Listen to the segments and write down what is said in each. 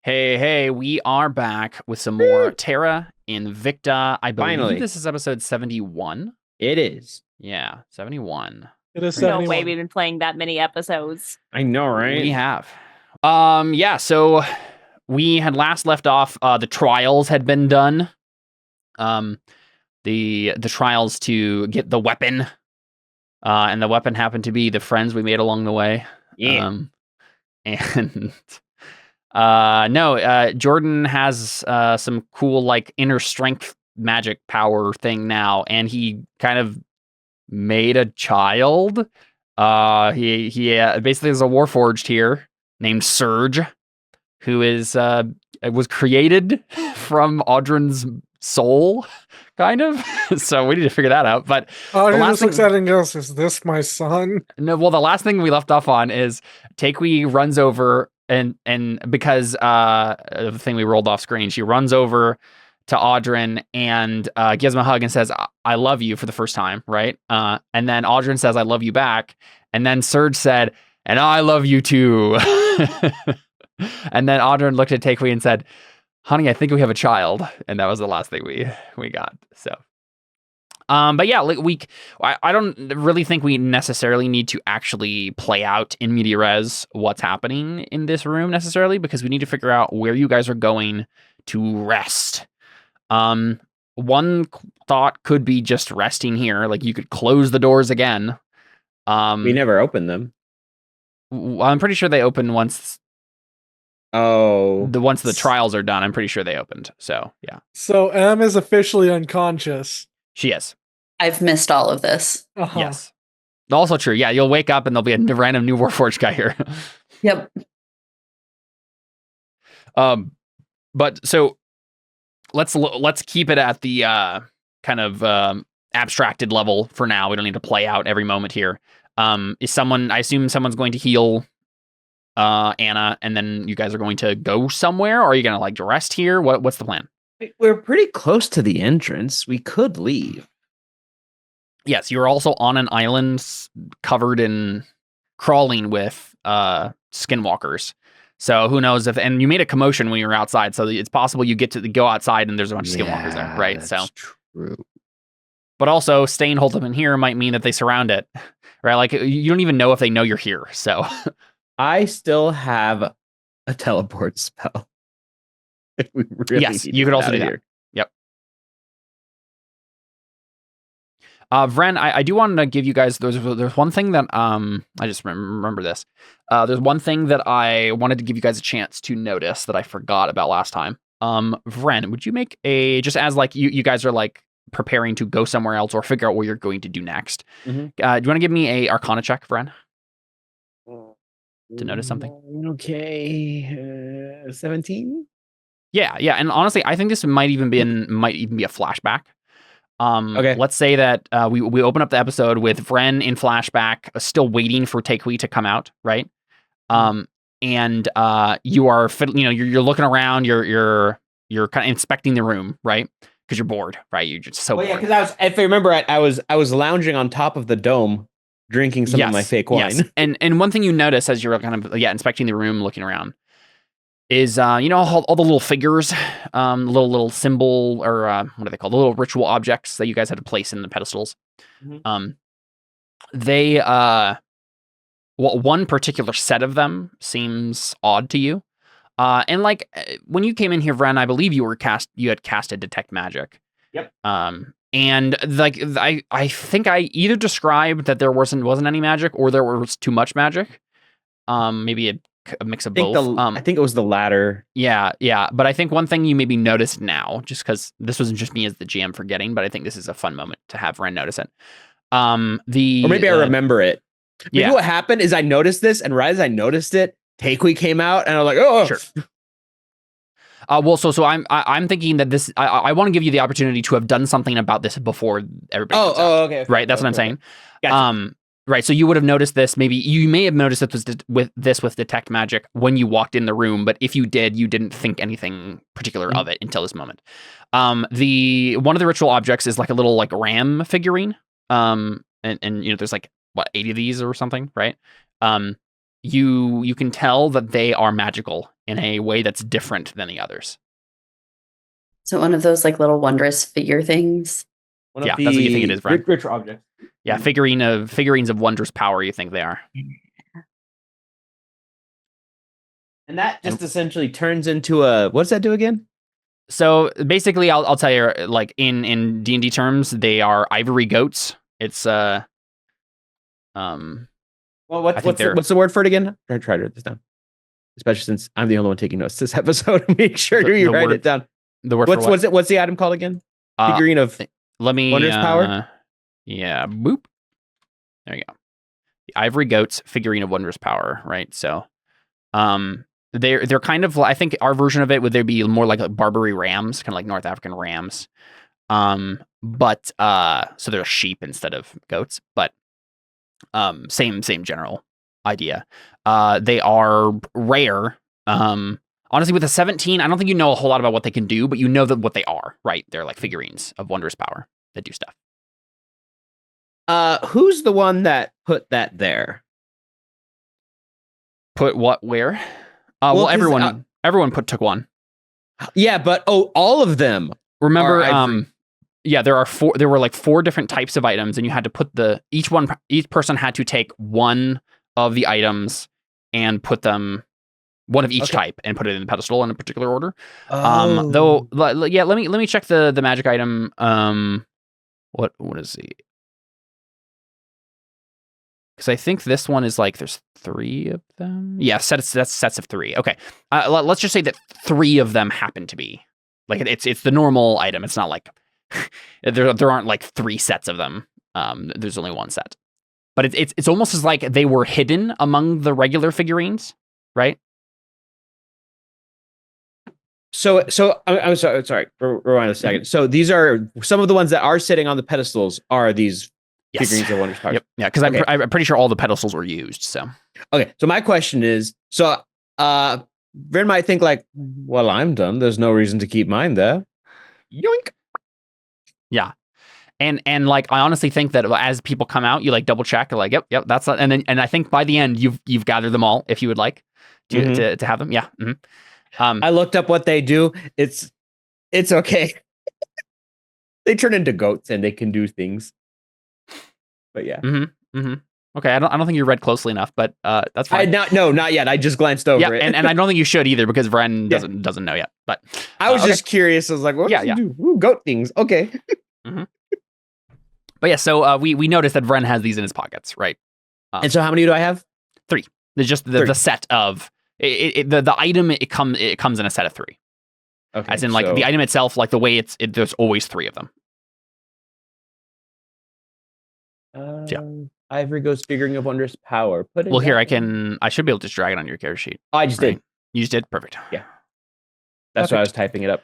Hey, we are back with some more Terra Invicta. I believe Finally, this is episode 71. it is. Yeah, 71. It is No way 71. we've been playing that many episodes. I know, right? We have. Yeah, so we had last left off, the trials had been done. The trials to get the weapon. And the weapon happened to be the friends we made along the way. Yeah. And Jordan has some cool like inner strength magic power thing now, and he kind of made a child. He basically is a warforged here named Surge, who is was created from Audrun's soul, kind of. So we need to figure that out. But Oh, the he last just looks at it and goes, "Is this my son?" no, well, the last thing we left off on is Takei runs over and because the thing we rolled off screen, she runs over to Audrun and gives him a hug and says, "I love you" for the first time, right? And then Audrun says, "I love you" back, and then Surge said, "And I love you too." And then Audrun looked at Takei and said, "Honey, I think we have a child," and that was the last thing we got. So. But yeah, like I don't really think we necessarily need to actually play out in media res what's happening in this room necessarily, because we need to figure out where you guys are going to rest. One thought could be just resting here. Like you could close the doors again. We never opened them. I'm pretty sure they open once the trials are done. I'm pretty sure they opened. So yeah, So M is officially unconscious. she is. I've missed all of this. Uh-huh. Yes. Also true. Yeah, you'll wake up and there'll be a random new Warforged guy here. Yep. But so let's keep it at the kind of abstracted level for now. We don't need to play out every moment here. I assume someone's going to heal Anna, and then you guys are going to go somewhere, or are you gonna like rest here? What's the plan? We're pretty close to the entrance. We could leave. Yes, you're also on an island covered in crawling with skinwalkers. So who knows and you made a commotion when you were outside, so it's possible you get to go outside and there's a bunch of skinwalkers there, right? So true. But also staying holed up in here might mean that they surround it, right? Like you don't even know if they know you're here. So I still have a teleport spell. If we really yes, need you to could get also out do of that. here. Yep. Vren, I do want to give you guys, there's one thing that, I just remember this. There's one thing that I wanted to give you guys a chance to notice that I forgot about last time. Vren, would you make just as like, you guys are like preparing to go somewhere else or figure out what you're going to do next. Mm-hmm. Do you want to give me a Arcana check, Vren? To notice something? Okay. 17? Yeah. And honestly, I think this might even be a flashback. Okay. Let's say that we open up the episode with Vren in flashback, still waiting for Takei to come out, right? And you are, you're looking around, you're kind of inspecting the room, right? Because you're bored, right? You're just so bored. Yeah, because if I remember right, I was lounging on top of the dome, drinking some of my fake wine. Yes. And one thing you notice as you're kind of inspecting the room, looking around, is all the little figures, little symbol, or what are they called? The little ritual objects that you guys had to place in the pedestals. Mm-hmm. They one particular set of them seems odd to you. And like when you came in here, Vren, I believe you had casted detect magic. Yep. And like I think I either described that there wasn't any magic or there was too much magic. Maybe a mix of both. I think it was the latter. Yeah. But I think one thing you maybe noticed now, just because this wasn't just me as the GM forgetting, but I think this is a fun moment to have Ren notice it. Or maybe I remember it. Maybe Yeah. what happened is I noticed this, and right as I noticed it, Takei came out, and I was like, "Oh, Sure." Well, so I'm thinking that this I want to give you the opportunity to have done something about this before everybody. comes out, okay. right. That's what I'm saying. Gotcha. Right. So you would have noticed this. Maybe you may have noticed it with detect magic when you walked in the room, but if you did, you didn't think anything particular of it until this moment. One of the ritual objects is like a little like ram figurine. And there's like what 80 of these or something, right? you can tell that they are magical in a way that's different than the others. So one of those like little wondrous figure things. One Yeah, of the that's what you think it is, Brian. richer objects. Yeah, figurines of wondrous power. You think they are? And that just essentially turns into a, what does that do again? So basically, I'll tell you, like in D&D terms, they are ivory goats. It's Well, what's the word for it again? Try to write this down. Especially since I'm the only one taking notes this episode. Make sure you write it down. The word what's the item called again? Figurine of wondrous power? Yeah, boop. There you go. The ivory goats, figurine of wondrous power, right? So they're kind of, I think our version of it would there be more like Barbary rams, kind of like North African rams. But so they're sheep instead of goats, but same general idea. They are rare. Honestly, with a 17, I don't think you know a whole lot about what they can do, but you know that what they are, right? They're like figurines of wondrous power that do stuff. Who's the one that put that there? Put what where? Well, everyone took one. Yeah, but all of them. Remember, yeah, there were like 4 different types of items, and you had to put each person had to take one of the items and put them one of each type and put it in the pedestal in a particular order. Though, yeah, let me check the magic item. What is the? Because I think this one is like there's 3 of them. Yeah, that's sets of 3. Okay, let's just say that 3 of them happen to be like it's the normal item. It's not like there aren't like 3 sets of them. There's only 1 set, but it's almost as like they were hidden among the regular figurines, right? So I'm sorry. Rewind a second. So these are some of the ones that are sitting on the pedestals are these figurines of wondrous power. Yep. Yeah, because I'm pretty sure all the pedestals were used. So okay. So my question is, Vern might think like, well, I'm done. There's no reason to keep mine there. Yoink. Yeah. And like I honestly think that as people come out, you like double check, like, yep, that's not, and I think by the end you've gathered them all if you would like to have them. Yeah. Mm-hmm. I looked up what they do. It's okay. They turn into goats and they can do things. But yeah. Okay, I don't think you read closely enough, but that's fine. Not yet. I just glanced over it. And I don't think you should either because Vren doesn't know yet. But I was just curious. I was like, what does he do? Ooh, goat things. Okay. But yeah, so we noticed that Vren has these in his pockets, right? And so how many do I have? 3. There's just the set of the item. It comes in a set of 3. Okay. As in like the item itself, like the way there's always 3 of them. Ivory Ghost figuring of wondrous power. Well, here I should be able to just drag it on your character sheet. Oh, I just did. You just did? Perfect. Yeah. That's why I was typing it up.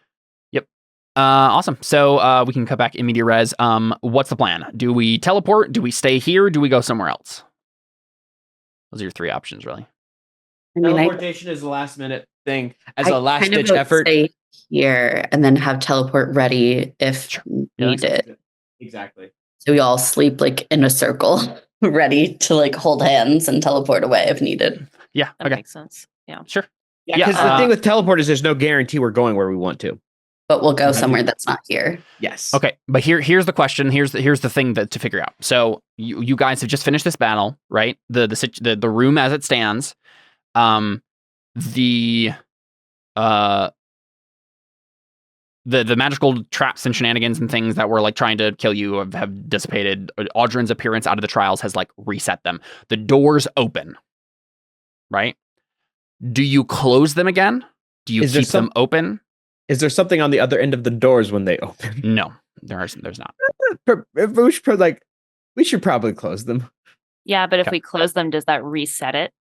Yep. Awesome. So we can cut back in media res. What's the plan? Do we teleport? Do we stay here? Do we go somewhere else? Those are your 3 options, really. I mean, teleportation is a last minute thing as a last ditch effort. Stay here and then have teleport ready if needed. Exactly. So we all sleep like in a circle, ready to like hold hands and teleport away if needed. Yeah, that makes sense. Yeah, sure. Yeah, because the thing with teleport is there's no guarantee we're going where we want to. But we'll go somewhere that's not here. Yes. Okay, but here's the question. Here's the thing to figure out. So you guys have just finished this battle, right? The room as it stands, the magical traps and shenanigans and things that were like trying to kill you have dissipated. Audrin's appearance out of the trials has like reset them. The doors open, right? Do you close them again? Do you keep them open? Is there something on the other end of the doors when they open? No, there's not. We should probably close them. Yeah, but if we close them, does that reset it?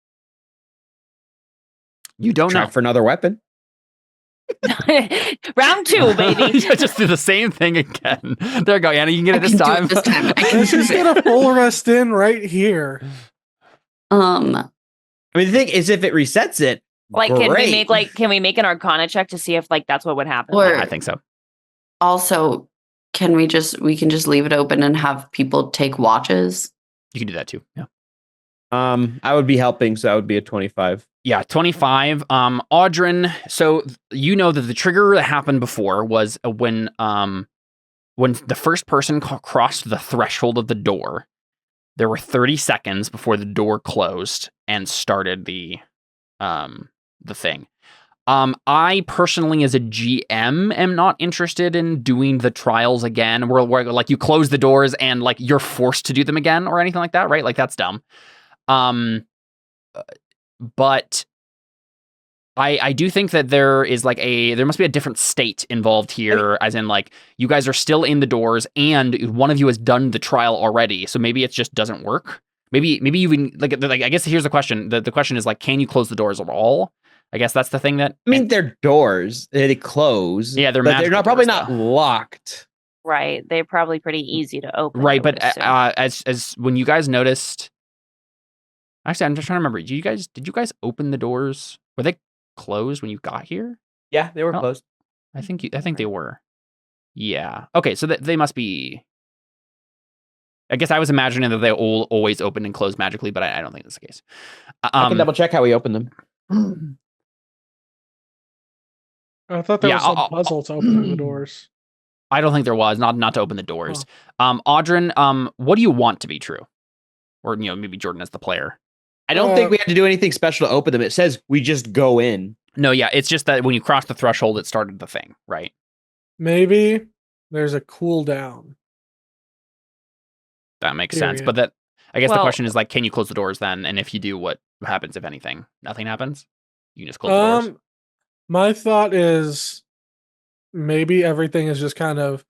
You don't know. For another weapon. Round 2, baby. Just do the same thing again. There you go, Anna. You can get it this time. Let's just get a full rest in right here. I mean, the thing is, if it resets it, like, can we make an Arcana check to see if like that's what would happen? Or I think so. Also, we can just leave it open and have people take watches? You can do that too. Yeah. I would be helping, so that would be a 25. Yeah, 25. Audrin, so you know that the trigger that happened before was when the first person crossed the threshold of the door, there were 30 seconds before the door closed and started the thing. I personally, as a GM, am not interested in doing the trials again, where like you close the doors and like you're forced to do them again or anything like that, right? Like that's dumb. But I do think that there must be a different state involved here, as in like you guys are still in the doors and one of you has done the trial already. So maybe it just doesn't work. Maybe even like I guess here's the question. The question is like, can you close the doors at all? I guess that's the thing that I mean, they're doors. They close. Yeah, but they're not probably not though. Locked. Right. They're probably pretty easy to open. Right, but as when you guys noticed, actually, I'm just trying to remember. Did you guys open the doors? Were they closed when you got here? Yeah, they were closed. I think they were. Yeah. Okay, so they must be. I guess I was imagining that they all always opened and closed magically, but I don't think that's the case. I can double check how we opened them. I thought there was some puzzle to opening the doors. I don't think there was. Not to open the doors. Audrin, what do you want to be true? Or maybe Jordan as the player. I don't think we had to do anything special to open them. It says we just go in. No, yeah, it's just that when you cross the threshold, it started the thing, right? Maybe there's a cooldown. That makes sense. But I guess the question is like, can you close the doors then? And if you do, what happens if anything? Nothing happens? You can just close the doors? My thought is maybe everything is just kind of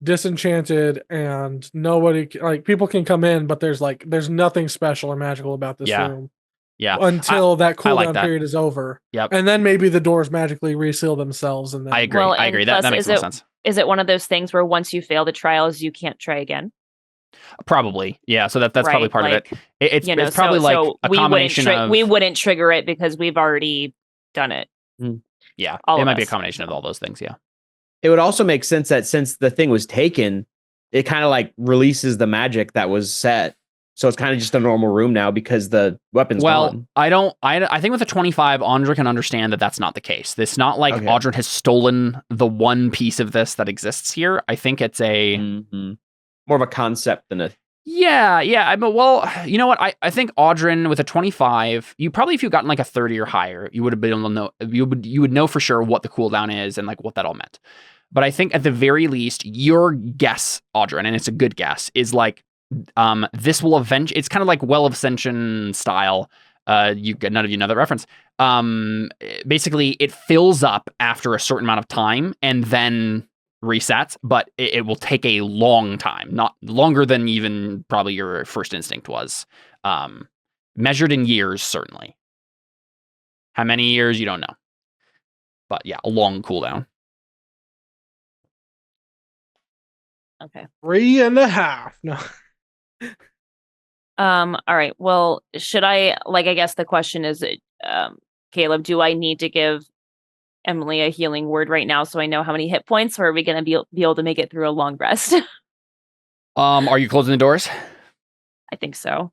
disenchanted and nobody, like, people can come in, but there's nothing special or magical about this room. Yeah. Until that cooldown that period is over. Yep. And then maybe the doors magically reseal themselves. And then I agree. I agree. That makes more sense. Is it one of those things where once you fail the trials, you can't try again? Probably. Yeah. So that's probably part of it. It's probably a combination of... We wouldn't trigger it because we've already done it. Yeah. It might be a combination of all those things. Yeah. It would also make sense that since the thing was taken, it kind of like releases the magic that was set. So it's kind of just a normal room now because the weapon's gone. I think with a 25, Audrin can understand that that's not the case. It's not like Audrin has stolen the one piece of this that exists here. I think it's a... more of a concept than a... Yeah. But well, you know what? I think Audrin with a 25, you probably, if you'd gotten like a 30 or higher, you would have been able to know, you would know for sure what the cooldown is and like what that all meant. But I think at the very least, your guess, Audrin, and it's a good guess, is like, this will eventually, it's kind of like Well of Ascension style. None of you know that reference. Basically, it fills up after a certain amount of time and then resets, but it will take a long time, not longer than even probably your first instinct was. Measured in years, certainly. How many years, you don't know. But yeah, a long cooldown. Okay. 3.5. No. All right. Well, should I, I guess the question is, Caleb, do I need to give Emily a healing word right now so I know how many hit points, or are we going to be able to make it through a long rest? Are you closing the doors? I think so.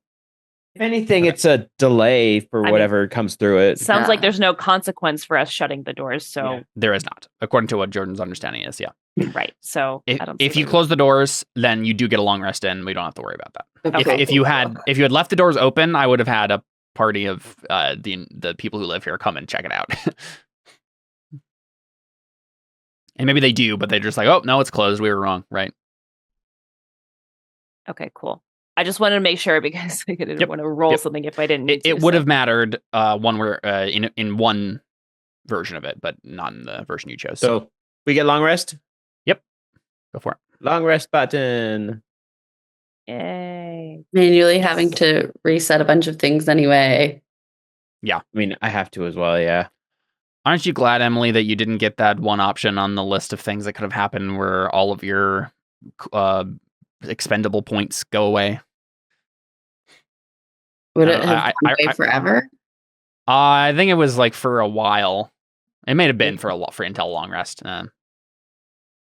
If anything, it's a delay for whatever comes through it. Sounds like there's no consequence for us shutting the doors, so... Yeah, there is not, according to what Jordan's understanding is, yeah. Right, so... If you close the doors, then you do get a long rest in. We don't have to worry about that. Okay. If you had left the doors open, I would have had a party of the people who live here come and check it out. And maybe they do, but they're just like, oh, no, it's closed. We were wrong, right? Okay, cool. I just wanted to make sure because I didn't want to roll something if I didn't need to. It would have mattered in one version of it, but not in the version you chose. So we get long rest? Yep. Go for it. Long rest button. Yay. Manually having to reset a bunch of things anyway. Yeah. I mean, I have to as well, yeah. Aren't you glad, Emily, that you didn't get that one option on the list of things that could have happened where all of your expendable points go away? Would it have gone away forever? I think it was like for a while. It may have been for until long rest.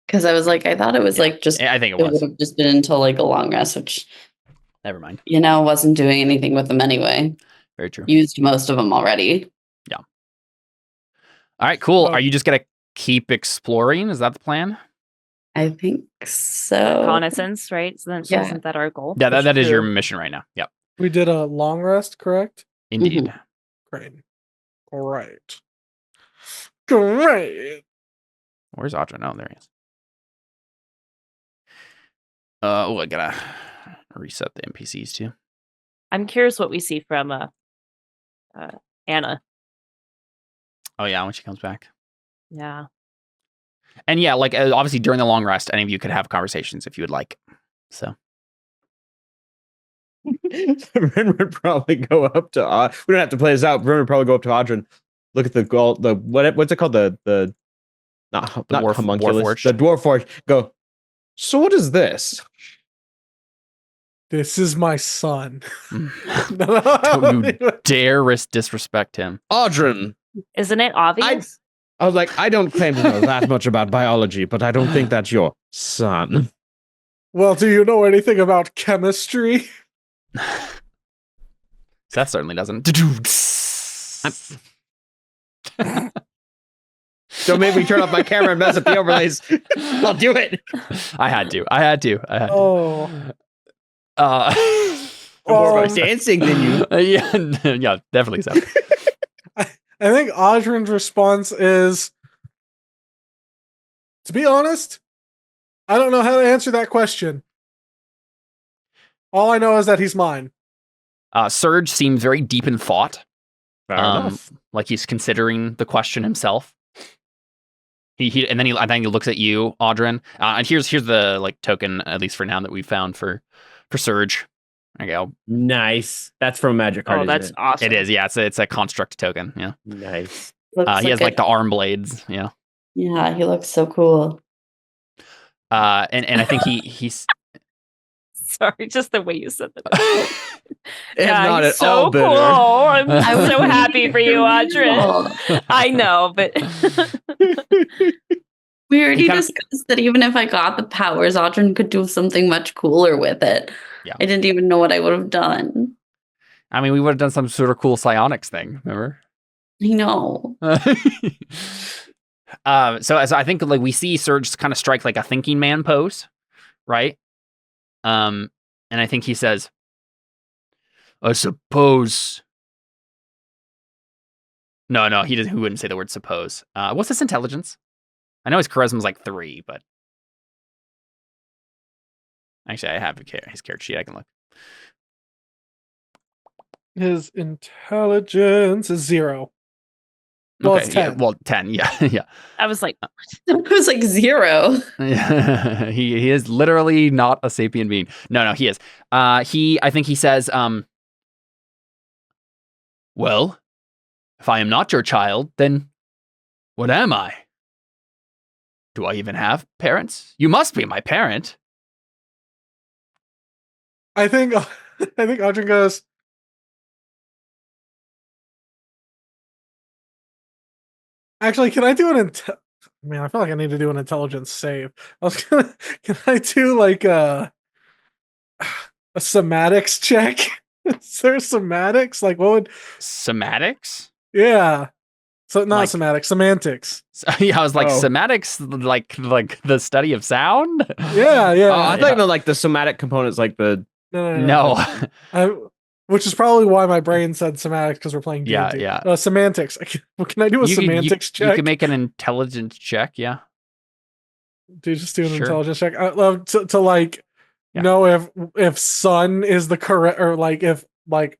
Because I was like, I thought it was like just. I think it would was have just been until like a long rest, which Never mind. Wasn't doing anything with them anyway. Very true. Used most of them already. Yeah. All right, cool. Well- Are you just gonna keep exploring? Is that the plan? I think so. Reconnaissance, right? So then Yeah. isn't that our goal? Yeah, That's that is your true. mission right now. Yep. We did a long rest, correct? Indeed. Great. Great. Great. Where's Audra? Oh, there he is. I gotta reset the NPCs too. I'm curious what we see from Anna. Oh yeah, when she comes back. Yeah. And yeah, like obviously during the long rest, any of you could have conversations if you would like. So Ren would probably go up to. We don't have to play this out. Ren would probably go up to Audrey, look at the gold. What's it called? The not homunculus. Warforged. The dwarf forge. Go. So what is this? This is my son. Don't you dare disrespect him. Audrey. Isn't it obvious? I was like, I don't claim to know that much about biology, but I don't think that's your son. Well, do you know anything about chemistry? That certainly doesn't. Don't make me turn off my camera and mess up the overlays. I'll do it. I had to. Oh. More dancing than you. Yeah, definitely so. I think Audrin's response is, to be honest, I don't know how to answer that question. All I know is that he's mine. Surge seems very deep in thought. Fair enough. Like he's considering the question himself. And then he looks at you, Audrin. And here's the like token, at least for now, that we found for Surge. There you go. Nice. That's from Magic Card. Oh, that's awesome. It is, yeah. It's a construct token. Yeah. Nice. He has like the arm blades. Yeah. Yeah, he looks so cool. And I think he's. Sorry, just the way you said that. It's not he's at so all bitter. cool. I'm so happy for you, Audrey. Oh. I know, but We already kinda- discussed that even if I got the powers, Audrin could do something much cooler with it. Yeah. I didn't even know what I would have done. I mean, we would have done some sort of cool psionics thing. Remember? I know. So as I think like we see Surge kind of strike like a thinking man pose, right? And I think he says, I suppose. No, he wouldn't say the word suppose. What's his intelligence? I know his charisma's like 3, but actually I have his character sheet. I can look. His intelligence is 0. Well, it's 10. 10. Yeah. I was like, It was like 0. he is literally not a sapient being. No, he is. I think he says, well, if I am not your child, then what am I? Do I even have parents? You must be my parent. I think Audrin goes, actually, can I do man, I feel like I need to do an intelligence save. Can I do like a somatics check? Is there somatics? Like what would Somatics? Yeah. So not Like- semantics, semantics. Yeah, I was like, Oh. somatics, like the study of sound? Yeah, yeah. Oh, I thought you meant like the somatic components, like the. No. Which is probably why my brain said semantics, because we're playing D&D. Yeah. Semantics. Can I do a semantics check? You can make an intelligence check, yeah. Just do an Sure. intelligence check. I'd love to like Yeah. know if sun is the correct, or like if like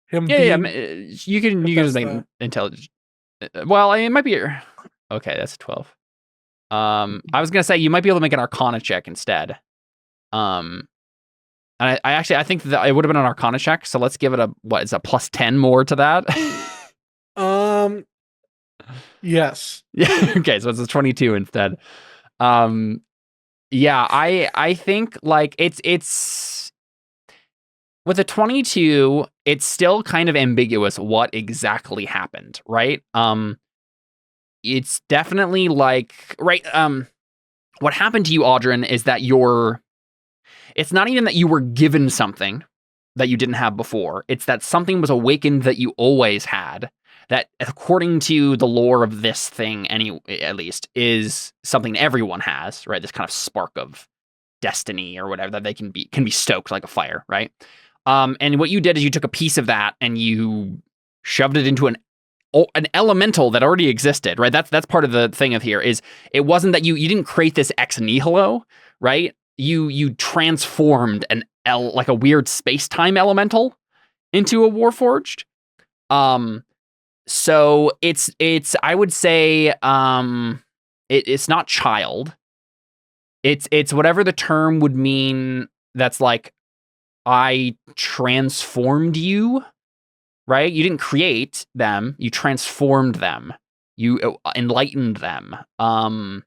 him. Yeah, being, you can just make that's intelligence. Well, it might be. Okay, that's a 12. I was gonna say you might be able to make an Arcana check instead. And I think that it would have been an Arcana check. So let's give it is a plus 10 more to that? Yes. Yeah. Okay, so it's a 22 instead. Yeah, I think like it's with a 22, it's still kind of ambiguous what exactly happened, right? It's definitely like, right, what happened to you, Audrin, is that it's not even that you were given something that you didn't have before. It's that something was awakened that you always had, that according to the lore of this thing, at least, is something everyone has, right? This kind of spark of destiny or whatever that they can be stoked like a fire, right? And what you did is you took a piece of that and you shoved it into an elemental that already existed, right? That's part of the thing of here is it wasn't that you didn't create this ex nihilo, right? You transformed like a weird space-time elemental into a Warforged. So it's I would say it's not child. It's whatever the term would mean. That's like, I transformed you, right? You didn't create them, you transformed them. You enlightened them. A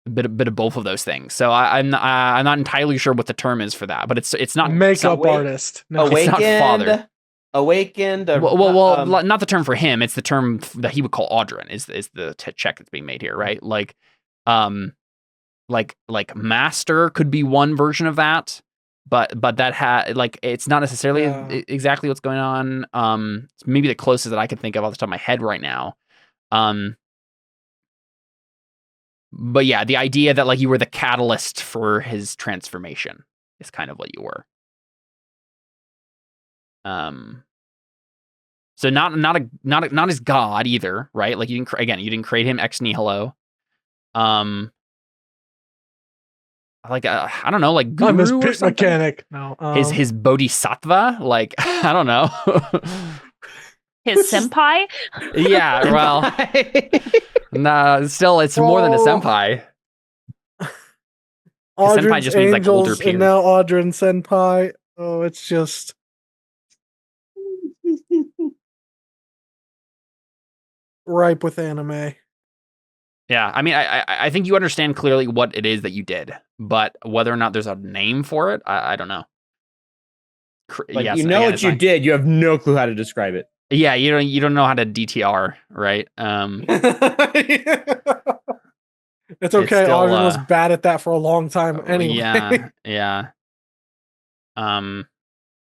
bit of both of those things. So I'm not entirely sure what the term is for that, but it's not makeup artist. No. It's not father. Awakened. Well, not the term for him. It's the term that he would call Audrin. Is the check that's being made here, right? Like master could be one version of that, but that it's not necessarily exactly what's going on. It's maybe the closest that I could think of off the top of my head right now. But yeah, the idea that like you were the catalyst for his transformation is kind of what you were. So not as God either, right? Like you didn't create him ex nihilo. I don't know, like guru I'm his or pit something? mechanic. No, His bodhisattva, like I don't know. His senpai? Yeah, well, no, still it's more than a senpai. Senpai just means like older peer. And now Audrin senpai. Oh, it's just ripe with anime. Yeah, I mean, I think you understand clearly what it is that you did, but whether or not there's a name for it, I don't know. Like, yes, you know what you did, you have no clue how to describe it. Yeah, you don't know how to DTR, right? It's okay. Audrin was bad at that for a long time anyway. Yeah.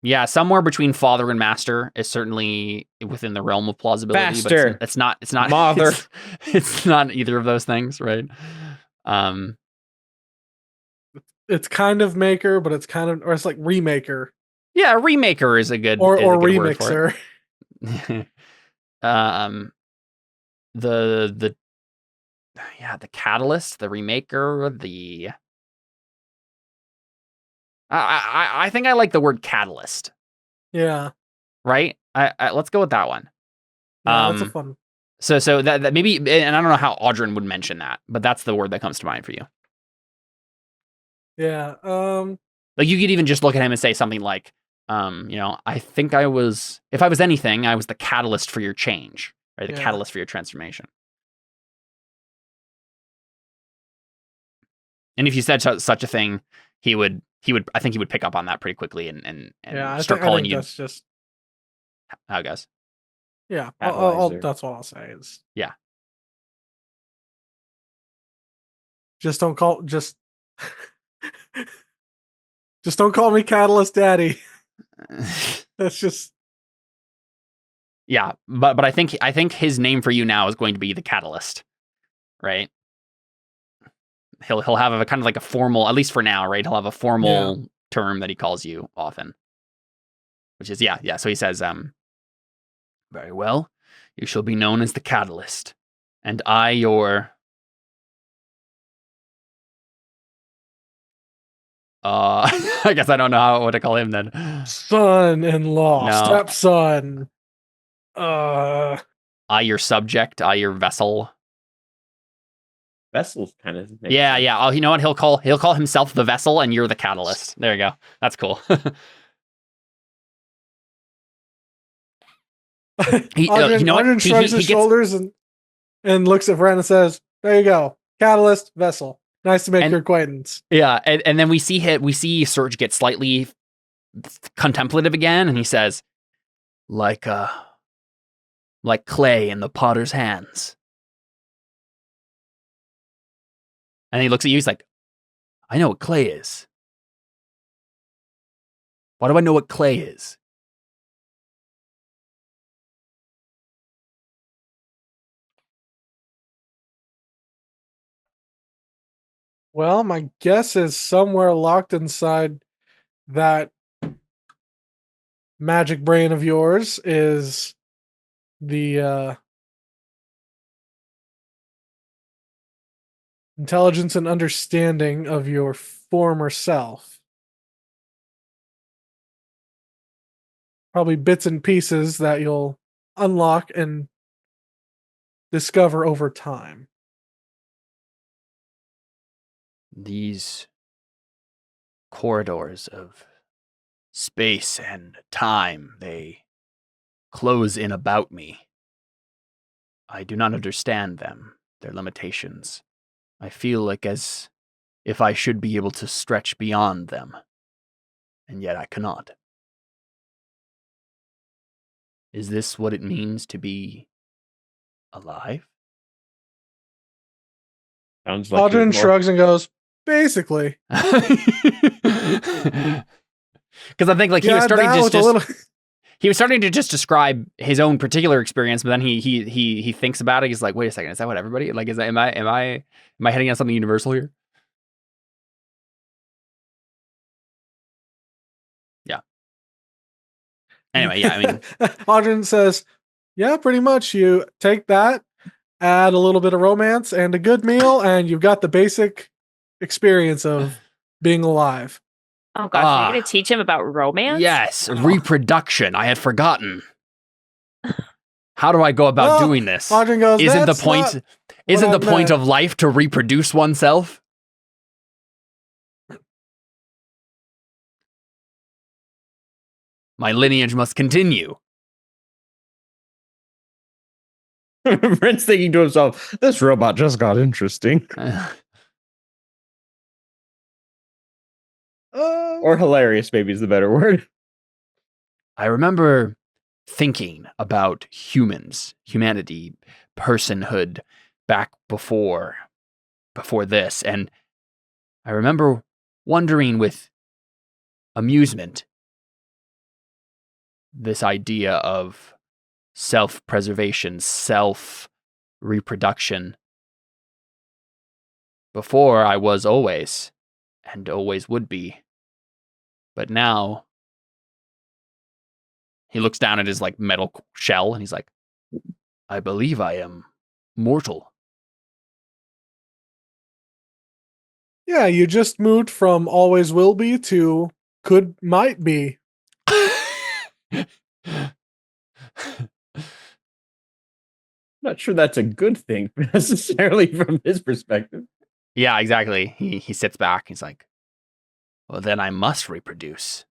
Yeah, somewhere between father and master is certainly within the realm of plausibility. Faster. But it's not Mother. It's not either of those things, right? It's kind of maker, but it's kind of, or it's like remaker. Yeah, remaker is a good or good remixer. Word for it. The catalyst, the remaker, I think I like the word catalyst. Yeah. Right? I let's go with that one. Yeah, that's a fun. So that maybe, and I don't know how Audrin would mention that, but that's the word that comes to mind for you. Yeah. Like you could even just look at him and say something like, I think if I was anything, I was the catalyst for your change, right? The catalyst for your transformation. And if you said such a thing, I think he would pick up on that pretty quickly and start calling you. That's just how it goes. Yeah, that's what I'll say is. Yeah. Just don't call me Catalyst Daddy. That's just. Yeah, but I think his name for you now is going to be the Catalyst, right? He'll have a kind of like a formal, at least for now, right? He'll have a formal term that he calls you often, which is yeah. So he says, very well, you shall be known as the Catalyst, and I your I guess I don't know what to call him then. Son-in-law, stepson. I your subject, I your vessel. Vessel's kind of yeah. Oh, you know what? He'll call himself the vessel, and you're the catalyst. There you go. That's cool. Audrin shrugs his shoulders and looks at Vren and says, "There you go, catalyst, vessel. Nice to make your acquaintance." Yeah, and then we see Serge get slightly contemplative again, and he says, like clay in the potter's hands. And he looks at you, he's like, I know what clay is. Why do I know what clay is? Well, my guess is somewhere locked inside that magic brain of yours is the intelligence and understanding of your former self. Probably bits and pieces that you'll unlock and discover over time. These corridors of space and time, they close in about me. I do not understand them, their limitations. I feel like as if I should be able to stretch beyond them, and yet I cannot. Is this what it means to be alive? Sounds like Audrey shrugs and goes, basically. Because I think like he was starting he was starting to just describe his own particular experience, but then he thinks about it. He's like, wait a second, is that what everybody like? Is that am I heading on something universal here? Yeah. Anyway, yeah, I mean, Audrey says, yeah, pretty much. You take that, add a little bit of romance and a good meal, and you've got the basic experience of being alive. Oh gosh, are you going to teach him about romance? Yes, reproduction. I had forgotten. How do I go about doing this? Audrey goes, isn't the point of life to reproduce oneself? My lineage must continue. Brent's thinking to himself, this robot just got interesting. Or hilarious, maybe is the better word. I remember thinking about humanity, personhood back before this, and I remember wondering with amusement this idea of self-preservation, self-reproduction. Before I was always, and always would be. But now, he looks down at his like metal shell and he's like, I believe I am mortal. Yeah, you just moved from always will be to might be. Not sure that's a good thing necessarily from his perspective. Yeah, exactly. He sits back. He's like, well, then I must reproduce.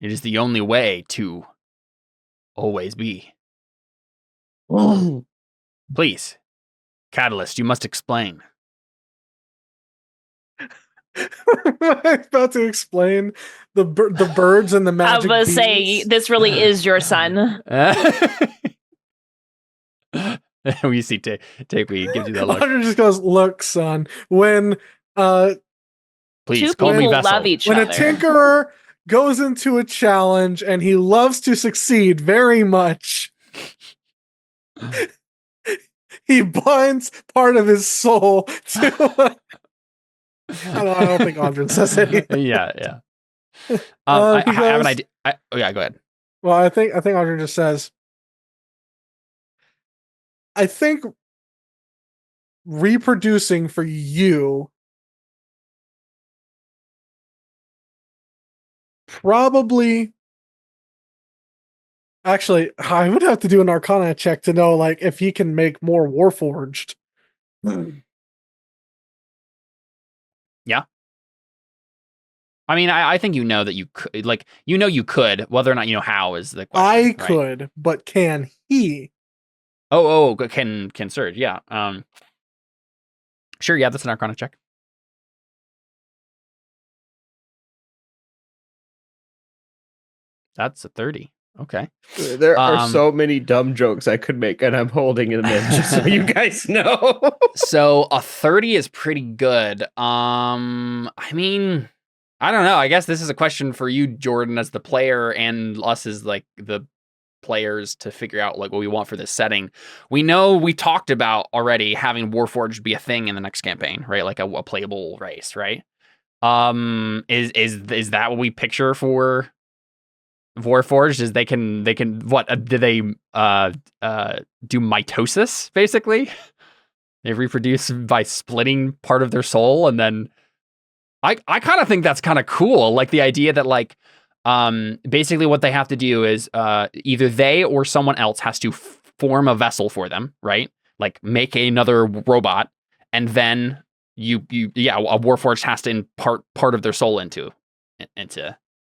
It is the only way to always be. Please, Catalyst, you must explain. I'm about to explain the birds and the magic. I was going to say, this really is your son. We see Takewee gives you that look. Audrey just goes, look, son, when please call me Vessel. Love each when other. a tinkerer goes into a challenge and he loves to succeed very much, he binds part of his soul to I don't think Audrey says anything. Yeah. I have an idea. Go ahead. Well, I think Audrey just says, I think reproducing for you probably. Actually, I would have to do an Arcana check to know, like, if he can make more Warforged. Yeah. I mean, I think you know that you could, like, you could, whether or not you know how is the question. I right? could, but can he? Oh, can Surge? Yeah. Sure. Yeah, that's an Arcana check. That's a 30. Okay. There are so many dumb jokes I could make, and I'm holding them in just so you guys know. So a 30 is pretty good. I mean, I don't know. I guess this is a question for you, Jordan, as the player, and us as like the players to figure out like what we want for this setting. We know we talked about already having Warforged be a thing in the next campaign, right? Like a playable race, right? Is that what we picture for Warforged? Is they can what do they do mitosis basically? They reproduce by splitting part of their soul, and then I kind of think that's kind of cool. Like the idea that like basically what they have to do is either they or someone else has to form a vessel for them, right? Like make another robot, and then a Warforged has to impart part of their soul into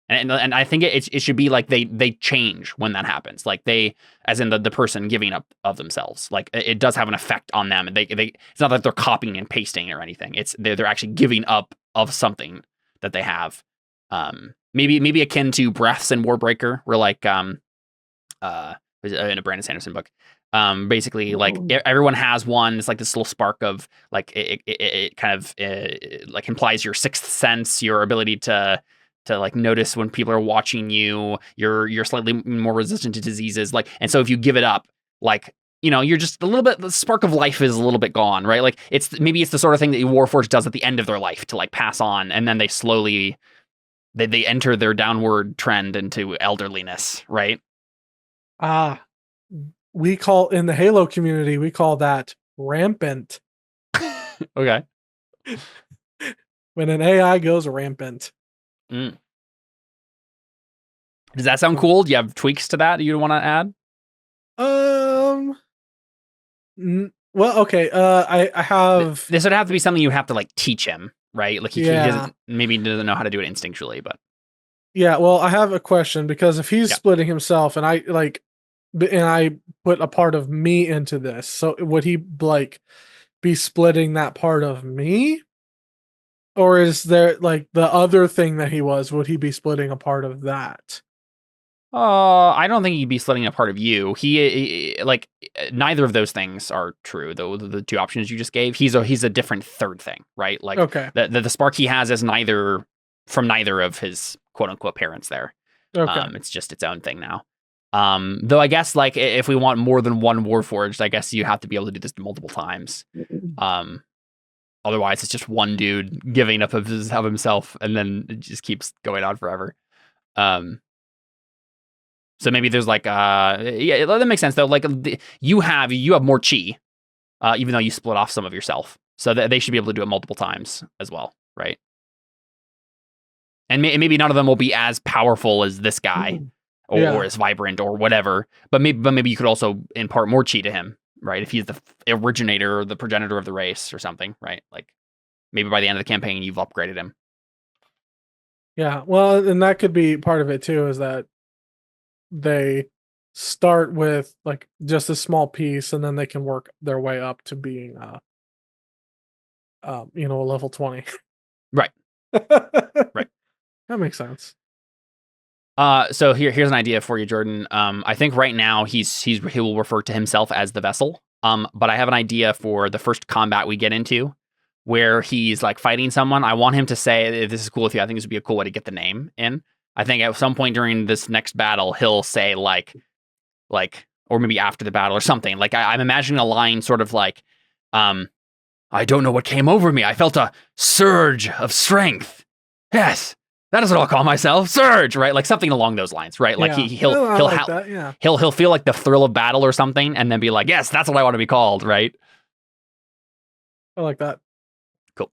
and I think it should be like they change when that happens. Like they, as in the person giving up of themselves. Like it does have an effect on them, and they it's not that they're copying and pasting or anything. It's they're actually giving up of something that they have. Maybe akin to Breaths in Warbreaker, where like in a Brandon Sanderson book. Basically, like everyone has one. It's like this little spark of like it kind of like implies your sixth sense, your ability to like notice when people are watching you. You're slightly more resistant to diseases. Like, and so if you give it up, like, you know, you're just a little bit, the spark of life is a little bit gone, right? Like maybe it's the sort of thing that Warforged does at the end of their life to like pass on, and then they slowly they enter their downward trend into elderliness, right? We call in the Halo community, we call that rampant. Okay. When an AI goes rampant. Does that sound cool? Do you have tweaks to that you want to add? Well, okay. I have. This would have to be something you have to like teach him, right? Like he doesn't know how to do it instinctually, but yeah. Well, I have a question, because if he's splitting himself, and I put a part of me into this, so would he like be splitting that part of me? Or is there like the other thing that he was, would he be splitting a part of that? I don't think he'd be splitting a part of you. He like neither of those things are true. Though the two options you just gave, he's a different third thing, right? Like okay. the spark he has is from neither of his quote unquote parents there. Okay. It's just its own thing now. Though I guess like if we want more than one Warforged, I guess you have to be able to do this multiple times. Otherwise, it's just one dude giving up of himself, and then it just keeps going on forever. So maybe there's like that makes sense though. Like you have more chi, even though you split off some of yourself, so that they should be able to do it multiple times as well, right? And maybe none of them will be as powerful as this guy, or as vibrant or whatever. But maybe you could also impart more chi to him. Right, if he's the originator or the progenitor of the race or something, right? Like maybe by the end of the campaign, you've upgraded him. Yeah, well, and that could be part of it too, is that they start with like just a small piece, and then they can work their way up to being, a level 20. Right. Right. That makes sense. So here's an idea for you, Jordan. I think right now he will refer to himself as the vessel. But I have an idea for the first combat we get into, where he's like fighting someone. I want him to say, "If this is cool with you, I think this would be a cool way to get the name in." I think at some point during this next battle, he'll say like, or maybe after the battle or something. Like I'm imagining a line sort of like, "I don't know what came over me. I felt a surge of strength. Yes. That is what I'll call myself, Surge," right? Like something along those lines, right? Like he'll feel like the thrill of battle or something, and then be like, "Yes, that's what I want to be called," right? I like that. Cool.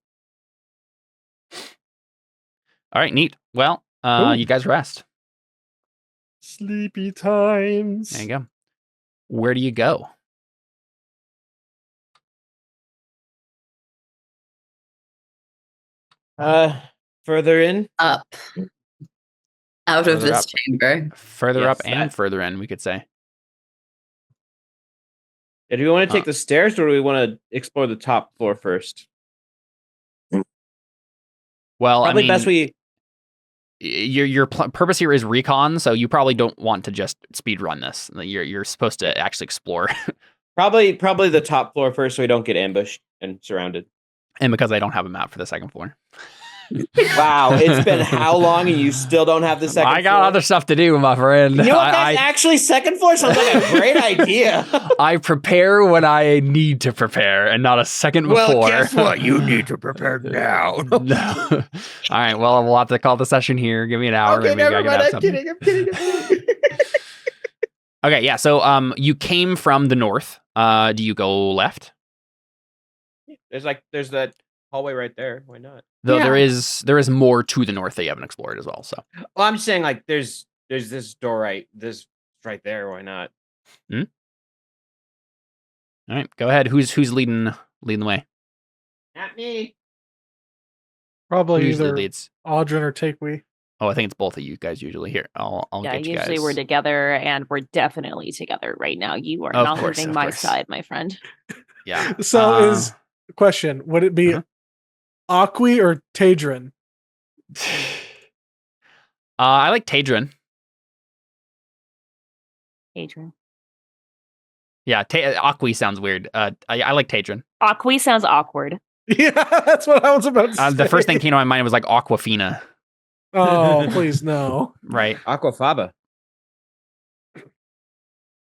All right, neat. Well, you guys rest. Sleepy times. There you go. Where do you go? Further in? Up. Out of Further this up. chamber. Further Yes, up and further in, we could say. Do we want to take the stairs, or do we want to explore the top floor first? Well, Probably I mean, best we. Your purpose here is recon, so you probably don't want to just speed run this. You're supposed to actually explore. Probably the top floor first, so we don't get ambushed and surrounded. And because I don't have a map for the second floor. Wow, it's been how long and you still don't have the second I got floor? other stuff to do, my friend. You know what? That's actually second floor sounds like a great idea. I prepare when I need to prepare, and not a second before. Well, guess what? You need to prepare now. No. All right. Well, we'll have to call the session here. Give me an hour. Okay, Maybe never I can mind. have I'm something. kidding. I'm kidding. Okay. Yeah. So, you came from the north. Do you go left? There's that hallway right there. Why not? Though Yeah. there is more to the north that you haven't explored as well. So, Well, I'm just saying, like, there's this door right there. Why not? all right. Go ahead. Who's leading the way? Not me. Probably Who usually either leads? Audrin or Takewee. Oh, I think it's both of you guys usually. Here, I'll Yeah, get you usually guys. we're together, and we're definitely together right now. You are Of not course, leaving of my course. side, my friend. Yeah. So is question: would it be Uh-huh. Aqui or Tadrin? I like Tadrin. Adrian. Yeah, Aqui sounds weird. I like Tadrin. Aqui sounds awkward. Yeah, that's what I was about to say. The first thing came to my mind was like Aquafina, Oh, please no. right? Aquafaba. You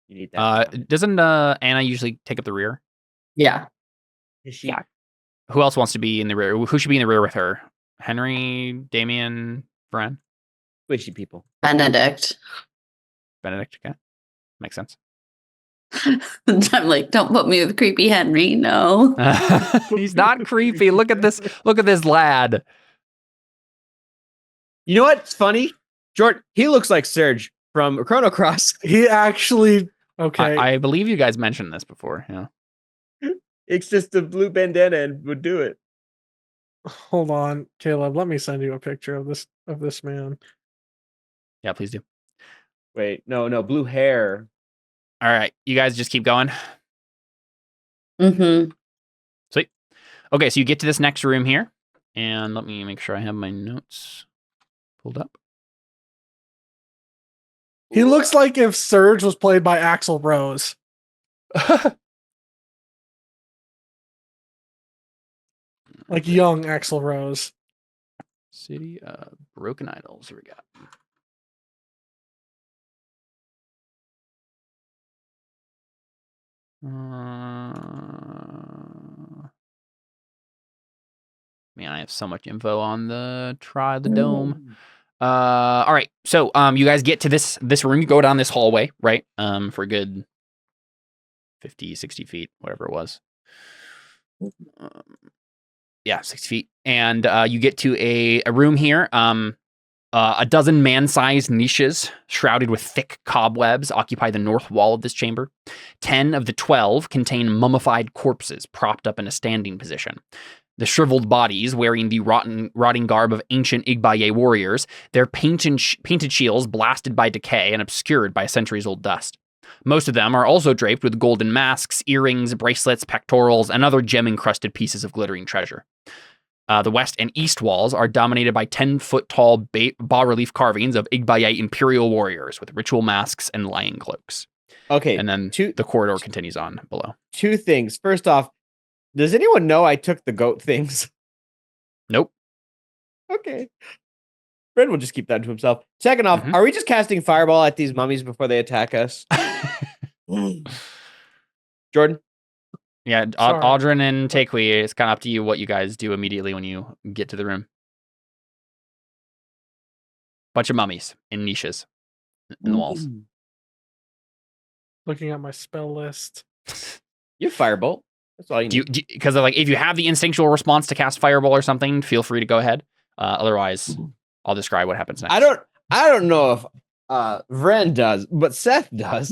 need that. Doesn't Anna usually take up the rear? Yeah. Is she? Yeah. Who else wants to be in the rear? Who should be in the rear with her? Henry, Damien, Bren, Squishy people. Benedict. Benedict. Okay, makes sense. I'm like, don't put me with creepy Henry. No. He's not creepy. Look at this. Look at this lad. You know what's funny? Jordan, he looks like Serge from Chrono Cross. He actually okay. I believe you guys mentioned this before. Yeah. It's just a blue bandana and would do it. Hold on, Caleb. Let me send you a picture of this man. Yeah, please do. Wait, no, blue hair. All right, you guys just keep going. Mm-hmm. Sweet. Okay, so you get to this next room here, and let me make sure I have my notes pulled up. He looks like if Surge was played by Axl Rose. Like young Axl Rose. City of Broken Idols. Here we go. Man, I have so much info on the Dome. All right, so you guys get to this room. You go down this hallway, right? For a good 50, 60 feet, whatever it was. Yeah, 60 feet, and you get to a room here. A dozen man-sized niches shrouded with thick cobwebs occupy the north wall of this chamber. 10 of the 12 contain mummified corpses propped up in a standing position. The shriveled bodies, wearing the rotting garb of ancient Igbaye warriors, their painted shields blasted by decay and obscured by centuries-old dust. Most of them are also draped with golden masks, earrings, bracelets, pectorals, and other gem-encrusted pieces of glittering treasure. The west and east walls are dominated by 10-foot-tall bas-relief carvings of Igbaye imperial warriors with ritual masks and lion cloaks. Okay, And then the corridor continues on below. two things. First off, does anyone know I took the goat things? Nope. Okay. Fred will just keep that to himself. Second off, are we just casting fireball at these mummies before they attack us? Jordan? Yeah, Sorry. Audrin and Takewee, it's kind of up to you what you guys do immediately when you get to the room. Bunch of mummies in niches in the walls. Looking at my spell list. You have firebolt. That's all you need. Because like if you have the instinctual response to cast fireball or something, feel free to go ahead. Otherwise, I'll describe what happens next. I don't know if Vren does, but Seth does.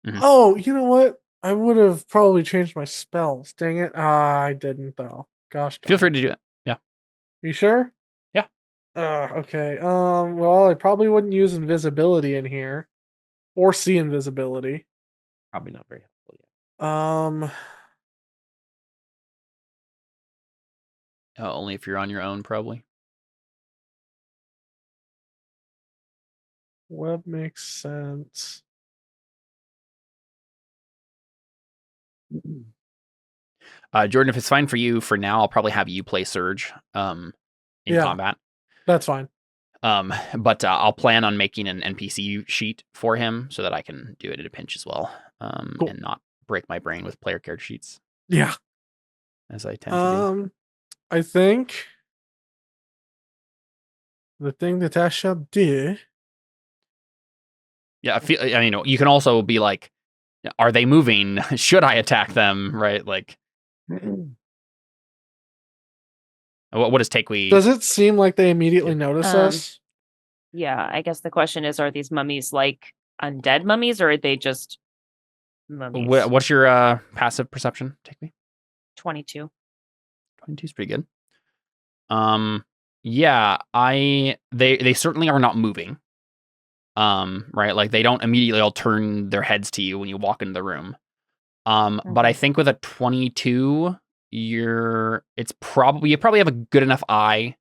Mm-hmm. Oh, you know what? I would have probably changed my spells. Dang it. I didn't though. Gosh. Feel free to do it. Yeah. You sure? Yeah. Okay. Well, I probably wouldn't use invisibility in here. Or see invisibility. Probably not very helpful yet. Only if you're on your own, probably. Web makes sense. Jordan, if it's fine for you for now, I'll probably have you play Surge. in Yeah. combat. That's fine. But I'll plan on making an NPC sheet for him so that I can do it at a pinch as well, Cool. and not break my brain with player character sheets Yeah. as I tend to do. I think the thing that I shall do. Yeah, I mean, you can also be like, are they moving? Should I attack them? Right? Like, what does Takewee? Does it seem like they immediately notice Um, us? Yeah, I guess the question is, are these mummies like undead mummies, or are they just mummies? What's your passive perception, Takewee? 22. 22 is pretty good. Yeah, they certainly are not moving. Right, like they don't immediately all turn their heads to you when you walk into the room. But I think with a 22, you probably have a good enough eye.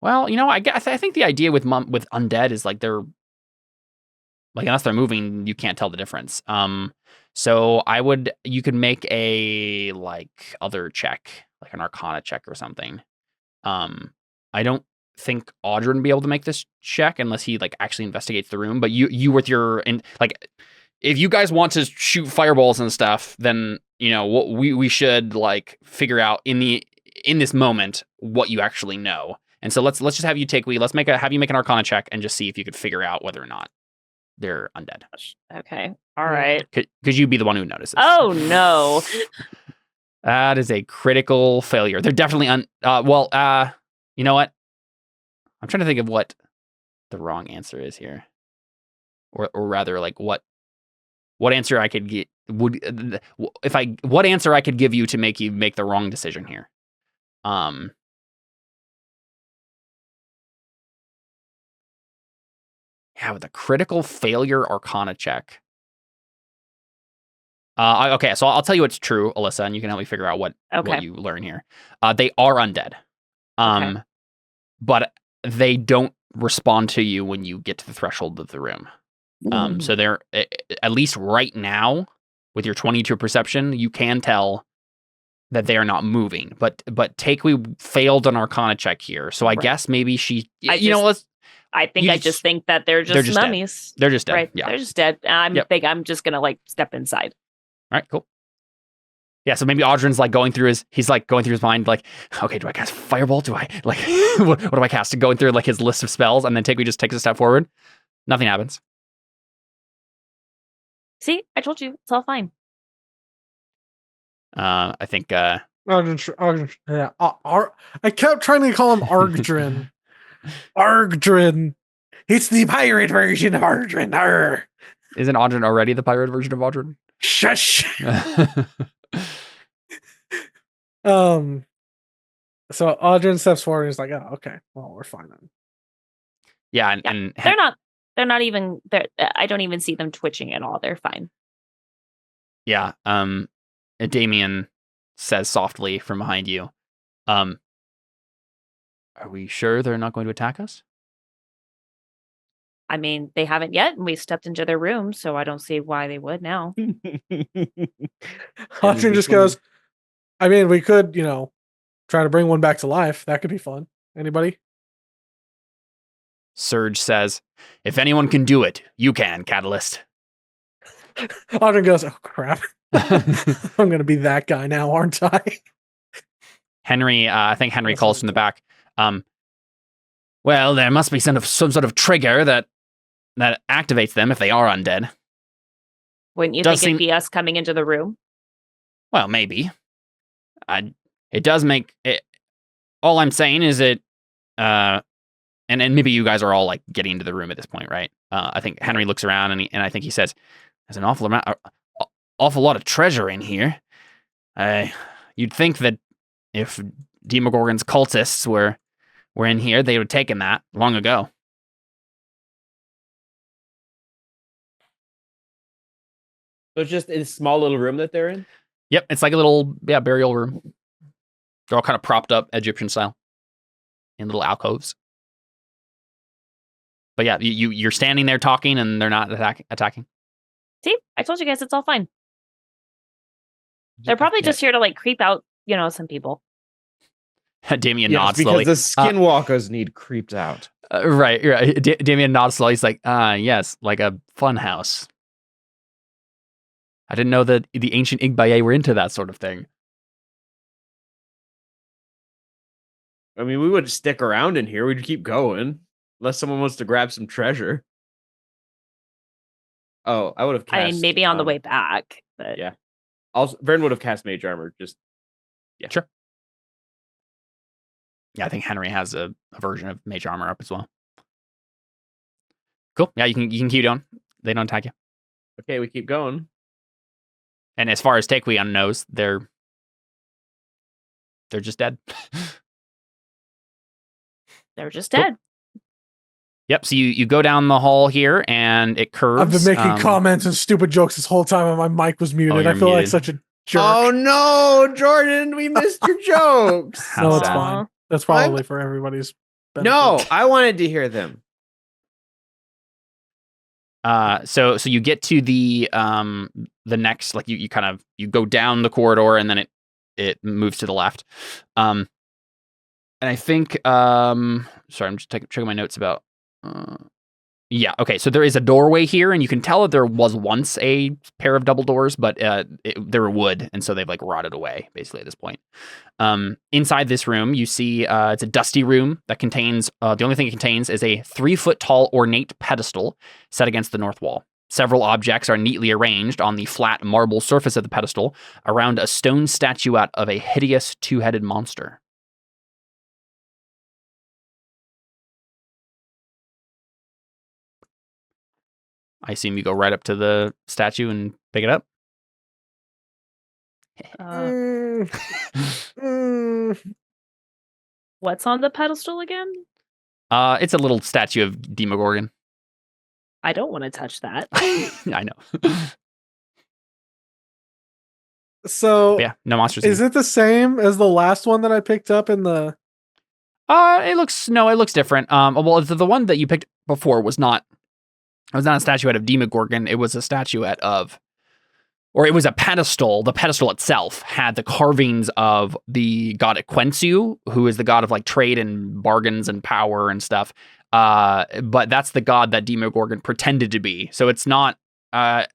Well, I think the idea with undead is like they're like, unless they're moving, you can't tell the difference. So you could make a like other check, like an Arcana check or something. I don't think Audrey would be able to make this check unless he like actually investigates the room. But you with your like, if you guys want to shoot fireballs and stuff, then what we should like figure out in this moment what you actually know. And so let's just have you have you make an Arcana check and just see if you could figure out whether or not they're undead. Okay. All right. Because you'd be the one who notices. Oh no. That is a critical failure. They're definitely you know what? I'm trying to think of what the wrong answer is here. Or rather, like what answer I could get what answer I could give you to make you make the wrong decision here. Yeah, with a critical failure Arcana check. Okay, so I'll tell you what's true, Alyssa, and you can help me figure out what you learn here. They are undead. But they don't respond to you when you get to the threshold of the room. So they're, at least right now, with your 22 perception, you can tell that they are not moving. But Takewee failed an Arcana check here, so I guess maybe she. I just think that they're just mummies. Dead. They're just dead. Right? Yeah, they're just dead. I'm just gonna like step inside. All right, cool. Yeah, so maybe Audrin's like going through his mind, like, okay, do I cast Fireball? Do I like what do I cast? Going through like his list of spells, and then Takewee just takes a step forward. Nothing happens. See, I told you, it's all fine. I think Argdrin, yeah. I kept trying to call him Argdrin. Argdrin. It's the pirate version of Argdrin. Arr. Isn't Audrin already the pirate version of Audrin? Shush. So Audrin steps forward and is like, "Oh, okay. Well, we're fine then." Yeah, and they're not even there. I don't even see them twitching at all. They're fine. Yeah. Damien says softly from behind you, "Are we sure they're not going to attack us?" I mean, they haven't yet, and we stepped into their room, so I don't see why they would now. Audrin just goes, I mean, we could, try to bring one back to life. That could be fun. Anybody? Surge says, "If anyone can do it, you can, Catalyst." Audrin goes, oh, crap. I'm going to be that guy now, aren't I? Henry, I think Henry calls from the back. Well, there must be some sort of trigger that activates them if they are undead. Wouldn't you think it'd be us coming into the room? Well, maybe. It does make it. All I'm saying is it, and maybe you guys are all like getting into the room at this point, right? I think Henry looks around and I think he says, "There's an awful lot of treasure in here. You'd think that if Demogorgon's cultists were in here, they would have taken that long ago." So it's just a small little room that they're in? Yep, it's like a little burial room. They're all kind of propped up Egyptian style in little alcoves. But yeah, you're standing there talking and they're not attacking. See, I told you guys it's all fine. They're probably just here to like creep out, some people. Damien Yes, nods because slowly. the skinwalkers need creeped out. Right. Damien nods slowly. He's like, yes, like a fun house. I didn't know that the ancient Igbaye were into that sort of thing. I mean, we wouldn't stick around in here. We'd keep going. Unless someone wants to grab some treasure. Oh, I would have cast... I mean, maybe on the way back, but Yeah. Also, Vern would have cast Mage Armor. Just... Yeah. Sure. Yeah, I think Henry has a version of Mage Armor up as well. Cool. Yeah, you can keep going. They don't attack you. Okay, we keep going. And as far as Taekweon knows, they're just dead. they're just Cool. dead. Yep. So you go down the hall here, and it curves. I've been making comments and stupid jokes this whole time, and my mic was muted. I feel like such a jerk. Oh no, Jordan, we missed your jokes. No, it's sad. fine. That's probably for everybody's benefit. No, I wanted to hear them. So you get to the next, like you kind of you go down the corridor, and then it moves to the left. And I think sorry, I'm just checking my notes about. Yeah, okay. So there is a doorway here, and you can tell that there was once a pair of double doors, but they were wood, and so they've like rotted away basically at this point. Inside this room, you see it's a dusty room that contains the only thing it contains is a 3-foot tall ornate pedestal set against the north wall. Several objects are neatly arranged on the flat marble surface of the pedestal around a stone statuette of a hideous 2-headed monster. I assume you go right up to the statue and pick it up. What's on the pedestal again? It's a little statue of Demogorgon. I don't want to touch that. I know. So But yeah, no monsters. is it the same as the last one that I picked up in the? It looks different. Well, the one that you picked before was not. It was not a statuette of Demogorgon. It was a statuette of, or it was a pedestal. The pedestal itself had the carvings of the god Equensu, who is the god of like trade and bargains and power and stuff. But that's the god that Demogorgon pretended to be. So it's not. I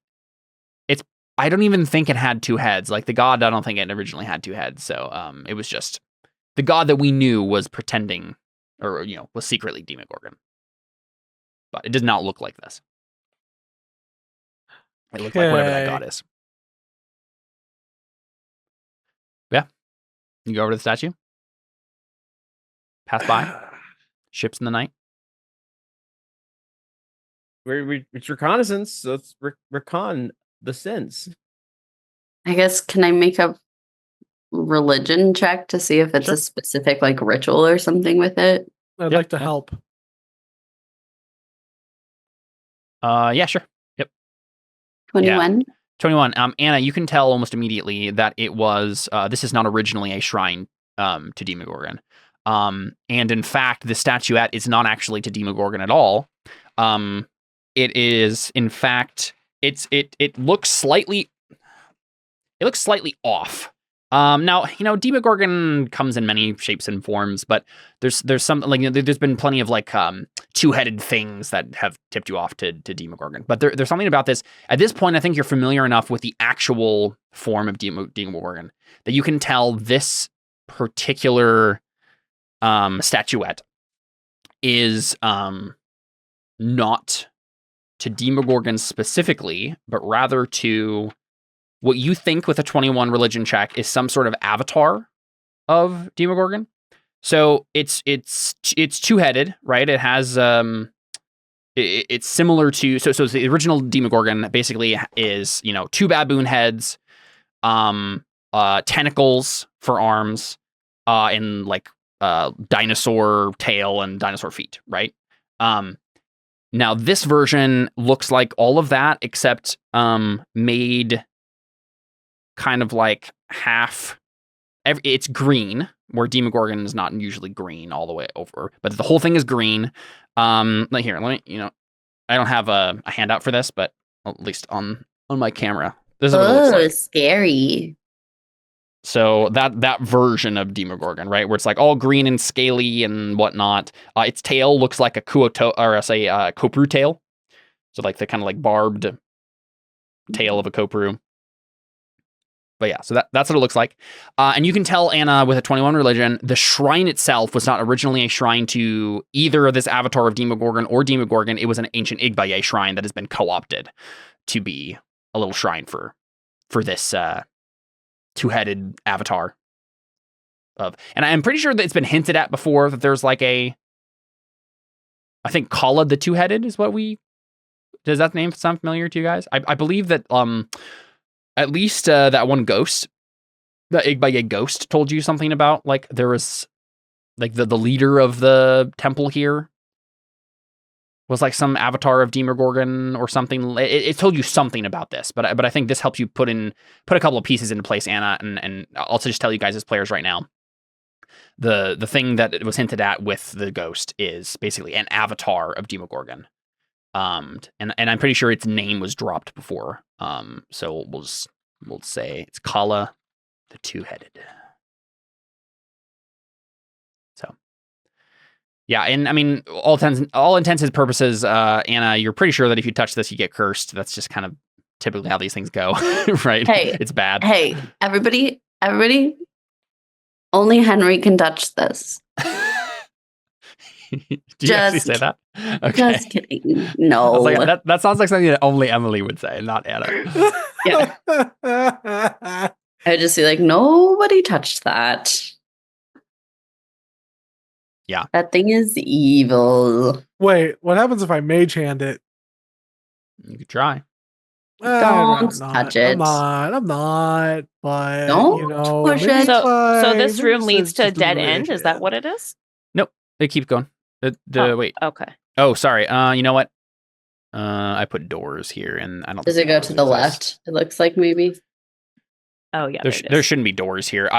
don't even think it had 2 heads. Like the god, I don't think it originally had 2 heads. So it was just the god that we knew was pretending, or was secretly Demogorgon. But it does not look like this. It looks like whatever that god is. Yeah. You go over to the statue. Pass by. Ships in the night. It's reconnaissance, so let's recon the sense. I guess, can I make a religion check to see if it's Sure. a specific like ritual or something with it? I'd Yep, like to yeah. help. Yeah, sure. 21. 21. Anna, you can tell almost immediately that it was, this is not originally a shrine to Demogorgon. And in fact, the statuette is not actually to Demogorgon at all. It is, in fact, it looks slightly off. Now, Demogorgon comes in many shapes and forms, but there's some, like, there's been plenty of like 2-headed things that have tipped you off to Demogorgon. But there's something about this. At this point, I think you're familiar enough with the actual form of Demogorgon that you can tell this particular statuette is not to Demogorgon specifically, but rather to what you think with a 21 religion check is some sort of avatar of Demogorgon. So it's 2-headed, right? It has it's similar to so the original Demogorgon basically is 2 baboon heads, tentacles for arms, and like dinosaur tail and dinosaur feet, right? Now this version looks like all of that except made kind of like half. It's green, where Demogorgon is not usually green all the way over, but the whole thing is green. Like here, let me, I don't have a handout for this, but at least on my camera, this is what it looks like. Scary. So that version of Demogorgon, right, where it's like all green and scaly and whatnot. Its tail looks like a Kopru tail, so like the kind of like barbed tail of a Kopru. But yeah, so that's what it looks like. And you can tell, Anna, with a 21 religion, the shrine itself was not originally a shrine to either of this avatar of Demogorgon or Demogorgon. It was an ancient Igbaye shrine that has been co-opted to be a little shrine for this two-headed avatar of. And I'm pretty sure that it's been hinted at before that there's like I think Kala the two-headed is what does that name sound familiar to you guys? I believe that at least that one ghost, the Igbaye ghost, told you something about like there was like the leader of the temple here was like some avatar of Demogorgon or something. It told you something about this, but I think this helps you put a couple of pieces into place, Anna, and I'll also just tell you guys as players right now. The thing that it was hinted at with the ghost is basically an avatar of Demogorgon. And I'm pretty sure its name was dropped before. So we'll say it's Kala the two-headed. So yeah, and I mean all intents and purposes, Anna, you're pretty sure that if you touch this, you get cursed. That's just kind of typically how these things go, right? Hey, it's bad. Hey, everybody, only Henry can touch this. Did you actually say that? Okay. Just kidding. No. Like, that sounds like something that only Emily would say, not Anna. Yeah. I just be like, nobody touched that. Yeah. That thing is evil. Wait, what happens if I mage hand it? You could try. Don't touch it. I'm not. But Don't push it. So this room leads to a dead end. Is that what it is? Nope. It keeps going. Wait. Okay. Oh, sorry. You know what? I put doors here, and I don't. Does it go to the left? It looks like maybe. Oh yeah. There shouldn't be doors here.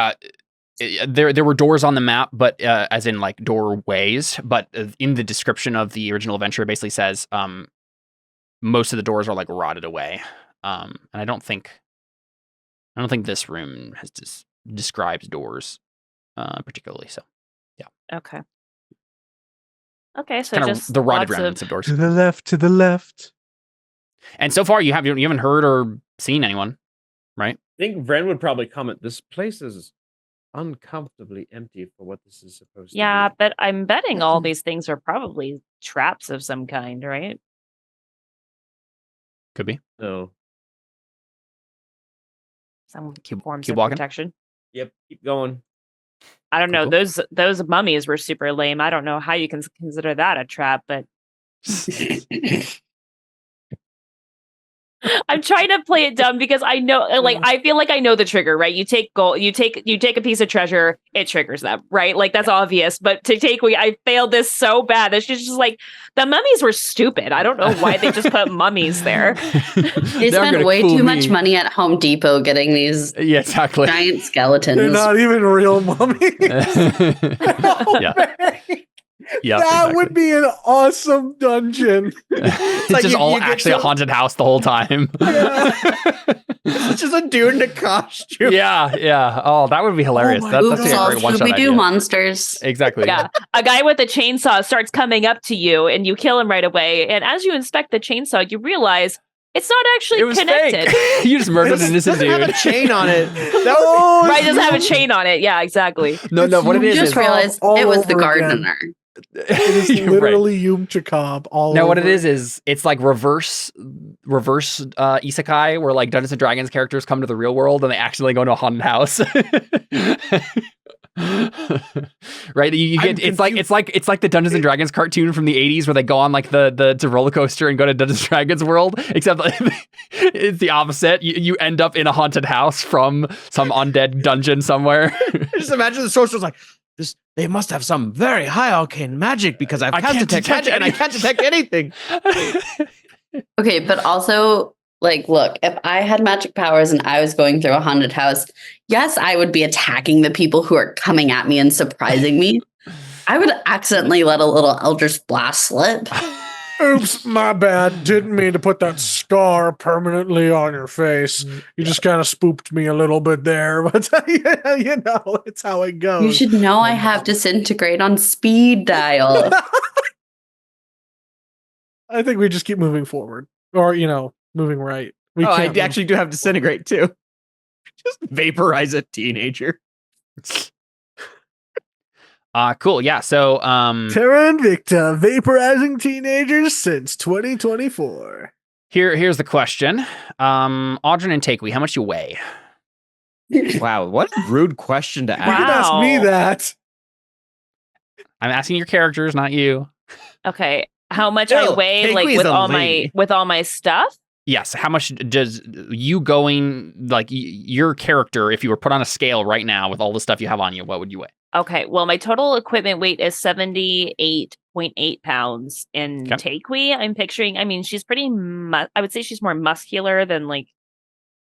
There were doors on the map, but as in like doorways. But in the description of the original adventure, it basically says most of the doors are like rotted away. And I don't think this room describes doors particularly. So yeah. Okay. Okay, so kind just of the rotted lots remnants of doors. To the left. And so far, you haven't heard or seen anyone, right? I think Vren would probably comment, this place is uncomfortably empty for what this is supposed to be. Yeah, but I'm betting all these things are probably traps of some kind, right? Could be. No. Some Keep forms of walking. protection. Yep, keep going. I don't know. Cool. Those mummies were super lame. I don't know how you can consider that a trap, but I'm trying to play it dumb because I know, like, I feel like I know the trigger, right? You take gold, you take a piece of treasure, it triggers them, right? Like that's obvious. But I failed this so bad. It's just like the mummies were stupid. I don't know why they just put mummies there. They spent way too much money at Home Depot getting these exactly giant skeletons. They're not even real mummies. Yeah, that would be an awesome dungeon. It's like just you all get actually a haunted house the whole time. It's just a dude in a costume. Yeah. Oh, that would be hilarious. That's Oops, actually a all great one-shot Scooby-Doo idea. monsters. Exactly. Yeah. A guy with a chainsaw starts coming up to you and you kill him right away. And as you inspect the chainsaw, you realize it's not actually It was connected. fake. You just murdered an innocent Doesn't have dude. a chain on it. Right, it doesn't have a chain on it. Yeah, exactly. No, what it You is just is realized all it was the over again. gardener. It is You're right. literally Yum Chakab all No, what it over. is it's like reverse isekai, where like Dungeons and Dragons characters come to the real world and they accidentally go into a haunted house. Right? You get it's like the Dungeons and Dragons cartoon from the 80s where they go on like the roller coaster and go to Dungeons and Dragons world, except it's the opposite. You end up in a haunted house from some undead dungeon somewhere. Just imagine the sorcerer's like, they must have some very high arcane magic because I can't detect magic and I can't detect anything. Okay, but also, like, look, if I had magic powers and I was going through a haunted house, yes, I would be attacking the people who are coming at me and surprising me. I would accidentally let a little Eldritch Blast slip. Oops, my bad. Didn't mean to put that scar permanently on your face. You just kind of spooked me a little bit there, but it's how it goes. You should know I have disintegrate on speed dial. I think we just keep moving forward, or moving right. I actually do have disintegrate too. Just vaporize a teenager. Cool. Yeah. So, Terra Invicta, vaporizing teenagers since 2024. here's the question. Audryn and Takewee, how much you weigh? Wow, what a rude question to You ask. can ask me Wow. that. I'm asking your characters, not you. Okay. How much I Still, weigh, like Takewee is a with all my stuff? Yes. How much does you going, like your character, if you were put on a scale right now with all the stuff you have on you, what would you weigh? Okay. Well, my total equipment weight is 78.8 pounds. And Okay. Takewee, I'm picturing, I mean, she's pretty, I would say she's more muscular than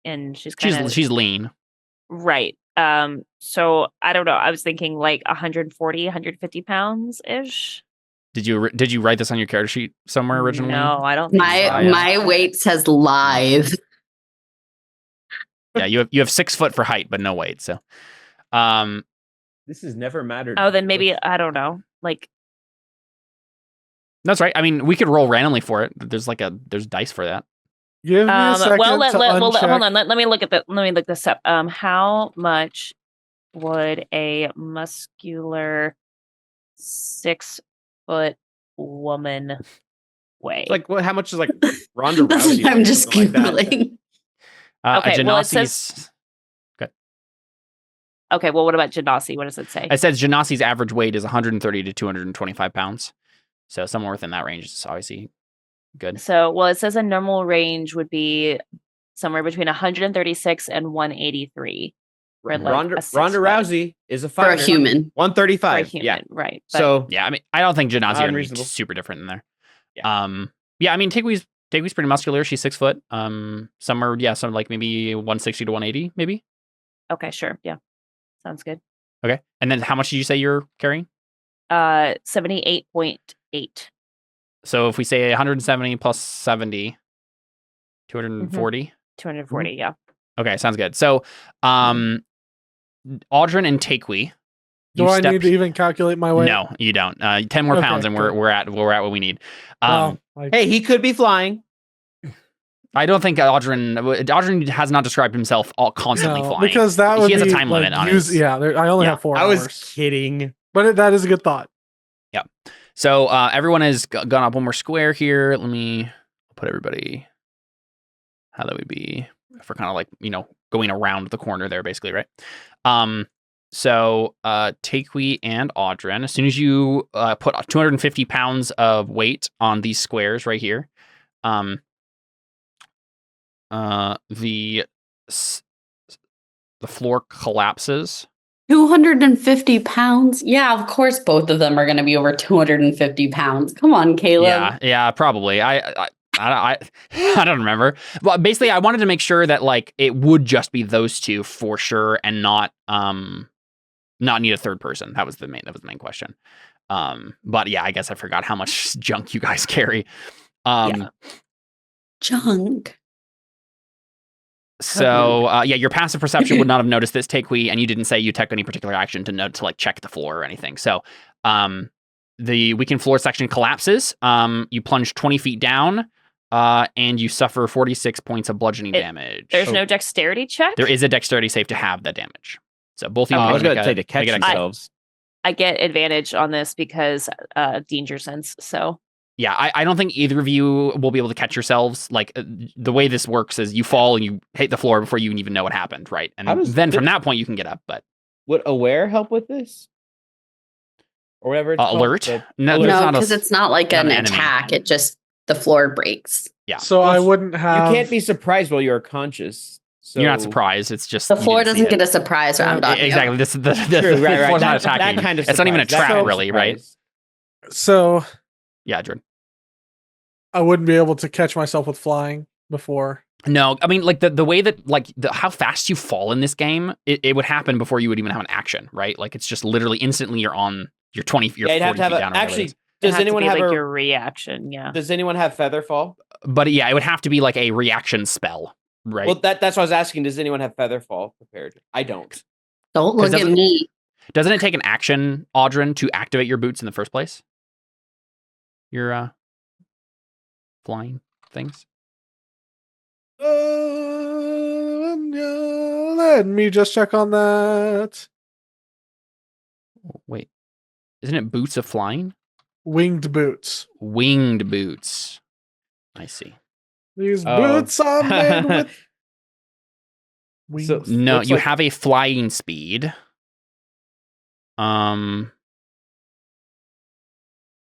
and she's kind of. She's lean. Right. So I don't know. I was thinking like 140, 150 pounds ish. Did you write this on your character sheet somewhere originally? No, I don't think so. My weight says live. Yeah, you have 6 foot for height, but no weight. So, This has never mattered. Oh, then maybe, I don't know. Like, that's right. I mean, we could roll randomly for it. There's dice for that. Give me a second well, hold uncheck. on. Let me look at let me look this up. How much would a muscular 6-foot woman weigh? It's like, how much is like Ronda That's Rousey? what I'm or just something like that? Googling. Okay, A well, it Genasi's. Okay, well, what about Genasi? What does it say? It says Genasi's average weight is 130 to 225 pounds. So somewhere within that range is obviously good. So, well, it says a normal range would be somewhere between 136 and 183. For like Ronda a 6 Ronda foot. Rousey is a For a fighter. human. For a 135. human, Yeah. right? But So Yeah, I mean, I don't think Genasi are gonna be Unreasonable. super different in there. Yeah. Yeah, I mean, Tigwee's pretty muscular. She's 6 foot. Somewhere, some like maybe 160 to 180, maybe. okay, sure, yeah, sounds good. Okay, and then how much did you say you're carrying? 78.8. So if we say 170 plus 70, 240. 240, yeah. Okay, sounds good. So, Audryn and Takewee. Do I need to even calculate my weight? No, you don't. 10 more Okay, pounds, and cool. we're at what we need. Well, hey, he could be flying. I don't think Audryn has not described himself constantly no, flying. because that would He has a be, time limit on his. Yeah, I only have 4 I hours. was kidding. But that is a good thought. So everyone has gone up one more square here. Let me put everybody how that would be for kind of like, going around the corner there, basically, right? So Takewee and Audryn, as soon as you put 250 pounds of weight on these squares right here, the floor collapses. 250 pounds? Yeah, of course both of them are going to be over 250 pounds. Come on, Caleb. Yeah, probably. I don't remember. Well, basically, I wanted to make sure that like it would just be those two for sure, and not need a third person. That was the main question. But yeah, I guess I forgot how much junk you guys carry. Yeah. Junk. So your passive perception would not have noticed this, Takewee, and you didn't say you took any particular action to like check the floor or anything. So the weakened floor section collapses. You plunge 20 feet down, and you suffer 46 points of bludgeoning damage. There's no dexterity check? There is a dexterity save to have that damage. So both of you. I was make going to say to catch make an- themselves. I get advantage on this because danger sense. So Yeah, I don't think either of you will be able to catch yourselves. Like the way this works is you fall and you hit the floor before you even know what happened, right? And How does then from that point you can get up. But Would aware help with this? Or whatever it's called? alert? The- No, alert. there's No, not a- because it's not like not an an enemy. attack. It just, the floor breaks. Yeah. So Well, I wouldn't have. You can't be surprised while you're conscious. So You're not surprised. It's just The you floor didn't see doesn't it. get a surprise round on you. Exactly. This the True, right. floor's not That attacking. kind of It's not even a surprise. That trap, kind of really, right? surprise. So Yeah, Jordan. I wouldn't be able to catch myself with flying before. No, I mean, like the way that how fast you fall in this game, it would happen before you would even have an action, right? Like it's just literally instantly you're 20, you're Yeah, you'd 40 have to have feet a, down. or whatever it actually, is. Does has anyone to be have like a your reaction? Yeah. Does anyone have Featherfall? But yeah, it would have to be like a reaction spell, right? Well, that's what I was asking. Does anyone have Featherfall prepared? I don't. Don't look at doesn't- me. Doesn't it take an action, Audrin, to activate your boots in the first place? Your flying things? Let me just check on that. Wait, isn't it boots of flying? Winged boots. Winged boots. I see. These Oh. boots are made with wings. So- No, Looks you like- have a flying speed. You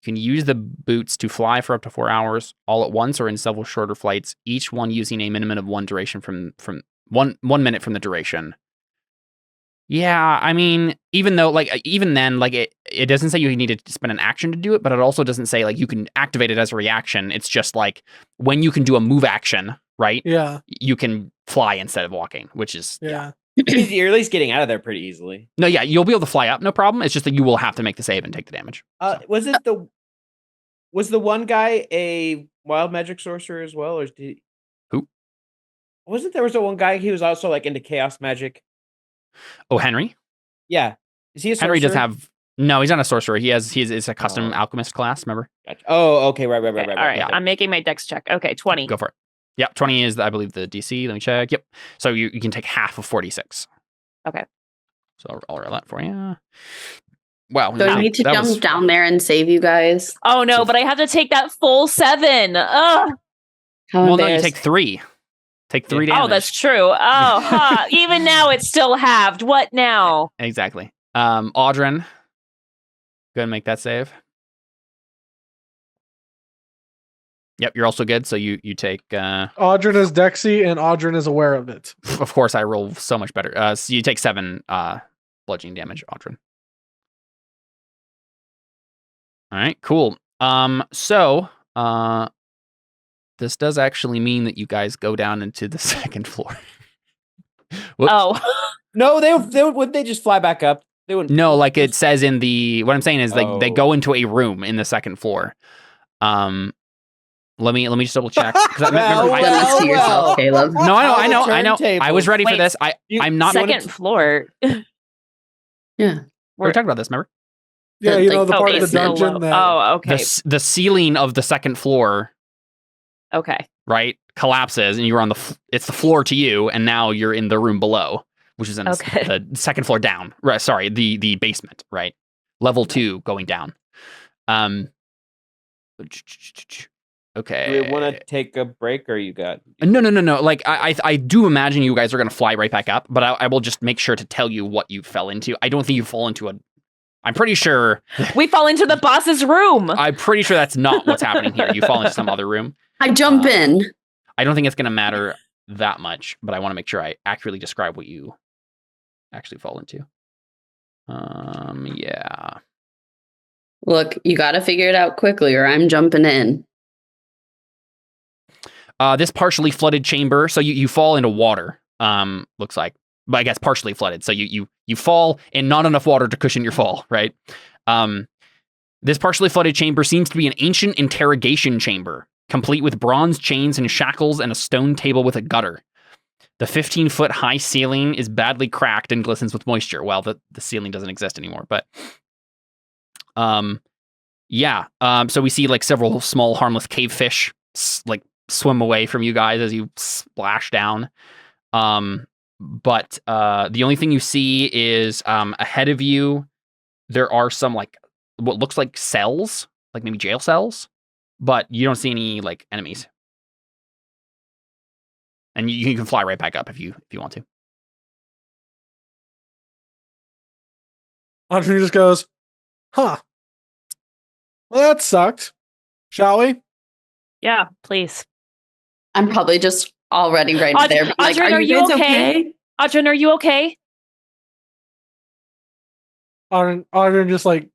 can use the boots to fly for up to 4 hours all at once or in several shorter flights, each one using a minimum of 1 duration from 1 minute from the duration. Yeah, I mean, even though even then, it doesn't say you need to spend an action to do it, but it also doesn't say like you can activate it as a reaction. It's just like when you can do a move action, right? Yeah, You can fly instead of walking, which is yeah. You're at least getting out of there pretty easily. No, yeah, you'll be able to fly up, no problem. It's just that you will have to make the save and take the damage. Was the one guy a wild magic sorcerer as well, or did Who? Wasn't there was the one guy he was also like into chaos magic? Oh, Henry? Yeah, is he a sorcerer? Henry does have no, he's not a sorcerer. It's a custom Oh. alchemist class, remember? Gotcha. Oh, okay, right. All right. Yeah. I'm making my dex check. Okay, 20. Go for it. Yeah, 20 is I believe the DC. Let me check. Yep. So you can take half of 46. Okay. So I'll roll that for you. Wow. Do I need to jump down there and save you guys? Oh no, So- but I have to take that full 7. Ugh. How Well, no, you embarrassed. take 3. Take 3 damage. Oh, that's true. Oh, huh. Even now it's still halved. What now? Exactly. Audrin, go ahead and make that save. Yep, you're also good. So you take. Audrin is Dexy, and Audrin is aware of it. Of course, I roll so much better. So you take 7 bludgeoning damage, Audrin. All right, cool. So this does actually mean that you guys go down into the second floor. Whoops. Oh. No, would they just fly back up? They wouldn't. No, like it says in the. What I'm saying is like they Oh. go into a room in the second floor. Let me just double check. 'Cause I remember Well, I- Limits to yourself, Caleb. no, I know. Turntables. I was ready for Wait, this. I'm not. Second floor. Yeah. We talked about this. Remember Yeah, you know Like, the part of the it's below. dungeon that. Oh, okay. the ceiling of the second floor, Okay. right, collapses, and you're on it's the floor to you, and now you're in the room below, which is in Okay. the second floor down. Right, sorry, the basement, right, level 2 going down. Okay. Do we want to take a break, or you got? No. Like I do imagine you guys are gonna fly right back up, but I will just make sure to tell you what you fell into. I don't think you fall into I'm pretty sure. We fall into the boss's room. I'm pretty sure that's not what's happening here. You fall into some other room. I jump in. I don't think it's gonna matter that much, but I want to make sure I accurately describe what you actually fall into. Yeah. Look, you got to figure it out quickly, or I'm jumping in. This partially flooded chamber, so you fall into water. Looks like, but I guess partially flooded. So you fall in not enough water to cushion your fall, right? This partially flooded chamber seems to be an ancient interrogation chamber, complete with bronze chains and shackles and a stone table with a gutter. The 15-foot high ceiling is badly cracked and glistens with moisture. Well, the ceiling doesn't exist anymore, but yeah. So we see like several small harmless cave fish like swim away from you guys as you splash down. But the only thing you see is ahead of you, there are some like what looks like cells, like maybe jail cells, but you don't see any like enemies. And you can fly right back up if you want to. Audrin just goes, huh. Well, that sucked. Shall we? Yeah, please. I'm probably just already right Audrey- there. being Like, Audrey, are you guys okay? Audrin, are you okay? Audrin just like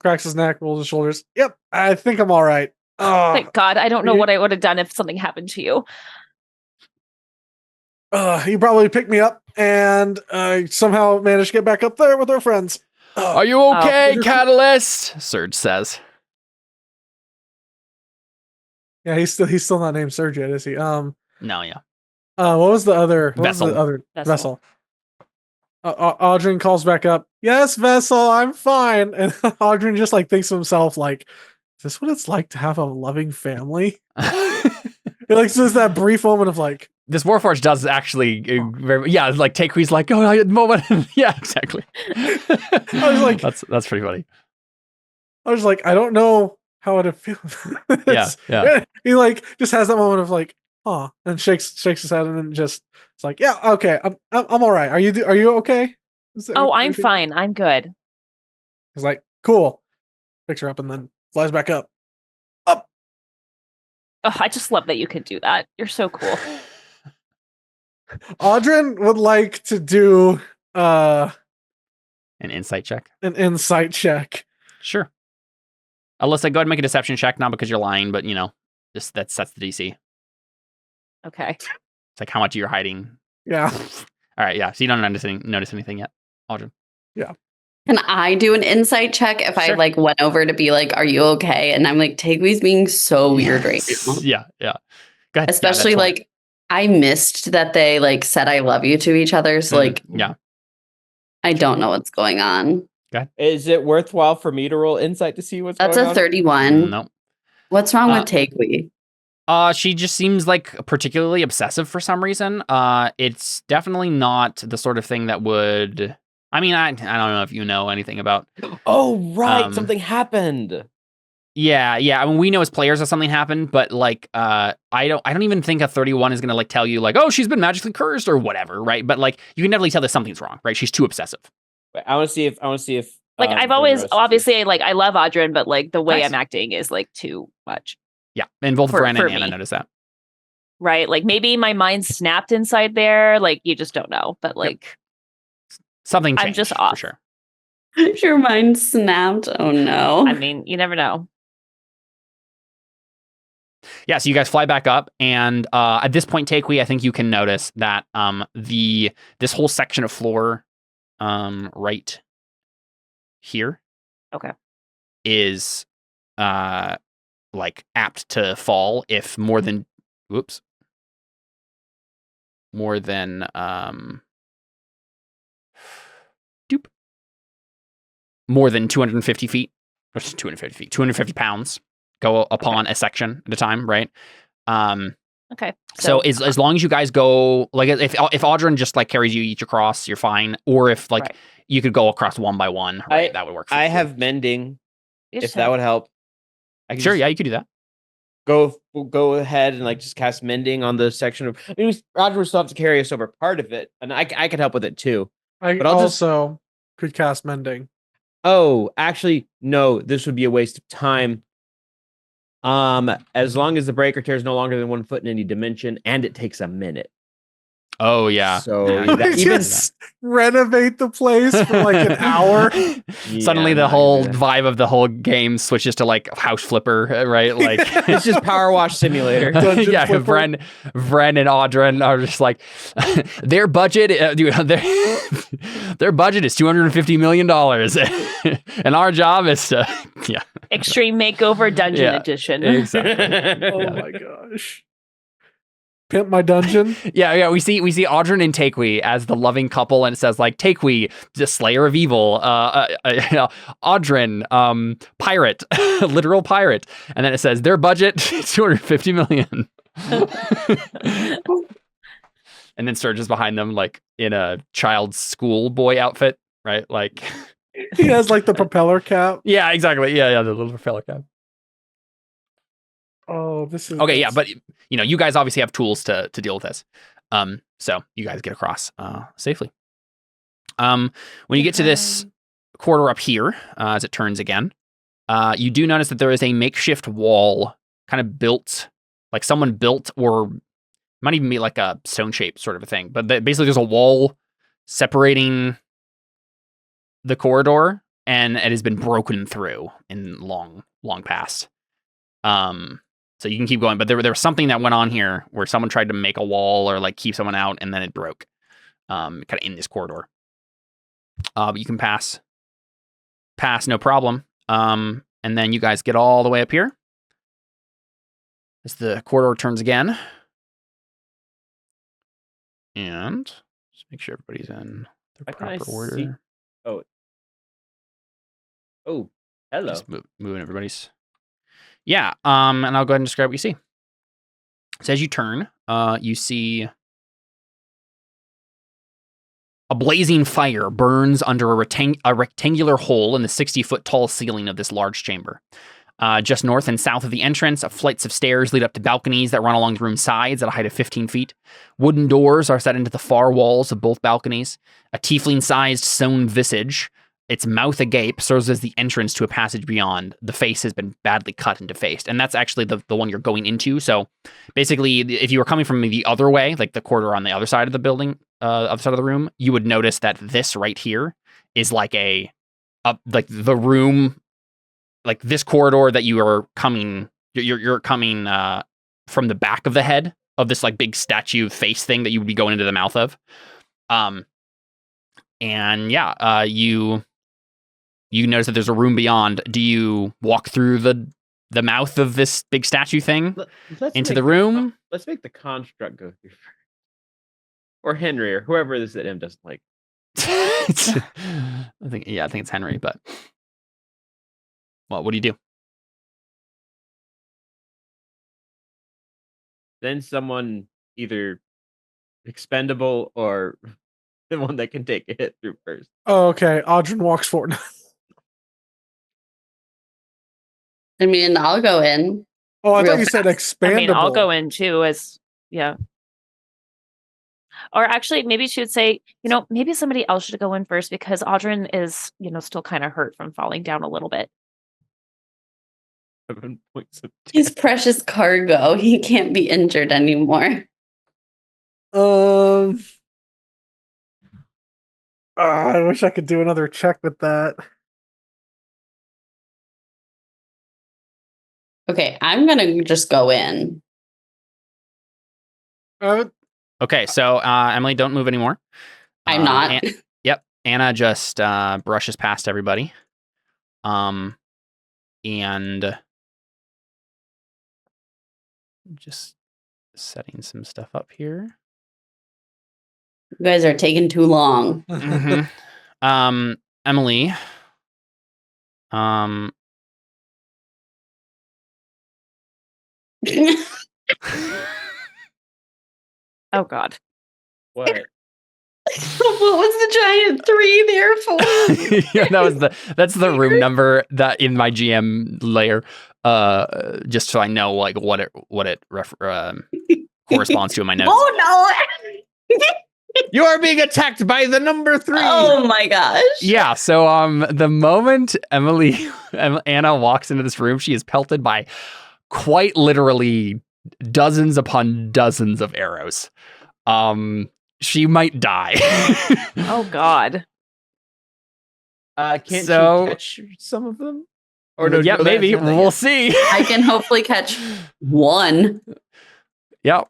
cracks his neck, rolls his shoulders. Yep, I think I'm all right. Thank God. I don't know what I would have done if something happened to you. He probably picked me up and somehow managed to get back up there with our friends. Are you okay, Catalyst? Surge says. Yeah, he's still not named Serge yet, is he? No, yeah. What was the other Vessel. vessel? Audrey calls back up. Yes, Vessel, I'm fine. And Audrey just like thinks to himself, like, is this what it's like to have a loving family? It like says that brief moment of like, this Warforged does actually, like Takewee's like, oh, I had a moment. Yeah, exactly. I was like, that's pretty funny. I was like, I don't know how it feels. Yeah. He like just has that moment of like, oh, and shakes his head, and then just it's like, yeah, okay, I'm all right. Are you okay? Oh, I'm fine. I'm good. He's like, cool. Picks her up and then flies back up. Oh, I just love that you can do that. You're so cool. Audrin would like to do an insight check. An insight check. Sure. Alyssa, go ahead and make a deception check, not because you're lying, but just that sets the DC. Okay. It's like how much you're hiding. Yeah. All right, yeah. So you don't notice anything yet, Audrin. Yeah. Can I do an insight check if I like went over to be like, are you okay? And I'm like, Takewee's being so weird right now. Yeah. Go ahead. Especially like I missed that they like said I love you to each other. So like I don't know what's going on. Okay. Is it worthwhile for me to roll insight to see what's going on? That's a 31. No. What's wrong with Takewee? She just seems like particularly obsessive for some reason. It's definitely not the sort of thing that would. I mean, I don't know if you know anything about. Oh, right. Something happened. Yeah. I mean, we know as players that something happened, but like, I don't even think a 31 is gonna like tell you like, oh, she's been magically cursed or whatever, right? But like, you can definitely tell that something's wrong, right? She's too obsessive. I want to see if. Like I've always obviously like I love Audrin, but like the way I'm acting is like too much. Yeah, and both Bren and Anna notice that. Right, like maybe my mind snapped inside there. Like you just don't know, but like something changed, I'm just off. For sure. Your mind snapped. Oh no. I mean, you never know. Yeah, so you guys fly back up, and at this point, Takewee, I think you can notice that this whole section of floor, right here, is like apt to fall if more than 250 feet, or 250 pounds go upon a section at a time, right? Okay. So as long as you guys go, like if Audrin just like carries you each across, you're fine. Or if like you could go across one by one, right? That would work. I have mending, if that would help. Sure, yeah, you could do that. Go ahead and like just cast mending on the section of. I mean, Roger would still have to carry us over part of it, and I could help with it too. But I'll also could cast mending. Oh, actually, no. This would be a waste of time. As long as the breaker tear is no longer than 1 foot in any dimension, and it takes a minute. Oh yeah. So just renovate the place for like an hour. Suddenly the whole vibe of the whole game switches to like House Flipper, right? Like it's just Power Wash Simulator. Yeah, Vren and Audrin are just like their budget. Their budget is $250 million, and our job is to Extreme Makeover Dungeon Edition. Exactly. Oh my gosh. Pimp my dungeon. Yeah. We see Audrin and Takewee as the loving couple, and it says like Takewee, the slayer of evil. Audrin, pirate, literal pirate, and then it says their budget $250 million. And then Serge is behind them, like in a child's schoolboy outfit, right? Like he has like the propeller cap. Yeah, exactly. Yeah, the little propeller cap. Oh, this is okay. Yeah, but you guys obviously have tools to deal with this. So you guys get across safely. When you get to this corridor up here, as it turns again, you do notice that there is a makeshift wall, kind of built, like someone built, or might even be like a stone shape sort of a thing. But basically, there's a wall separating the corridor, and it has been broken through in long past. So you can keep going, but there was something that went on here where someone tried to make a wall or like keep someone out, and then it broke, kind of in this corridor. But you can pass no problem. And then you guys get all the way up here. as the corridor turns again. And just make sure everybody's in the Why can't I proper see- order. Oh, hello. Just moving everybody's. Yeah, and I'll go ahead and describe what you see. So as you turn, you see a blazing fire burns under a rectangular hole in the 60-foot tall ceiling of this large chamber. Just north and south of the entrance, flights of stairs lead up to balconies that run along the room's sides at a height of 15 feet. Wooden doors are set into the far walls of both balconies. A tiefling-sized sewn visage, its mouth agape, serves as the entrance to a passage beyond. The face has been badly cut and defaced, and that's actually the one you're going into. So basically, if you were coming from the other way, like the corridor on the other side of the building, other side of the room, you would notice that this right here is like like the room. Like this corridor that you are coming, you're coming from the back of the head of this like big statue face thing that you would be going into the mouth of, and yeah, you notice that there's a room beyond. Do you walk through the mouth of this big statue thing into the room? Let's make the construct go through first, or Henry, or whoever this that M doesn't like. I think it's Henry, but. What do you do? Then someone either expendable or the one that can take a hit through first. Oh, okay. Audrin walks forward. I mean, I'll go in. Oh, I Real thought you said expandable. I mean, I'll go in too, yeah. Or actually, maybe she would say, maybe somebody else should go in first because Audrin is, still kind of hurt from falling down a little bit. 7 points of He's precious cargo. He can't be injured anymore. I wish I could do another check with that. Okay, I'm gonna just go in. Okay, so Emily, don't move anymore. I'm not. Yep, Anna just brushes past everybody. And just setting some stuff up here. You guys are taking too long. Mm-hmm. Emily. Oh God. what? What was the giant 3 there for? Yeah, that's the room number that in my GM layer. Just so I know like what it corresponds to in my notes. Oh no! You are being attacked by the number 3. Oh my gosh! Yeah. So the moment Anna walks into this room, she is pelted by quite literally dozens upon dozens of arrows. She might die. Oh God. Can't you catch some of them? Or no, yeah, maybe we'll see. I can hopefully catch one. Yeah.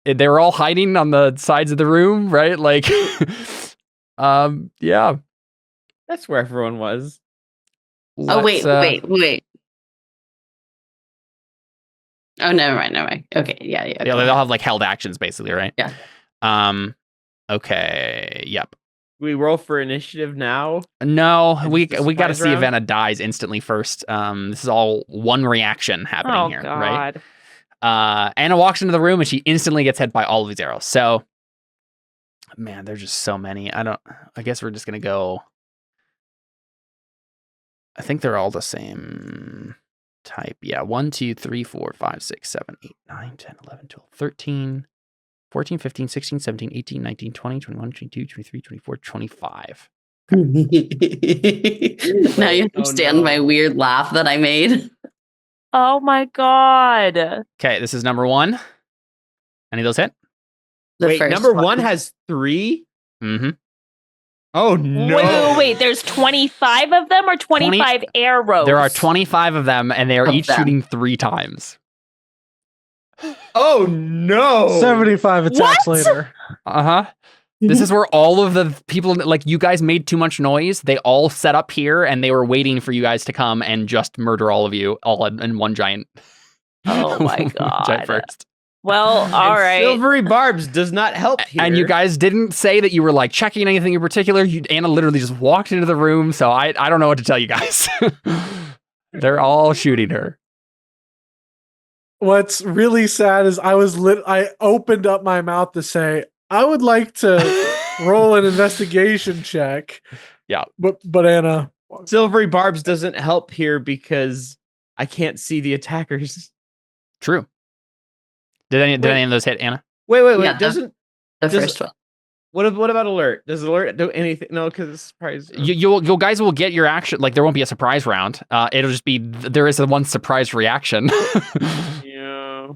They were all hiding on the sides of the room, right? Like, yeah. That's where everyone was. Wait. Oh, never mind. Okay, yeah. Yeah, they all have like held actions, basically, right? Yeah. Okay. Yep. We roll for initiative now. No, Is we this a got to surprise see if round? Anna dies instantly first. This is all one reaction happening Oh here, right? God. Anna walks into the room and she instantly gets hit by all of these arrows. So, man, there's just so many. I guess we're just gonna go. I think they're all the same type. Yeah, 1, 2, 3, 4, 5, 6, 7, 8, 9, 10, 11, 12, 13, 14, 15, 16, 17, 18, 19, 20, 21, 22, 23, 24, 25. Now you understand my weird laugh that I made. Oh my God. Okay, this is number 1. Any of those hit? The Wait, first number one. 1 has 3? Mm-hmm. Oh no! Wait. There's 25 of them or 25 arrows? There are 25 of them, and they are Of each them. shooting 3 times. Oh no! 75 attacks What? later. Uh-huh. This is where all of the people, like, you guys made too much noise. They all set up here, and they were waiting for you guys to come and just murder all of you all in one giant Oh my Which I God. first. Well, all And right. Silvery barbs does not help here. And you guys didn't say that you were like checking anything in particular. Anna literally just walked into the room, so I don't know what to tell you guys. They're all shooting her. What's really sad is I opened up my mouth to say I would like to roll an investigation check. Yeah. But Anna, Silvery barbs doesn't help here because I can't see the attackers. True. Did any of those hit, Anna? Wait. Yeah, Doesn't The does- first one. what about alert? Does alert do anything? No, because it's surprise. You guys will get your action. Like there won't be a surprise round. It'll just be there is a one surprise reaction. Yeah.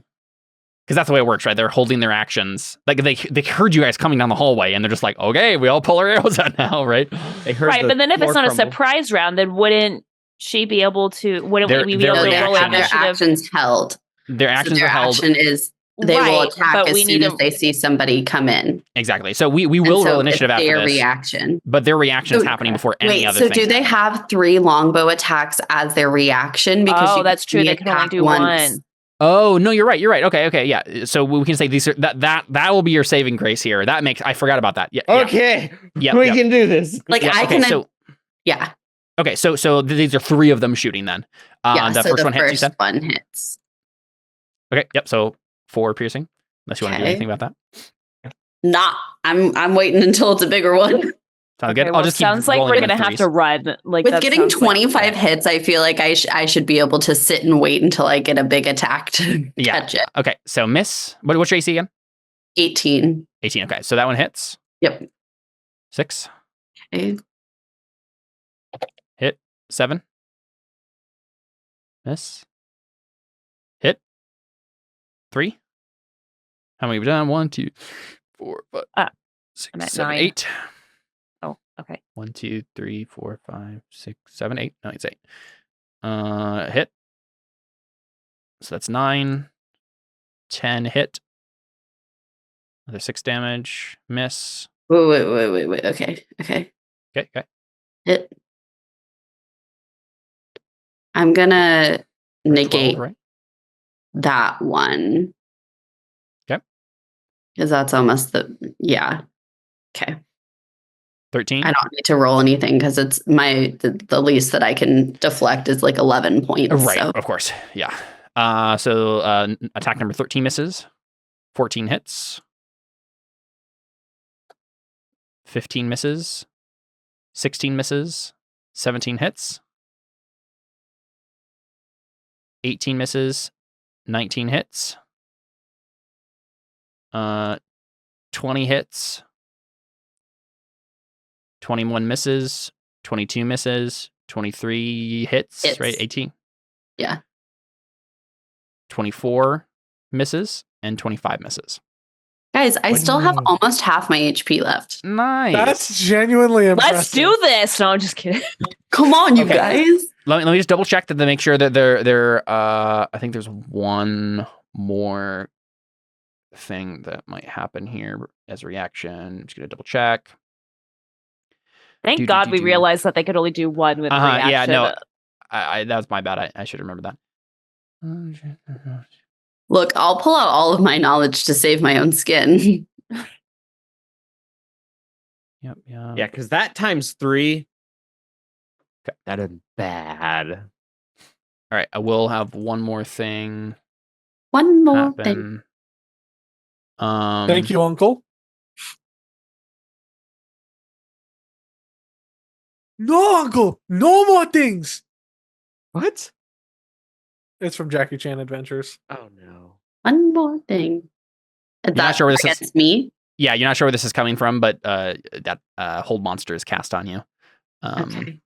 Because that's the way it works, right? They're holding their actions. Like they heard you guys coming down the hallway, and they're just like, okay, we all pull our arrows out now, right? They heard Right, the but then if it's floor not a crumble. surprise round, then wouldn't she be able to? Wouldn't we be Their able No, to they roll have their initiative? actions held. Their So actions their are held. action is they will Right, attack but as we soon need as to- they see somebody come in. Exactly. So we And will so roll it's initiative after their this. reaction. But their reaction is So- happening before any Wait, other so thing. do they have 3 longbow attacks as their reaction? Oh, you that's true. only They can only attack do once. one. Oh no, you're right. Okay, yeah. So we can say these are that will be your saving grace here. That makes I forgot about that. Yeah. Okay, Yeah. we yeah. can do this. Like Yeah, I okay, can, so yeah, so these are 3 of them shooting then. yeah. The So first the one hits, you first said? one hits. Okay, yep. So 4 piercing. Unless you want to do Okay. anything about that. Not. I'm waiting until it's a bigger one. Sounds Okay, good. well, I'll just keep sounds like rolling we're with gonna have threes. to run. Like With that getting sounds like- 25 hits, I feel like I should be able to sit and wait until I get a big attack to Yeah. catch it. Okay, so miss. What's your AC again? 18. 18. Okay, so that one hits. Yep. 6. Okay. 7. Miss. Hit. 3. How many have we done? 1, 2, 4, 5, I'm 6, at 7, 9. 8. Oh, okay. 1, 2, 3, 4, 5, 6, 7, 8. No, it's 8. Hit. So that's 9. 10 hit. Another 6 damage. Miss. Wait. Okay. Okay. Hit. I'm gonna 12, negate right? that one. Okay. Because that's almost yeah. Okay. 13. I don't need to roll anything because it's the least that I can deflect is like 11 points. Right, So of course. Yeah. So attack number 13 misses. 14 hits. 15 misses. 16 misses. 17 hits. 18 misses. 19 hits. 20 hits. 21 misses. 22 misses. 23 hits. Right? 18. Yeah. 24 misses and 25 misses. guys, I What do still you have mean? almost half my HP left. Nice. That's genuinely impressive. Let's do this. No, I'm just kidding. Come on, you Okay. guys. Let me just double check that to make sure that they're I think there's one more thing that might happen here as a reaction. I'm just gonna double check. Thank Do, God do, we do. realized that they could only do one with reaction. Yeah, no, I that was my bad. I should remember that. Look, I'll pull out all of my knowledge to save my own skin. Yep. Yeah, because that times 3. That is bad. All right, I will have one more thing One more thing. happen. Thank you, Uncle. No, Uncle. No more things. What? It's from Jackie Chan Adventures. Oh no. One more thing. Is not sure where this is- against me? Yeah, you're not sure where this is coming from, but that hold monster is cast on you. Okay.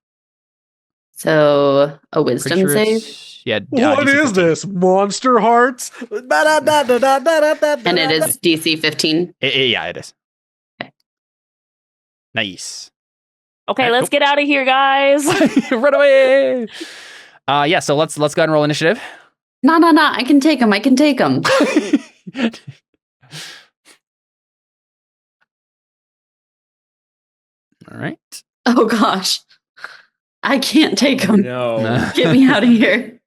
So a pretty wisdom sure save. it's- Yeah. What DC is 15. this? Monster Hearts? And it is DC 15. Yeah, it is. Okay. Nice. Okay, Alright, let's get out of here, guys. Run away. Yeah, so let's go ahead and roll initiative. No. I can take him. All right. Oh gosh. I can't take him. No. Get me out of here.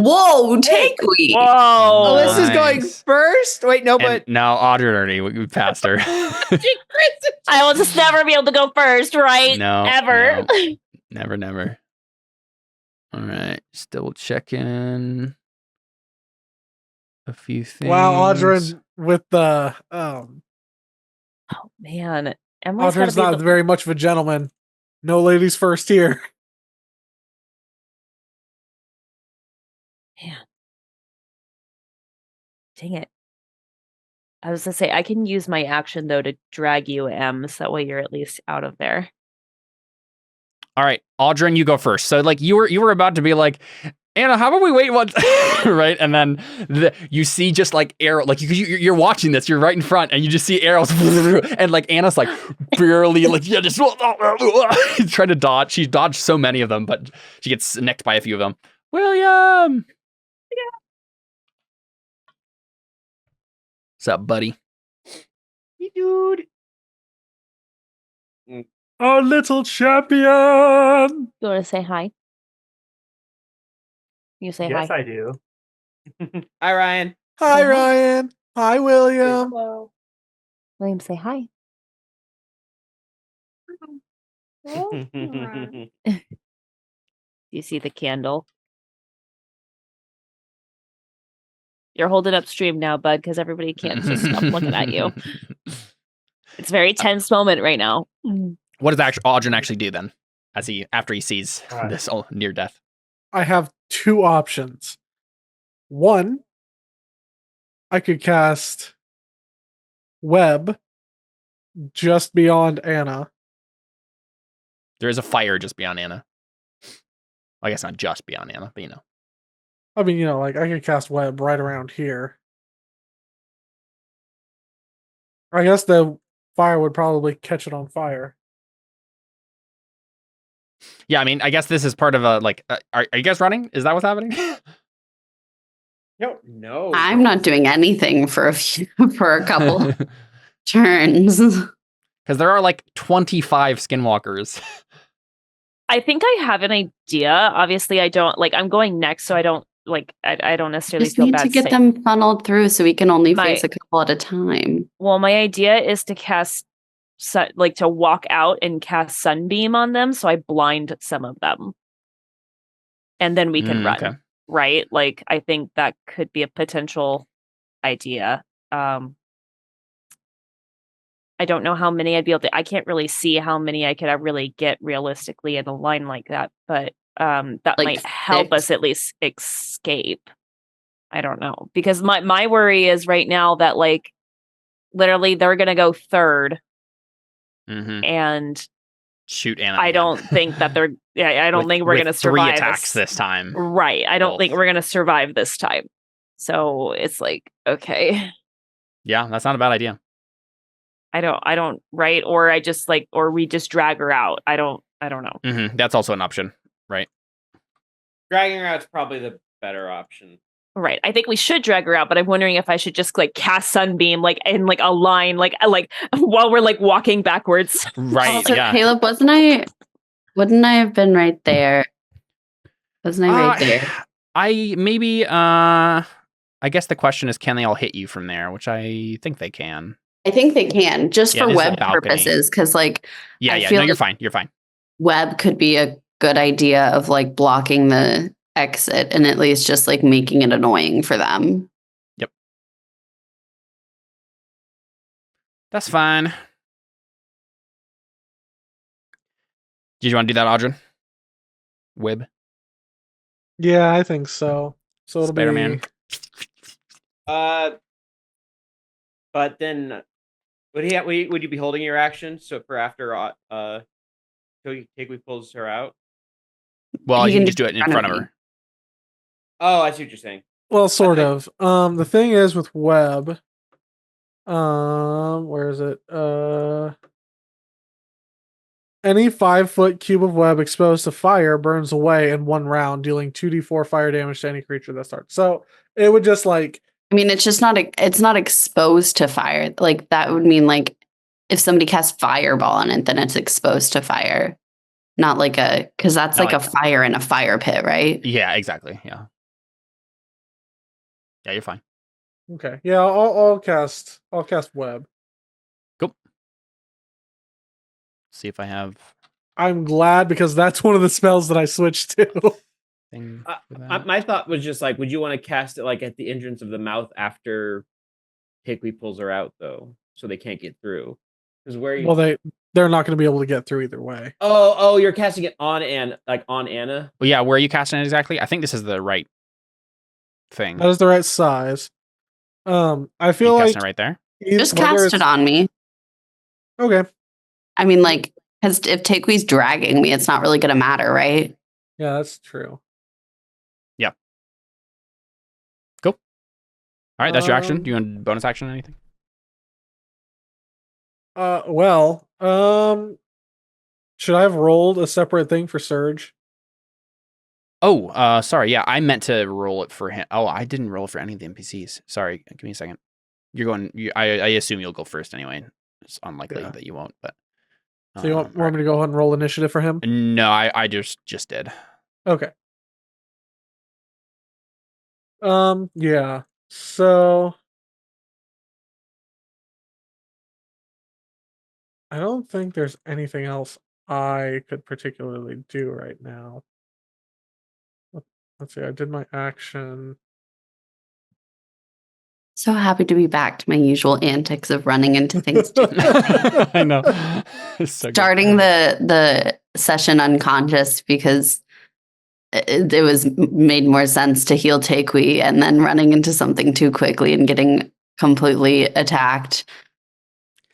Whoa, take we. Whoa. Alyssa's going Nice. first. Wait, no, And but no, Audrey already we passed her. I will just never be able to go first, right? No, Ever. no. Never. All right, just double checking a few things. Wow, Audrin with the Oh man. Emily's gotta Audrin's be not able- very much of a gentleman. No ladies first here. Man. Dang it. I was gonna say I can use my action though to drag you, Em, so that way you're at least out of there. All right, Audrin, you go first. So like you were about to be like, Anna, how about we wait one, right? And then you see just like arrow, like you're watching this, you're right in front, and you just see arrows, and like Anna's like barely like just trying to dodge. She dodged so many of them, but she gets nicked by a few of them. William, what's up, buddy? hey, dude. Our little champion. You wanna say hi? You say Yes, hi. I do. Hi, Ryan. Hi, Uh-huh. Ryan. Hi, William. William, say hi. You see the candle? You're holding up stream now, bud, because everybody can't just stop looking at you. It's a very tense moment right now. What does Audrin actually do then, after he sees Alright. this near death? I have two options. One, I could cast Web just beyond Anna. There is a fire just beyond Anna. I guess not just beyond Anna, but you know. I mean, like I could cast Web right around here. I guess the fire would probably catch it on fire. Yeah, I mean, I guess this is part of a like. Are you guys running? Is that what's happening? No. I'm not doing anything for a couple turns. Because there are like 25 skinwalkers. I think I have an idea. Obviously, I don't like. I'm going next, so I don't like. I don't necessarily Just feel need bad. to get saying- them funneled through so we can only My- face a couple at a time. Well, my idea is to cast, like to walk out and cast Sunbeam on them, so I blind some of them, and then we can run. Okay. Right? Like, I think that could be a potential idea. I don't know how many I'd be able to. I can't really see how many I could really get realistically in a line like that, but that Like might help 6? us at least escape. I don't know, because my worry is right now that like literally they're gonna go third, Mm-hmm. and Shoot Anna. I again. don't think that they're. Yeah, I don't think we're With gonna 3 survive attacks this time. Right. I don't think Both. we're gonna survive this time. So it's like, okay. Yeah, that's not a bad idea. I don't right, or I just like, or we just drag her out. I don't know. Mm-hmm. That's also an option, right? Dragging her out's probably the better option. Right. I think we should drag her out, but I'm wondering if I should just like cast Sunbeam like in like a line, like while we're like walking backwards. Right. Also, yeah. Caleb, wouldn't I have been right there? Wasn't I right there? I maybe. I guess the question is, can they all hit you from there? Which I think they can. I think they can, just Yeah, for this is a web balcony. purposes, because like Yeah. I Yeah. feel No, you're like- fine. You're fine. web could be a good idea of like blocking the exit and at least just like making it annoying for them. That's fine. Did you want to do that, Audrin? Wib. Yeah, I think so. So it'll Spider-Man. be But then would you be holding your action so for after Tigui pulls her out? Well, He you can can just do it in front of me. her. Oh, I see what you're saying. well, sort Okay. of. The thing is with web, where is it? Any 5-foot cube of web exposed to fire burns away in 1 round, dealing 2d4 fire damage to any creature that starts. So it would just like I mean, it's not exposed to fire. Like that would mean like if somebody casts fireball on it, then it's exposed to fire. Not like because that's Not like a like- fire in a fire pit, right? Yeah, exactly. Yeah. Yeah, you're fine. Okay. Yeah, I'll cast web. Go. See if I have I'm glad because that's one of the spells that I switched to. thing for that. My thought was just like, would you want to cast it like at the entrance of the mouth after Hickory pulls her out, though, so they can't get through? Because where you? Well, they're not going to be able to get through either way. Oh, you're casting it on Anna. Well, yeah, where are you casting it exactly? I think this is the right thing. That is the right size. I feel You like casting it right there. Just cast it on me. Okay. I mean, like, because if Takewee's dragging me, it's not really going to matter, right? Yeah, that's true. Yeah. Cool. All right, that's your action. Do you want bonus action or anything? Well, should I have rolled a separate thing for Surge? Oh, sorry. Yeah, I meant to roll it for him. Oh, I didn't roll it for any of the NPCs. Sorry. Give me a second. You're going. I assume you'll go first anyway. It's unlikely that you won't, but. So you want me to go ahead and roll initiative for him? No, I just did. Okay. Yeah. So I don't think there's anything else I could particularly do right now. Let's see. I did my action. So happy to be back to my usual antics of running into things. I know. So Starting the session unconscious because it was made more sense to heal Takewee and then running into something too quickly and getting completely attacked.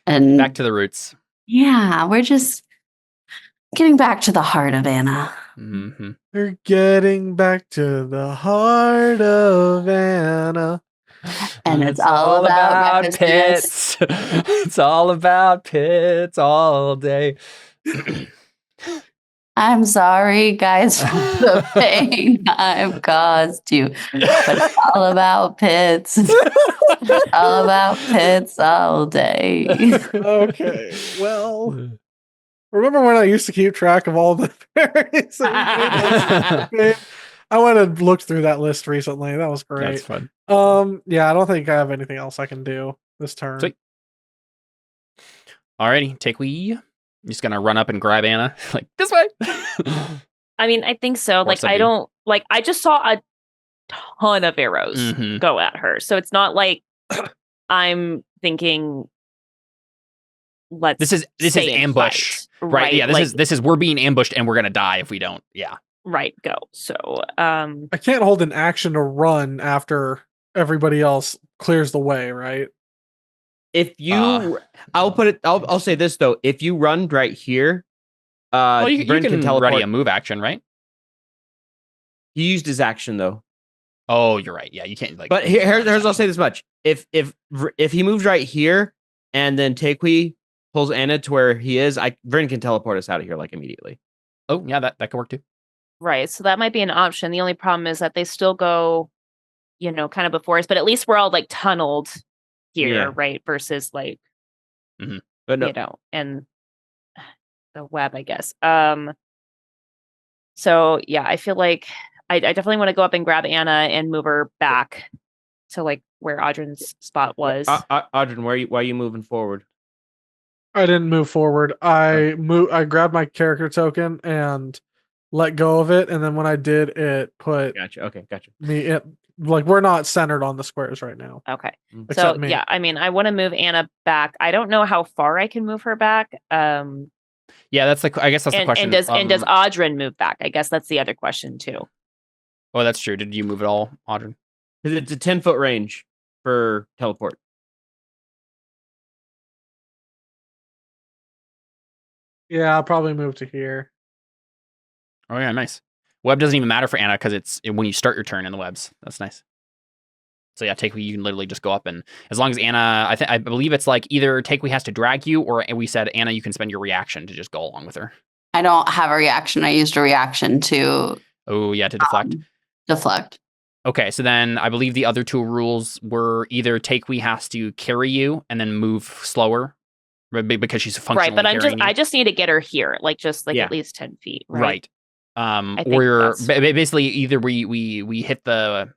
And back to the roots. Yeah, we're just getting back to the heart of Anna. Mm-hmm. We're getting back to the heart of Anna. And it's all about pits. It's all about pits all day. I'm sorry, guys, for the pain I've caused you. But it's all about pits. All about pits all day. Okay. Well, remember when I used to keep track of all the fairies? I went and looked through that list recently. That was great. That's fun. Yeah, I don't think I have anything else I can do this turn. Sweet. Alrighty, Takewee. I'm just gonna run up and grab Anna, like this way. I mean, I think so. Like, I don't like. I just saw a ton of arrows go at her, so it's not like I'm thinking. This is ambush, right? Yeah, this is we're being ambushed and we're gonna die if we don't. Yeah. Right, go. So, I can't hold an action to run after everybody else clears the way, right? If you, I'll say this though. If you run right here, you Brent can teleport. ready a move action, right? He used his action though. Oh, you're right. Yeah, you can't like. But here's I'll say this much: if he moves right here and then Takewee pulls Anna to where he is, Vern can teleport us out of here like immediately. Oh yeah, that could work too. Right, so that might be an option. The only problem is that they still go, kind of before us, but at least we're all like tunneled here, right? Versus like, but no. And the web, I guess. So yeah, I feel like I definitely want to go up and grab Anna and move her back to like where Audrin's spot was. Audrin, why are you moving forward? I didn't move forward. I grabbed my character token and let go of it, and then when I did, it put gotcha. me like we're not centered on the squares right now. Okay, except so me. Yeah, I mean, I want to move Anna back. I don't know how far I can move her back. Yeah, I guess that's the question. And does Audrin move back? I guess that's the other question too. Oh, that's true. Did you move it all, Audrin? Because it's a 10-foot range for teleport. Yeah, I'll probably move to here. Oh yeah, nice. Web doesn't even matter for Anna because it's when you start your turn in the webs. That's nice. So yeah, Takewee, you can literally just go up and as long as Anna, I believe it's like either Takewee has to drag you or we said Anna, you can spend your reaction to just go along with her. I don't have a reaction. I used a reaction to. Oh yeah, to deflect. Deflect. Okay, so then I believe the other two rules were either Takewee has to carry you and then move slower because she's functionally right. But I just need to get her here, at least 10 feet. Right. Or basically either we hit the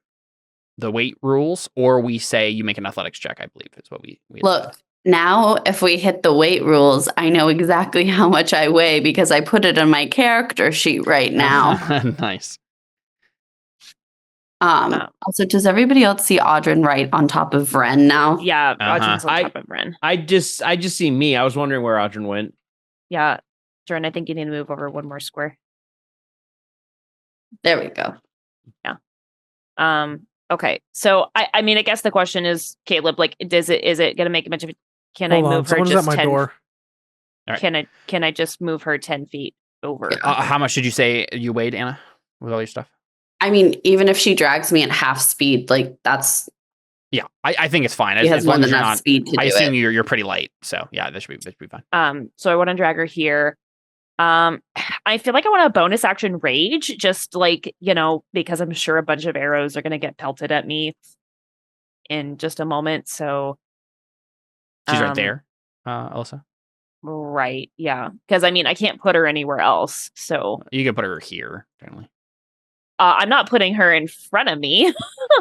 the weight rules, or we say you make an athletics check. I believe is what we Look, now if we hit the weight rules, I know exactly how much I weigh because I put it on my character sheet right now. Nice. Also, does everybody else see Audrin right on top of Ren now? Yeah, Uh-huh. Audrin's on top of Ren. I just see me. I was wondering where Audrin went. Yeah, Jordan, I think you need to move over one more square. There we go. Yeah. Okay. So I mean, I guess the question is, Caleb, like, is it gonna make much of a can Hold I on, move her someone's just at my 10 door. All right. Can I just move her 10 feet over? How much did you say you weighed, Anna, with all your stuff? I mean, even if she drags me at half speed, like that's Yeah, I think it's fine. she has as more long as than you're enough not. speed to do I assume it. you're pretty light, so yeah, this should be fine. So I want to drag her here. I feel like I want a bonus action rage, just like, because I'm sure a bunch of arrows are gonna get pelted at me in just a moment. So She's right there, Alyssa. right, yeah. Because I mean, I can't put her anywhere else. So You can put her here, generally. I'm not putting her in front of me.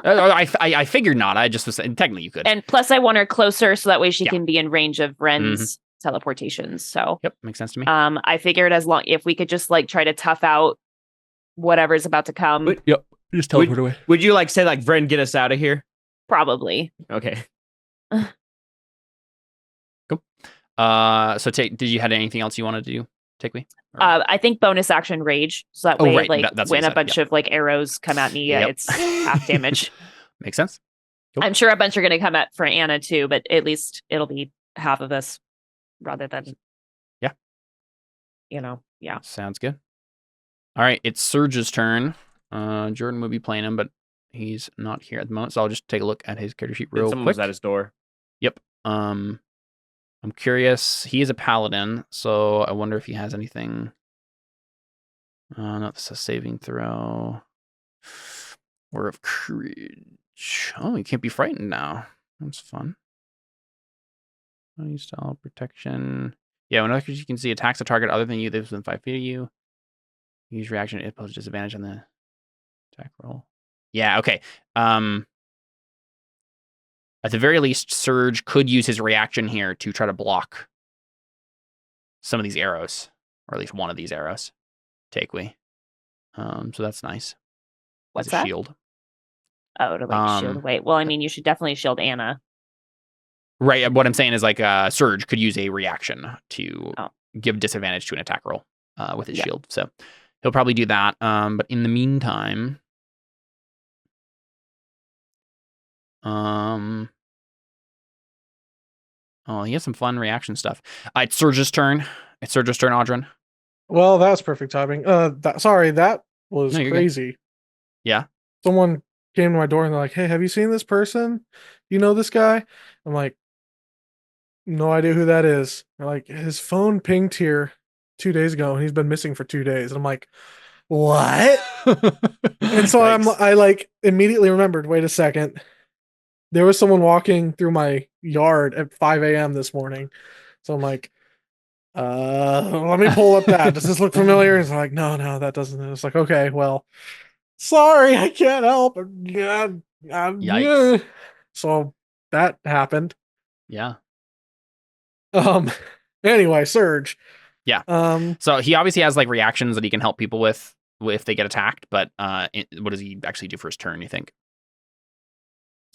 I figured not. I just was saying, technically you could. And plus I want her closer so that way she Yeah. can be in range of Ren's teleportations. So Yep, makes sense to me. I figured if we could just like try to tough out whatever's about to come. Yep, just teleport away. Would you say Vren, get us out of here? Probably. Okay. Cool. So did you had anything else you wanted to do? Take me. I think bonus action rage. So that way, right. like That's what when you a said. bunch of like arrows come at me, Yep. it's half damage. Makes sense. Cool. I'm sure a bunch are going to come at for Anna too, but at least it'll be half of us rather than, yeah. Sounds good. All right, it's Surge's turn. Jordan will be playing him, but he's not here at the moment, so I'll just take a look at his character sheet real Someone quick. was at his door. Yep. I'm curious. He is a paladin, so I wonder if he has anything. No, this is a saving throw. Or of courage. Oh, he can't be frightened now. That's fun. Style protection. Yeah, when other creatures you can see attacks a target other than you that's within 5 feet of you. Use reaction. It poses disadvantage on the attack roll. Yeah, okay. At the very least, Surge could use his reaction here to try to block some of these arrows, or at least one of these arrows. Take we. So that's nice. What's As a that? shield. Oh, to like shield away. Well, I mean, you should definitely shield Anna. Right. What I'm saying is Surge could use a reaction to give disadvantage to an attack roll with his shield. So he'll probably do that. But in the meantime, he has some fun reaction stuff. It's Surge's turn. Audrin. Well, that was perfect timing. That was No, you're good. crazy. Yeah. Someone came to my door and they're like, "Hey, have you seen this person? You know this guy?" I'm like, "No idea who that is." They're like, "His phone pinged here 2 days ago and he's been missing for 2 days." And I'm like, "What?" And so I like immediately remembered, wait a second. There was someone walking through my yard at 5 a.m. this morning. So I'm like, let me pull up that. Does this look familiar? And it's like, no, that doesn't. And it's like, okay, well, sorry, I can't help. Yikes. So that happened. Yeah. Anyway, Surge. Yeah. So he obviously has like reactions that he can help people with if they get attacked, but what does he actually do for his turn, you think?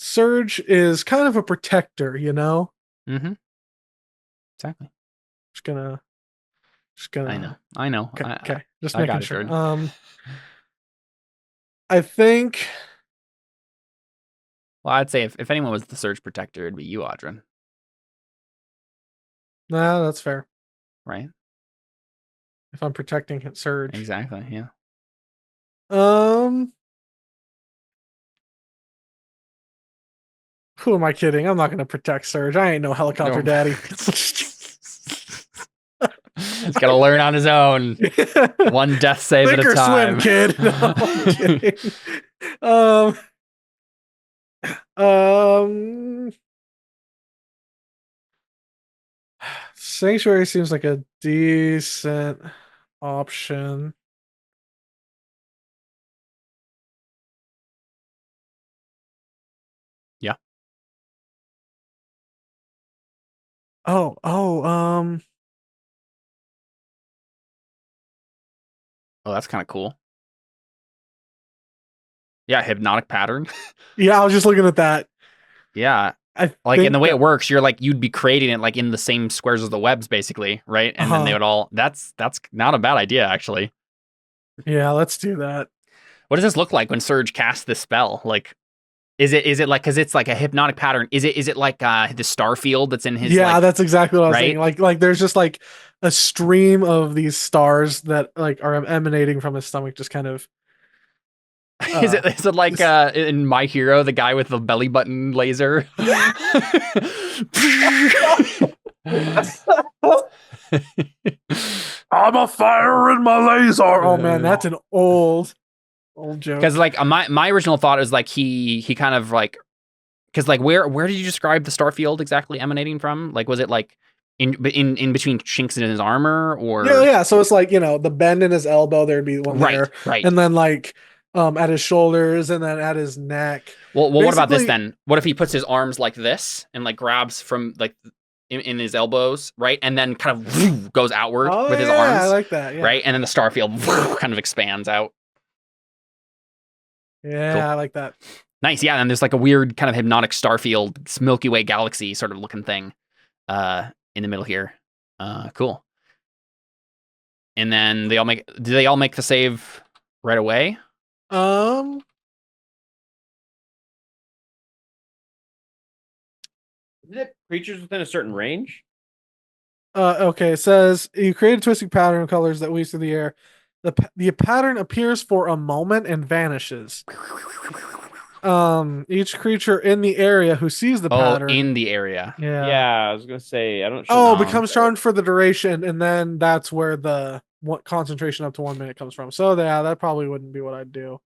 Surge is kind of a protector, you know? Mm-hmm. Exactly. Just gonna I know. Okay. Just I making got it, sure. Jordan. I think. Well, I'd say if anyone was the Surge protector, it'd be you, Audrin. Nah, that's fair. Right? If I'm protecting Surge. Exactly, yeah. Who am I kidding? I'm not going to protect Surge. I ain't no helicopter daddy. He's got to learn on his own. One death save Sink at a or time. swim, kid. No, I'm kidding. Sanctuary seems like a decent option. Oh, Oh, that's kind of cool. Yeah, hypnotic pattern. yeah, I was just looking at that. Yeah. I Like, think and the way that, it works, you'd be creating it like in the same squares as the webs, basically, right? And then they would all. That's not a bad idea, actually. yeah, let's do that. What does this look like when Surge casts this spell? Like, is it like, because it's like a hypnotic pattern? Is it like the star field that's in his? Yeah, like, that's exactly what I was right? thinking. Like there's just like a stream of these stars that like are emanating from his stomach, just kind of. Is it like in My Hero, the guy with the belly button laser? I'm a fire in my laser. Oh man, that's an old joke. Because like my original thought is like he kind of like, because like where did you describe the star field exactly emanating from? Like, was it like in between chinks in his armor, or Yeah. So it's like, the bend in his elbow, there'd be one there. right. And then like at his shoulders and then at his neck. Well, what about this Basically- then? What if he puts his arms like this and like grabs from like in his elbows, right? And then kind of goes outward with his arms. I like that. Yeah. Right? And then the star field kind of expands out. Yeah, Cool. I like that. Nice, yeah. And there's like a weird kind of hypnotic star field, Milky Way galaxy sort of looking thing in the middle here. Cool. And then do they all make the save right away? Is it creatures within a certain range? Okay, it says you create a twisting pattern of colors that weaves through the air. The pattern appears for a moment and vanishes. Each creature in the area who sees the pattern in the area. yeah, I was gonna say I don't. becomes charmed for the duration, and then that's where the concentration up to 1 minute comes from. So yeah, that probably wouldn't be what I'd do.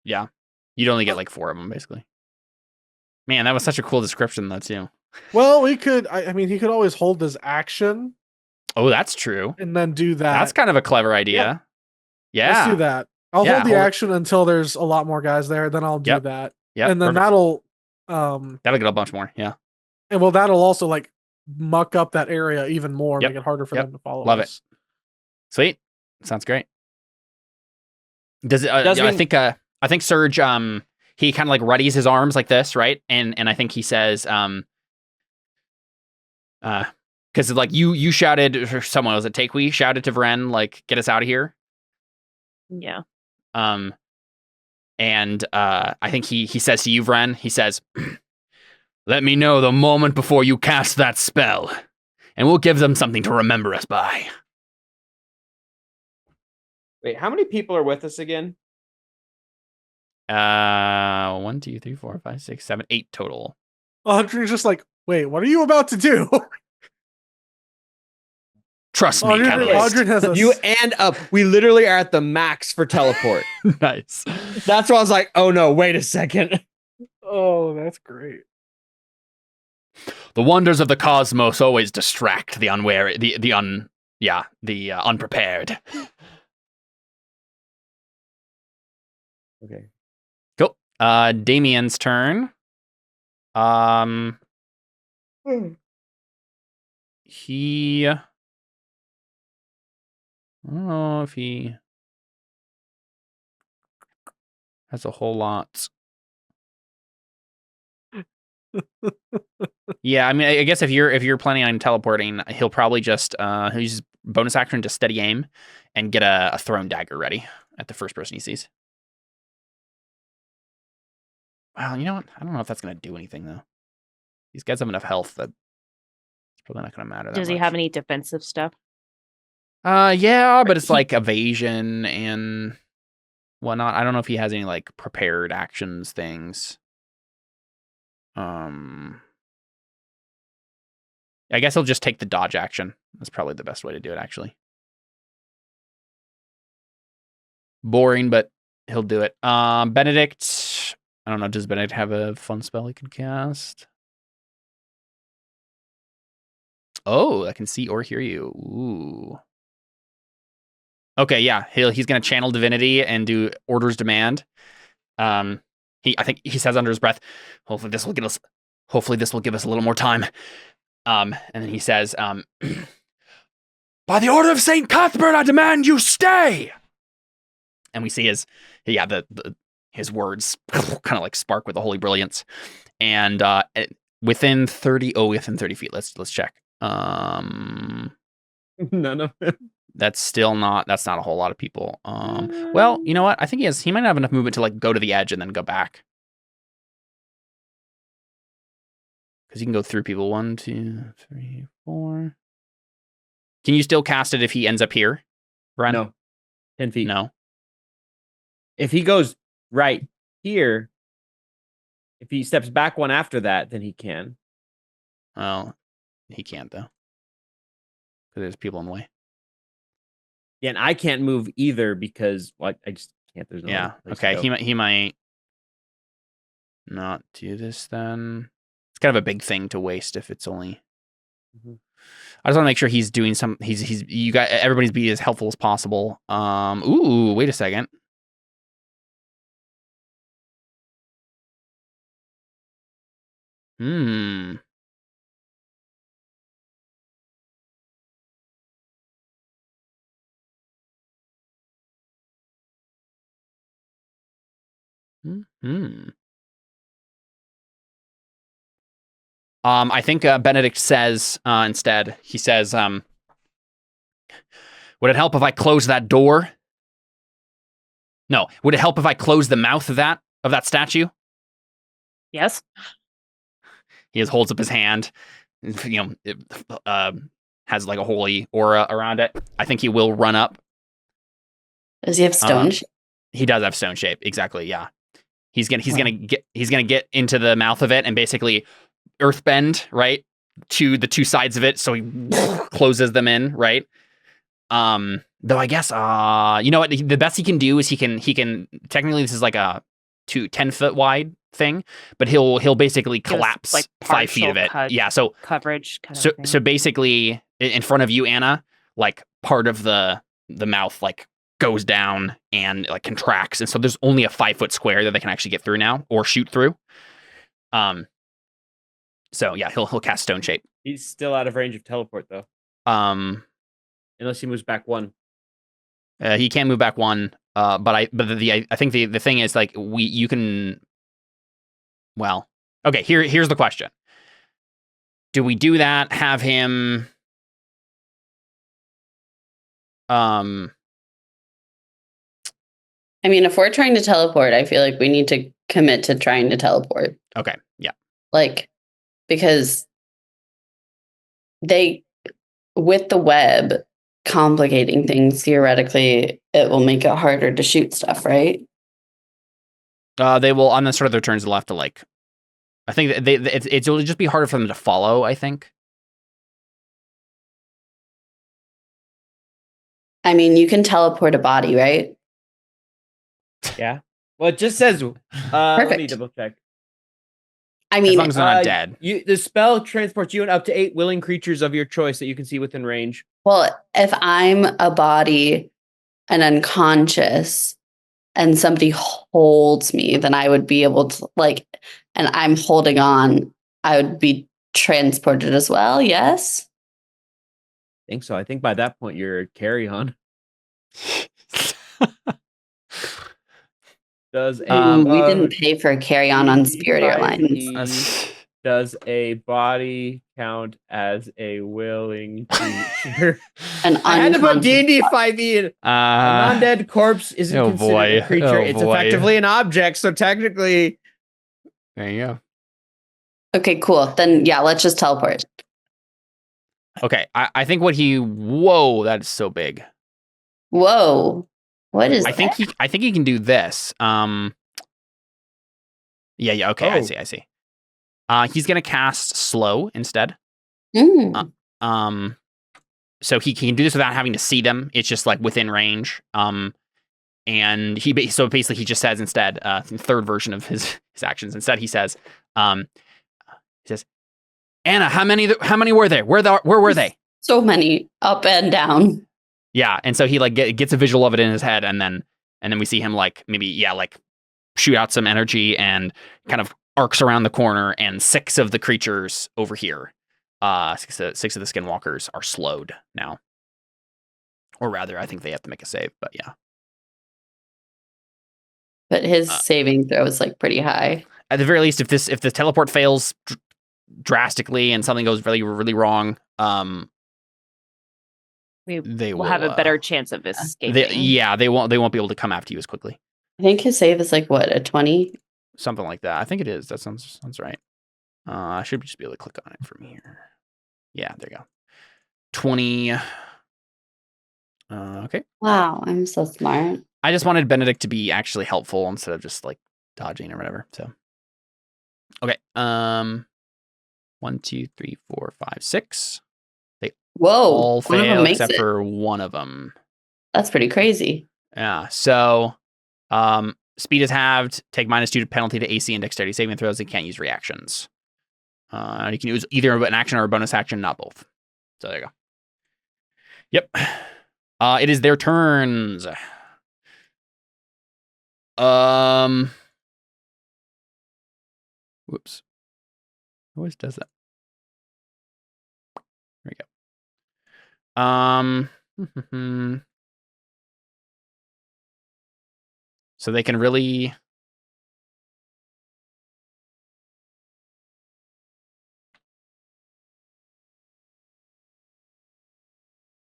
Yeah. You'd only get like 4 of them, basically. Man, that was such a cool description, though, too. Well, we could. I mean, he could always hold his action Oh, that's true. and then do that. That's kind of a clever idea. Yeah. Let's do that. I'll Yeah, hold the hold it. action until there's a lot more guys there. Then I'll do Yep. that. Yeah. And then that'll get a bunch more. Yeah. and well, that'll also like muck up that area even more, Yep. make it harder for Yep. them to follow. Love us. Sweet. Sounds great. Does it? Does I mean- think Surge. He kind of like readies his arms like this, right? And I think he says, because like you shouted, or someone was it Takewee shouted to Vren like, get us out of here. Yeah. And I think he says to you, Vren, he says, let me know the moment before you cast that spell, and we'll give them something to remember us by. Wait, how many people are with us again? 1, 2, 3, 4, 5, 6, 7, 8 total. Audrey's just like, wait, what are you about to do? Trust me, Audrey Catalyst. has a You and up. We literally are at the max for teleport. Nice. That's why I was like, oh no, wait a second. Oh, that's great. The wonders of the cosmos always distract the unwary, the unprepared. Okay. Cool. Damien's turn. He. I don't know if he has a whole lot. Yeah, I mean, I guess if you're planning on teleporting, he'll probably just he'll use bonus action to steady aim and get a thrown dagger ready at the first person he sees. Well, you know what? I don't know if that's gonna do anything though. These guys have enough health that it's probably not gonna matter that Does he much. have any defensive stuff? Yeah, but it's like evasion and whatnot. I don't know if he has any like prepared actions things. I guess he'll just take the dodge action. That's probably the best way to do it, actually. Boring, but he'll do it. Benedict. I don't know. Does Benedict have a fun spell he could cast? Oh, I can see or hear you. Ooh. Okay, yeah. He's gonna channel divinity and do orders demand. I think he says under his breath, hopefully this will give us a little more time. And then he says, by the order of Saint Cuthbert, I demand you stay. And we see his words kind of like spark with a holy brilliance. And within 30 feet. Let's check. None of them. That's not a whole lot of people. Well, you know what? I think he might have enough movement to like go to the edge and then go back. Because he can go through people. 1, 2, 3, 4. Can you still cast it if he ends up here, Ren? No. 10 feet. No. If he goes right here, if he steps back one after that, then he can. Well, he can't though. Because there's people in the way. Yeah, and I can't move either because I just can't. There's no place to okay. go. He might not do this then. It's kind of a big thing to waste if it's only. Mhm. I just want to make sure he's doing some. You got everybody's be as helpful as possible. Ooh, wait a second. Hmm. I think Benedict says instead, he says, would it help if I close that door? No. Would it help if I close the mouth of that statue? Yes. He just holds up his hand. You know, it has like a holy aura around it. I think he will run up. Does he have stone? He does have stone shape. Exactly. Yeah. He's gonna get into the mouth of it and basically earthbend right to the two sides of it. So he closes them in. Right. Though I guess, you know what? The best he can do is he can technically this is like a 10-foot wide thing, but he'll basically collapse like 5 feet of it. Yeah. So coverage. So basically in front of you, Anna, like part of the mouth, like goes down and like contracts. And so there's only a 5-foot square that they can actually get through now or shoot through. So yeah, he'll cast stone shape. He's still out of range of teleport though. Unless he moves back 1. He can move back 1. But I think the thing is like you can. Well, okay. Here's the question: do we do that? Have him? I mean, if we're trying to teleport, I feel like we need to commit to trying to teleport. Okay. Yeah. Like, because with the web complicating things, theoretically, it will make it harder to shoot stuff, right? They will on the start of their turns. They'll have to like. I think it'll just be harder for them to follow. I think. I mean, you can teleport a body, right? Yeah. Well, it just says. Let me double check. I mean, as long as they're not dead. The spell transports you and up to 8 willing creatures of your choice that you can see within range. Well, if I'm a body and unconscious and somebody holds me, then I would be able to and I'm holding on, I would be transported as well. Yes. I think so. I think by that point you're carry on. We didn't pay for a carry on Spirit Airlines. Does a body count as a willing creature? I had to put D&D 5e in. A non-dead corpse isn't considered a creature. It's effectively an object, so technically... There you go. Okay, cool. Then, yeah, let's just teleport. Okay, I think whoa, that is so big. Whoa. What is I think he can do this. Yeah, okay, I see. He's gonna cast slow instead. So he can do this without having to see them. It's just like within range. And he basically he just says instead, third version of his actions. Instead, he says, Anna, how many were there? Where were they? So many, up and down. Yeah, and so he like gets a visual of it in his head, and then we see him like maybe shoot out some energy and kind of arcs around the corner, and 6 of the creatures over here 6 of the skinwalkers are slowed now. Or rather, I think they have to make a save, but yeah. But his saving throw is like pretty high. At the very least, if the teleport fails drastically and something goes really, really wrong, they will have a better chance of escaping. They won't be able to come after you as quickly. I think his save is like what, a 20? Something like that. I think it is. That sounds right. I should just be able to click on it from here. Yeah, there you go. 20. Okay. Wow, I'm so smart. I just wanted Benedict to be actually helpful instead of just like dodging or whatever. So, okay. 1, 2, 3, 4, 5, 6. They all fail except for one of them. That's pretty crazy. Yeah. So, speed is halved. Take -2 penalty to AC and dexterity saving throws. They can't use reactions. You can use either an action or a bonus action, not both. So there you go. Yep. It is their turns. Whoops. Always does that. There we go. So they can really.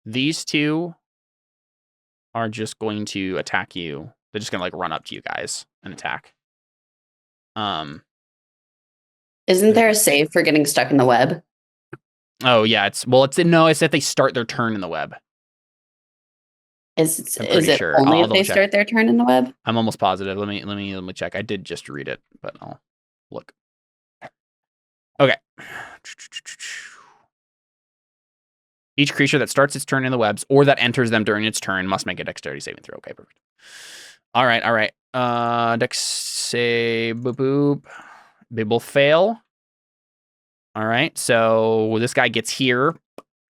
These two are just going to attack you. They're just gonna like run up to you guys and attack. Isn't there a save for getting stuck in the web? Oh yeah, it's if they start their turn in the web. Is it only if they start their turn in the web? I'm almost positive. Let me check. I did just read it, but I'll look. Okay. Each creature that starts its turn in the webs or that enters them during its turn must make a dexterity saving throw. Okay, perfect. All right. Dex save, boop. They both fail. All right, so this guy gets here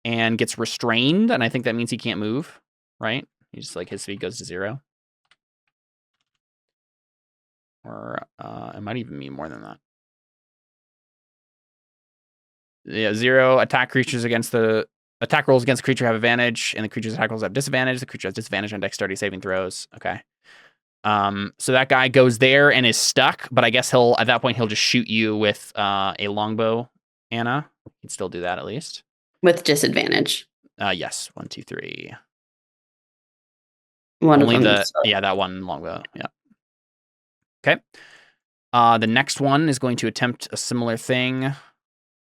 and gets restrained, and I think that means he can't move, right? He's just like his speed goes to 0. Or it might even mean more than that. Yeah, 0 attack creatures against the attack rolls against the creature have advantage, and the creature's attack rolls have disadvantage. The creature has disadvantage on dexterity saving throws. Okay. So that guy goes there and is stuck, but I guess at that point he'll just shoot you with a longbow, Anna. You can still do that at least. With disadvantage. Yes. 1, 2, 3. Only that one longbow. Yeah. Okay. The next one is going to attempt a similar thing.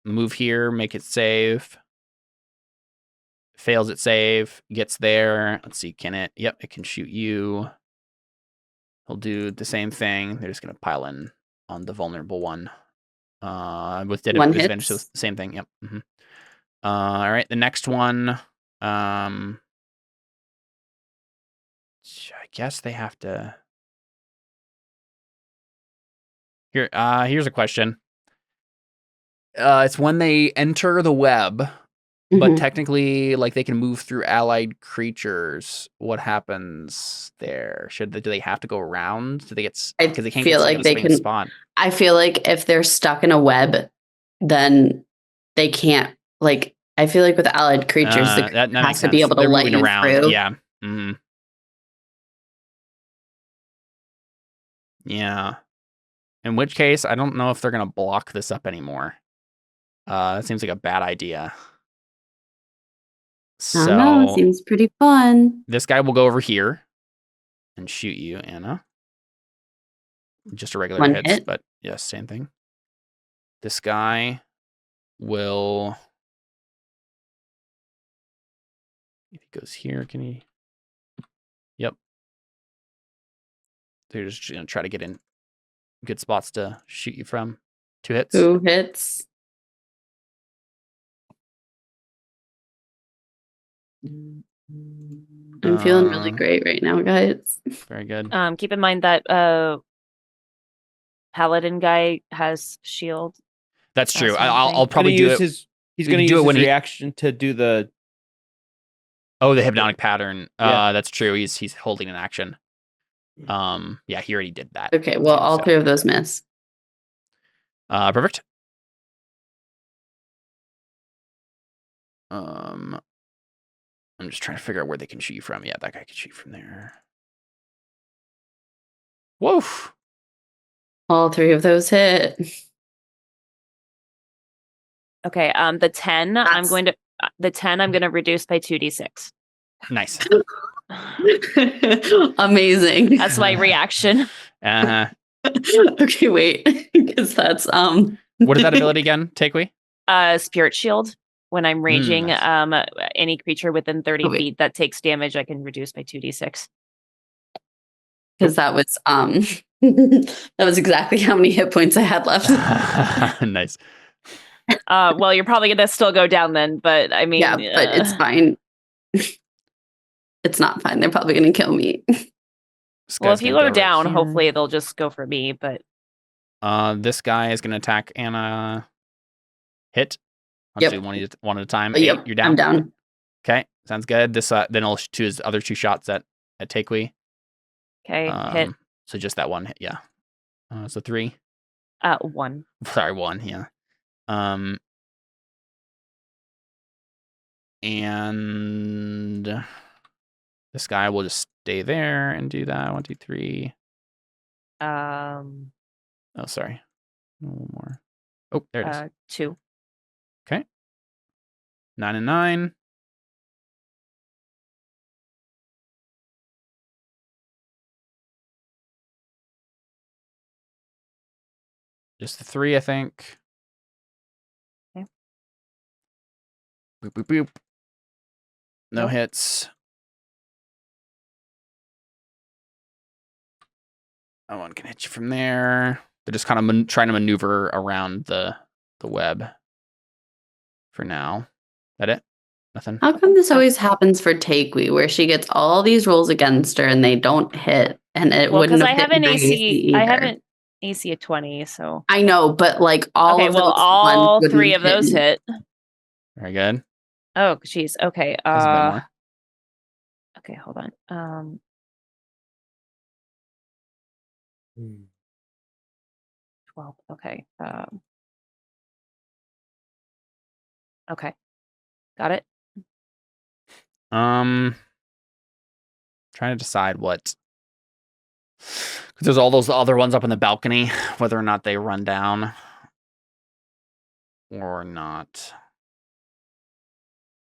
Move here, make it save. Fails its save, gets there. Let's see, can it? Yep, it can shoot you. He'll do the same thing. They're just going to pile in on the vulnerable one. With disadvantage, so same thing. Yep. Mm-hmm. All right, the next one. I guess they have to. Here's a question. It's when they enter the web, but technically, like they can move through allied creatures. What happens there? Do they have to go around? Do they get? Because they can't feel like they can spawn. I feel like if they're stuck in a web, then they can't. Like I feel like with allied creatures, that has to be able to let you through. Yeah. Mm-hmm. Yeah. In which case, I don't know if they're gonna block this up anymore. That seems like a bad idea. So, I don't know, it seems pretty fun. This guy will go over here and shoot you, Anna. Just a regular hit, but yes, same thing. This guy will. If he goes here, can he? Yep. They're just gonna try to get in good spots to shoot you from. 2 hits. 2 hits. I'm feeling really great right now, guys. Very good. Keep in mind that paladin guy has shield. That's true. I'll probably do it. He's going to use his reaction to do the. Oh, the hypnotic pattern. Yeah. That's true. He's holding an action. Yeah, he already did that. Okay, well, all 3 of those miss. Perfect. I'm just trying to figure out where they can shoot you from. Yeah, that guy can shoot from there. Woof. All 3 of those hit. Okay. The 10. I'm going to reduce by 2d6. Nice. Amazing. That's my reaction. Okay, wait, because that's What is that ability again? Takeaway. Spirit Shield. When I'm raging, nice. Any creature within 30 feet that takes damage, I can reduce by 2d6. Because that was that was exactly how many hit points I had left. Nice. Well, you're probably gonna still go down then, but I mean, yeah, but it's fine. It's not fine. They're probably gonna kill me. Well, if you go down, hopefully they'll just go for me. But this guy is gonna attack Anna. Hit. Yep. Do one at a time. Yep. 8, you're down. I'm down. Okay, sounds good. This then I'll do his other 2 shots at Takeaway. Okay, hit. So just that one hit, yeah. So 3. 1. Sorry, 1, yeah. And this guy will just stay there and do that. 1, 2, 3. Oh, sorry. One more. Oh, there it is. 2. Okay. 9 and 9. Just the 3, I think. Okay. Boop, boop, boop. No Nope. hits. That one can hit you from there. They're just kind of trying to maneuver around the web for now. That it? Nothing? How come this always happens for Takewi, where she gets all these rolls against her and they don't hit, and it wouldn't have I have hit an my AC. I either. have an AC of 20, so I know, but like all of those all ones 3 of wouldn't those hit. Very good. Oh, jeez. Okay. There's a bit more. Okay, hold on. 12. Okay. Okay. Got it. Trying to decide what. Because there's all those other ones up in the balcony, whether or not they run down or not.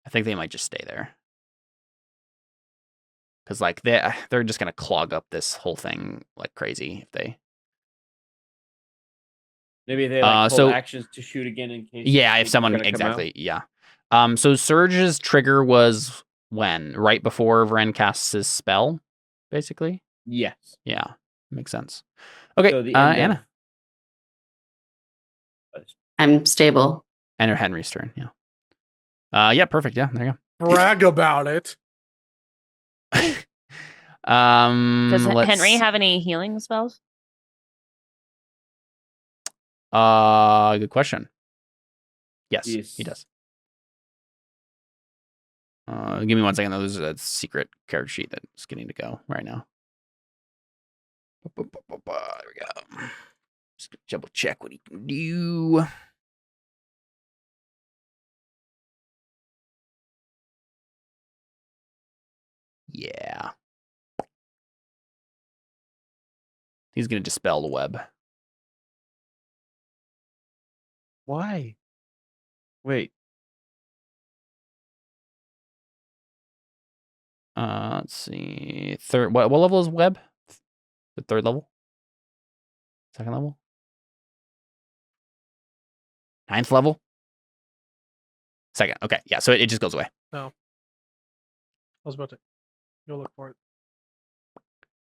I think they might just stay there. Because like they're just gonna clog up this whole thing like crazy if they. Maybe they hold actions to shoot again in case. Yeah, if someone exactly, yeah. So Surge's trigger was when? Right before Vren casts his spell, basically? Yes. Yeah, makes sense. Okay, So Anna. I'm stable. And Henry's turn, yeah. Yeah, perfect, yeah, there you go. Brag about it. Does Henry have any healing spells? Good question. Yes, he does. Give me 1 second. There's a secret character sheet that's getting to go right now. There we go. Just double check what he can do. Yeah. He's going to dispel the web. Why? Wait. Let's see. What level is web? The 3rd level? 2nd level? 9th level? 2nd. Okay. Yeah. So it just goes away. No. I was about to go look for it.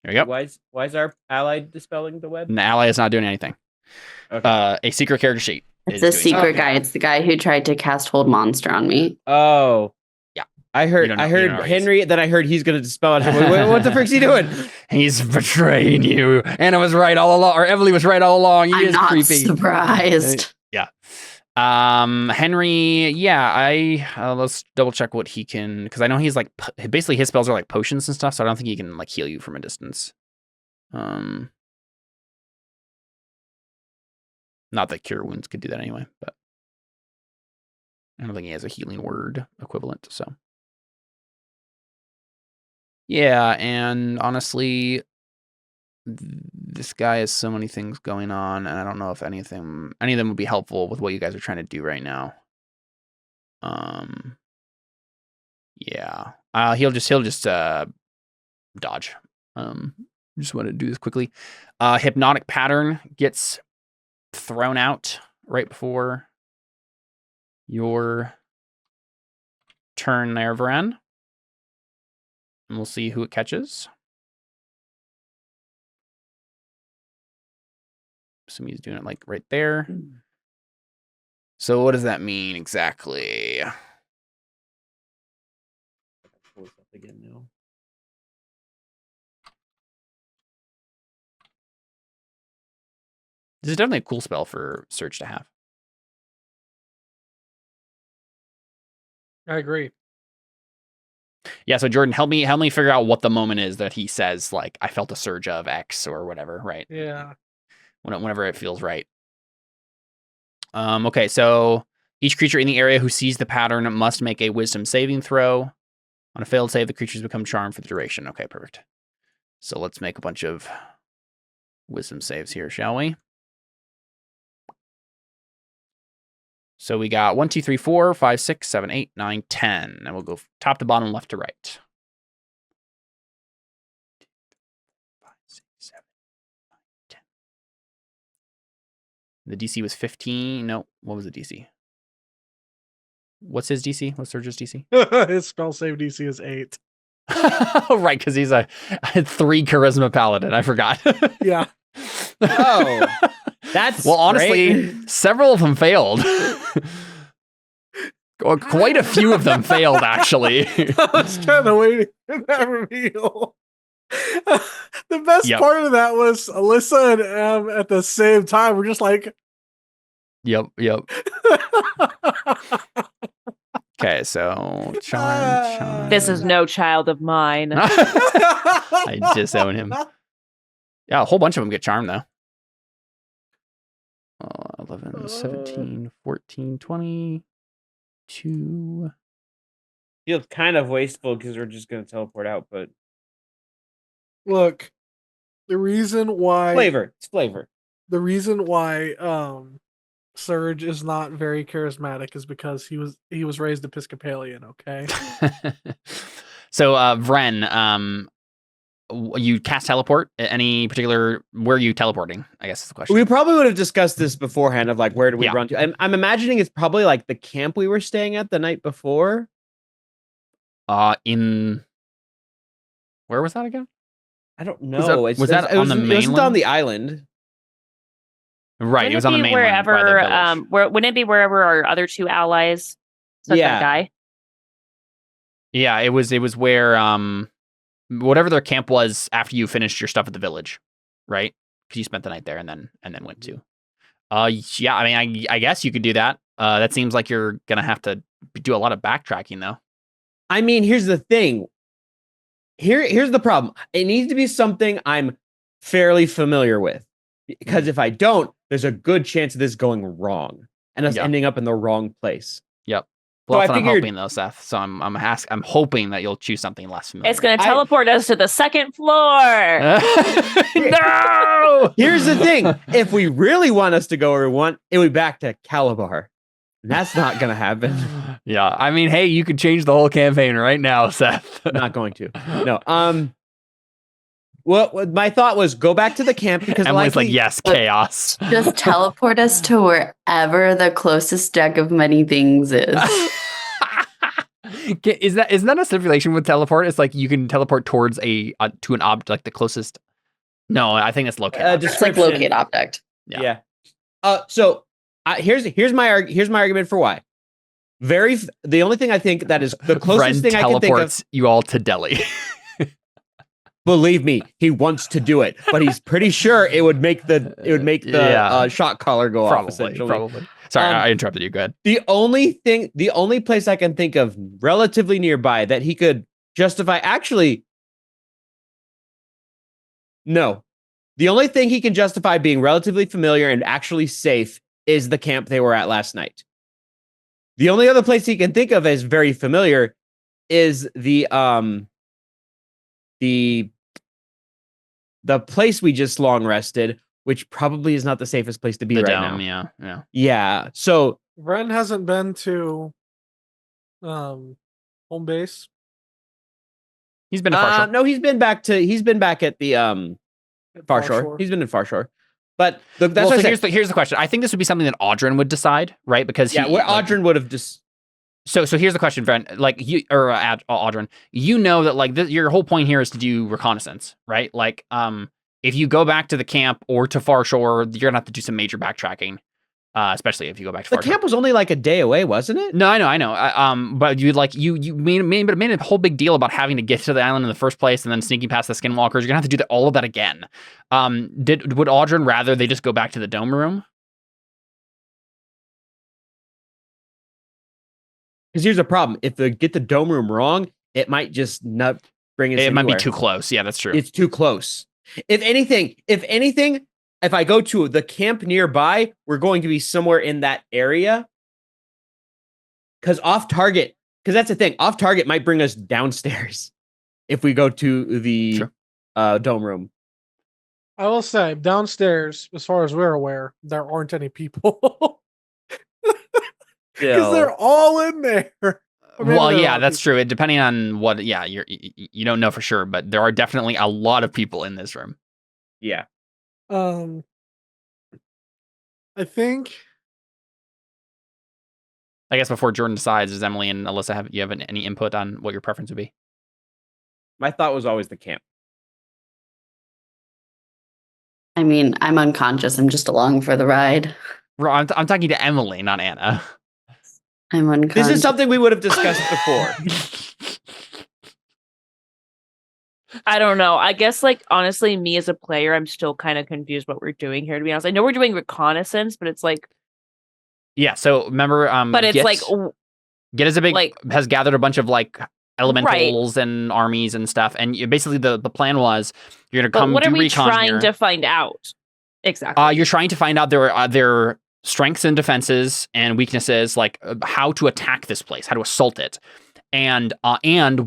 There we go. Why is our ally dispelling the web? The ally is not doing anything. Okay. A secret character sheet. It's a secret guy. It's the guy who tried to cast Hold Monster on me. Oh. Yeah. I heard Henry, then I heard he's going to dispel it. What the frick's he doing? He's betraying you. Anna was right all along, or Emily was right all along. He is creepy. Surprised. Yeah. Henry, yeah, let's double check what he can, because I know he's like, basically his spells are like potions and stuff, so I don't think he can like heal you from a distance. Not that Cure Wounds could do that anyway, but I don't think he has a healing word equivalent, so. Yeah, and honestly, this guy has so many things going on, and I don't know if any of them would be helpful with what you guys are trying to do right now. Yeah. He'll just dodge. Just want to do this quickly. Hypnotic pattern gets thrown out right before your turn there, Varen. And we'll see who it catches. So he's doing it like right there. So what does that mean exactly? Pull this up again now. This is definitely a cool spell for Surge to have. I agree. Yeah, so Jordan, help me figure out what the moment is that he says, like, I felt a surge of X or whatever, right? Yeah. Whenever it feels right. Okay, so each creature in the area who sees the pattern must make a wisdom saving throw. On a failed save, the creatures become charmed for the duration. Okay, perfect. So let's make a bunch of wisdom saves here, shall we? So we got 1, 2, 3, 4, 5, 6, 7, 8, 9, 10. And we'll go top to bottom, left to right. 5, 6, 7, 9, 10. The DC was 15. No, what was the DC? What's his DC? What's Surge's DC? His spell save DC is 8. Right, because he's a 3 charisma paladin. I forgot. Yeah. Oh, that's well, honestly, great. Several of them failed. Quite a few of them failed, actually. I was kind of waiting for that reveal. The best part of that was Alyssa and Em at the same time. We're just like, Yep. Okay, so charm. This is no child of mine. I disown him. Yeah, a whole bunch of them get charmed, though. 11, 17, 14, 22. Feels kind of wasteful because we're just going to teleport out, but... Look, the reason why... It's flavor. The reason why Surge is not very charismatic is because he was raised Episcopalian, okay? So, Vren, you cast teleport. Any particular... Where are you teleporting, I guess is the question. We probably would have discussed this beforehand of like, where do we run to? I'm imagining it's probably like the camp we were staying at the night before. Where was that again? I don't know. Was that on the mainland? It wasn't on the island. Right, it was on the mainland. Wouldn't it be wherever our other 2 allies took that guy? Yeah, it was where whatever their camp was after you finished your stuff at the village, right? Because you spent the night there and then went to. Yeah, I mean, I guess you could do that. That seems like you're gonna have to do a lot of backtracking, though. I mean, here's the thing. Here's the problem. It needs to be something I'm fairly familiar with, because if I don't, there's a good chance of this going wrong and us ending up in the wrong place. Yep. Well, that's what I'm hoping, though, Seth. So I'm hoping that you'll choose something less familiar. It's going to teleport us to the 2nd floor. No! Here's the thing. If we really want us to go where we want, it would be back to Calabar. And that's not going to happen. Yeah. I mean, hey, you could change the whole campaign right now, Seth. Not going to. No. Well, my thought was go back to the camp because Emily's like, yes, chaos. Just teleport us to wherever the closest deck of many things is. Isn't that a stipulation with teleport? It's like you can teleport towards to an object, like the closest. No, I think it's locate. It's like locate object. Yeah. So here's my argument for why. The only thing I think that is the closest thing I can think of. Teleports you all to Delhi. Believe me, he wants to do it, but he's pretty sure it would make the shot collar go off. Essentially, probably. Sorry, I interrupted you. Go ahead. The only place I can think of relatively nearby that he could justify. Actually, no. The only thing he can justify being relatively familiar and actually safe is the camp they were at last night. The only other place he can think of as very familiar is the place we just long rested, which probably is not the safest place to be right now. Yeah. So Ren hasn't been to home base. He's been to Far Shore. No, he's been back at the Far Shore. He's been in Far Shore. But here's the question. I think this would be something that Audrin would decide, right? Because Audrin would have just. So here's the question, Ren. Like Audrin, you know that like your whole point here is to do reconnaissance, right? Like if you go back to the camp or to Far Shore, you're gonna have to do some major backtracking. Especially if you go back to Far Shore. The camp was only like a day away, wasn't it? No, I know. But you made a whole big deal about having to get to the island in the first place and then sneaking past the skinwalkers. You're gonna have to do all of that again. Would Audrin rather they just go back to the dome room? Because here's the problem: if they get the dome room wrong, it might just not bring us. It might be too close. Yeah, that's true. It's too close. If anything. If I go to the camp nearby, we're going to be somewhere in that area. Because that's the thing. Off target might bring us downstairs if we go to the dome room. I will say, downstairs, as far as we're aware, there aren't any people. Because they're all in there. Well, yeah, that's true. Depending on what, you don't know for sure, but there are definitely a lot of people in this room. Yeah. I think. I guess before Jordan decides, does Emily and Alyssa have any input on what your preference would be? My thought was always the camp. I mean, I'm unconscious. I'm just along for the ride. I'm talking to Emily, not Anna. I'm unconscious. This is something we would have discussed before. I don't know. I guess, like, honestly, me as a player, I'm still kind of confused what we're doing here, to be honest. I know we're doing reconnaissance, but it's like... Yeah, so remember... but it's Git is has gathered a bunch of, like, elementals and armies and stuff, and basically the plan was you're going to come do recon. What are we trying to find out? Exactly. You're trying to find out their strengths and defenses and weaknesses, like how to attack this place, how to assault it. And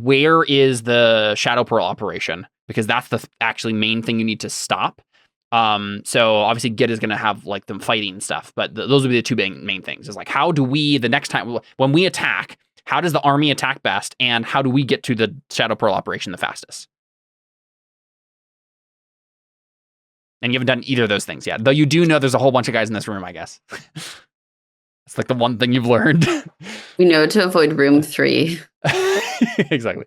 where is the Shadow Pearl operation? Because that's the actually main thing you need to stop. So obviously Git is going to have like them fighting stuff, but those would be the two main things. Is like, how do we, the next time when we attack, how does the army attack best? And how do we get to the Shadow Pearl operation the fastest? And you haven't done either of those things yet, though you do know there's a whole bunch of guys in this room, I guess. It's like the one thing you've learned. We know to avoid room 3. Exactly.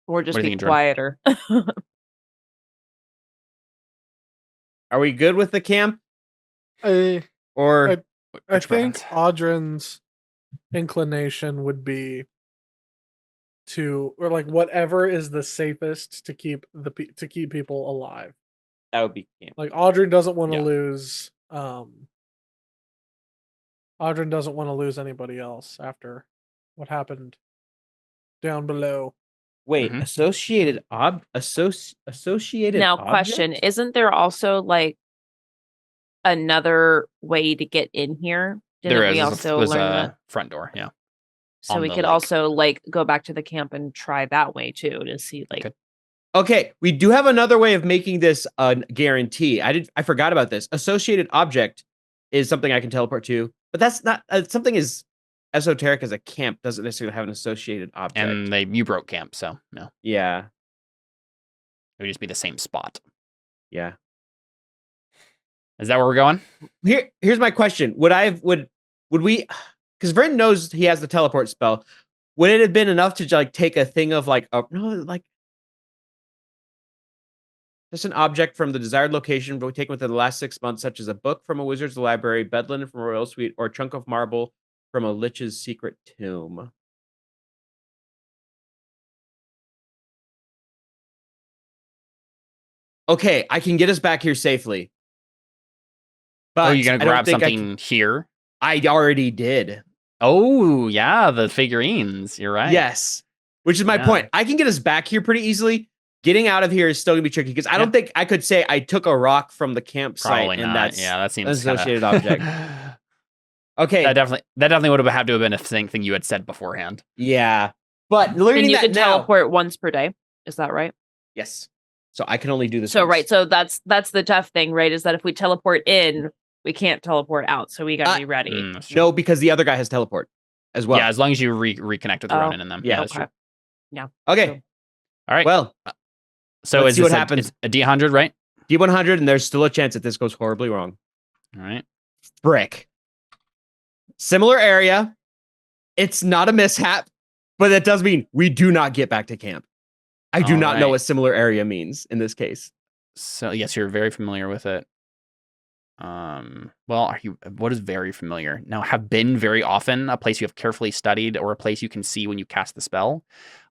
Or just be quieter. Are we good with the camp? I think Audrin's inclination would be or like whatever is the safest to keep people alive. That would be camp. Like Audrin doesn't want to lose. Audrin doesn't want to lose anybody else after what happened down below. Wait, associated now object? Question, isn't there also like another way to get in here? There is. There's a front door, yeah. So we could also like go back to the camp and try that way too to see like. Okay, we do have another way of making this a guarantee. I forgot about this. Associated object is something I can teleport to, but that's not something as esoteric as a camp doesn't necessarily have an associated object. And you broke camp, so no. Yeah. It would just be the same spot. Yeah. Is that where we're going? Here's my question. Would we, because Vren knows he has the teleport spell, would it have been enough to like take a thing of like just an object from the desired location taken within the last 6 months, such as a book from a wizard's library, bed linen from a royal suite, or a chunk of marble from a lich's secret tomb? Okay, I can get us back here safely. But you're going to grab something here? I already did. Oh, yeah, the figurines. You're right. Yes, which is my point. I can get us back here pretty easily. getting out of here is still gonna be tricky because I don't think I could say I took a rock from the campsite. Probably and not. that's That seems an associated object. Okay. That definitely would have had to have been a thing you had said beforehand. Yeah. But learning and you that can now, teleport once per day. Is that right? yes. So I can only do this. So once. right. So that's the tough thing, right? Is that if we teleport in, we can't teleport out. So we gotta be ready. No, because the other guy has teleport as well. Yeah, as long as you reconnect with Ronan and them. Yeah, that's true. Yeah. Okay. So, all right. Well, so let's is see this what happens. A D100, right? D100, and there's still a chance that this goes horribly wrong. All right. Frick. Similar area. It's not a mishap, but that does mean we do not get back to camp. I do not know what similar area means in this case. So yes, you're very familiar with it. Well, what is very familiar? Now, have been very often a place you have carefully studied or a place you can see when you cast the spell.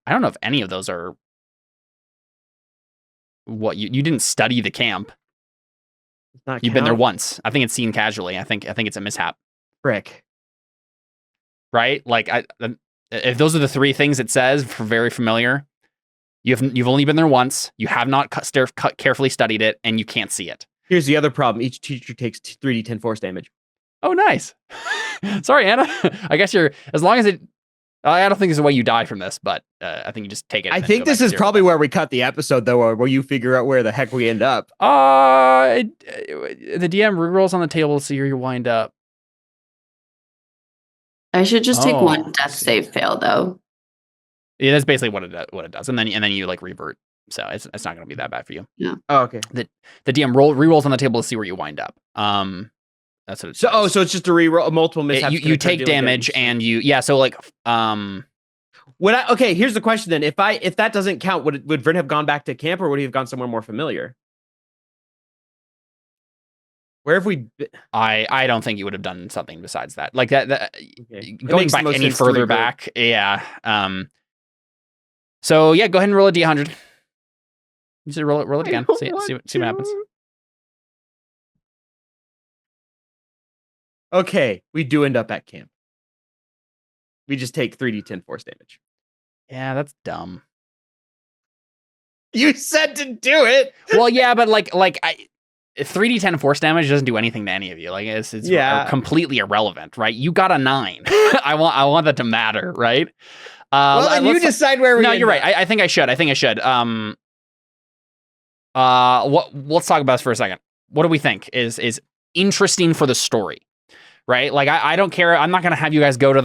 I don't know if any of those are what you didn't study the camp. You've been there once. I think it's seen casually. I think it's a mishap. Frick. Right? Like if those are the three things it says for very familiar, you've only been there once. You have not carefully studied it, and you can't see it. Here's the other problem. Each teacher takes 3d10 force damage. Oh, nice. Sorry, Anna. I guess as long as it... I don't think this is the way you die from this, but I think you just take it. I think this is probably where we cut the episode, though, where you figure out where the heck we end up. The DM rerolls on the table to see where you wind up. I should just take one death save fail, though. Yeah, that's basically what it does, and then you like revert. So it's not going to be that bad for you. Yeah. Oh, okay. The DM rerolls on the table to see where you wind up. That's what it says. So it's just a reroll, a multiple mishaps. You take damage and so like here's the question then. If that doesn't count, would Vern have gone back to camp or would he have gone somewhere more familiar? Where have we been? I don't think you would have done something besides that. Like that Okay. Going back any further back. Yeah. So yeah, go ahead and roll a D100. You should roll it again. See what happens. Okay, we do end up at camp. We just take 3d10 force damage. Yeah, that's dumb. You said to do it. Well, yeah, but like 3d10 force damage doesn't do anything to any of you. Like it's completely irrelevant, right? You got a 9. I want that to matter, right? Well, and you decide where we. No, you're right. I think I should. Let's talk about this for a second. What do we think is interesting for the story? Right? Like I don't care. I'm not gonna have you guys go to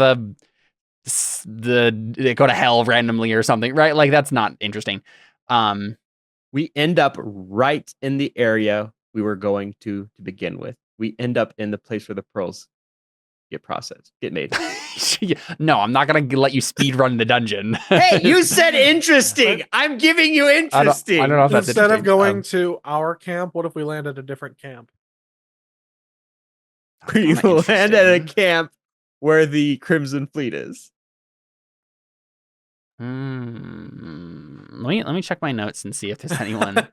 go to hell randomly or something, right? Like that's not interesting. We end up right in the area we were going to begin with. We end up in the place where the pearls get made. No, I'm not gonna let you speed run the dungeon. Hey, you said interesting. I'm giving you interesting. I don't know if that's instead of going to our camp. What if we land at a different camp? We land at a camp where the Crimson Fleet is. Let me check my notes and see if there's anyone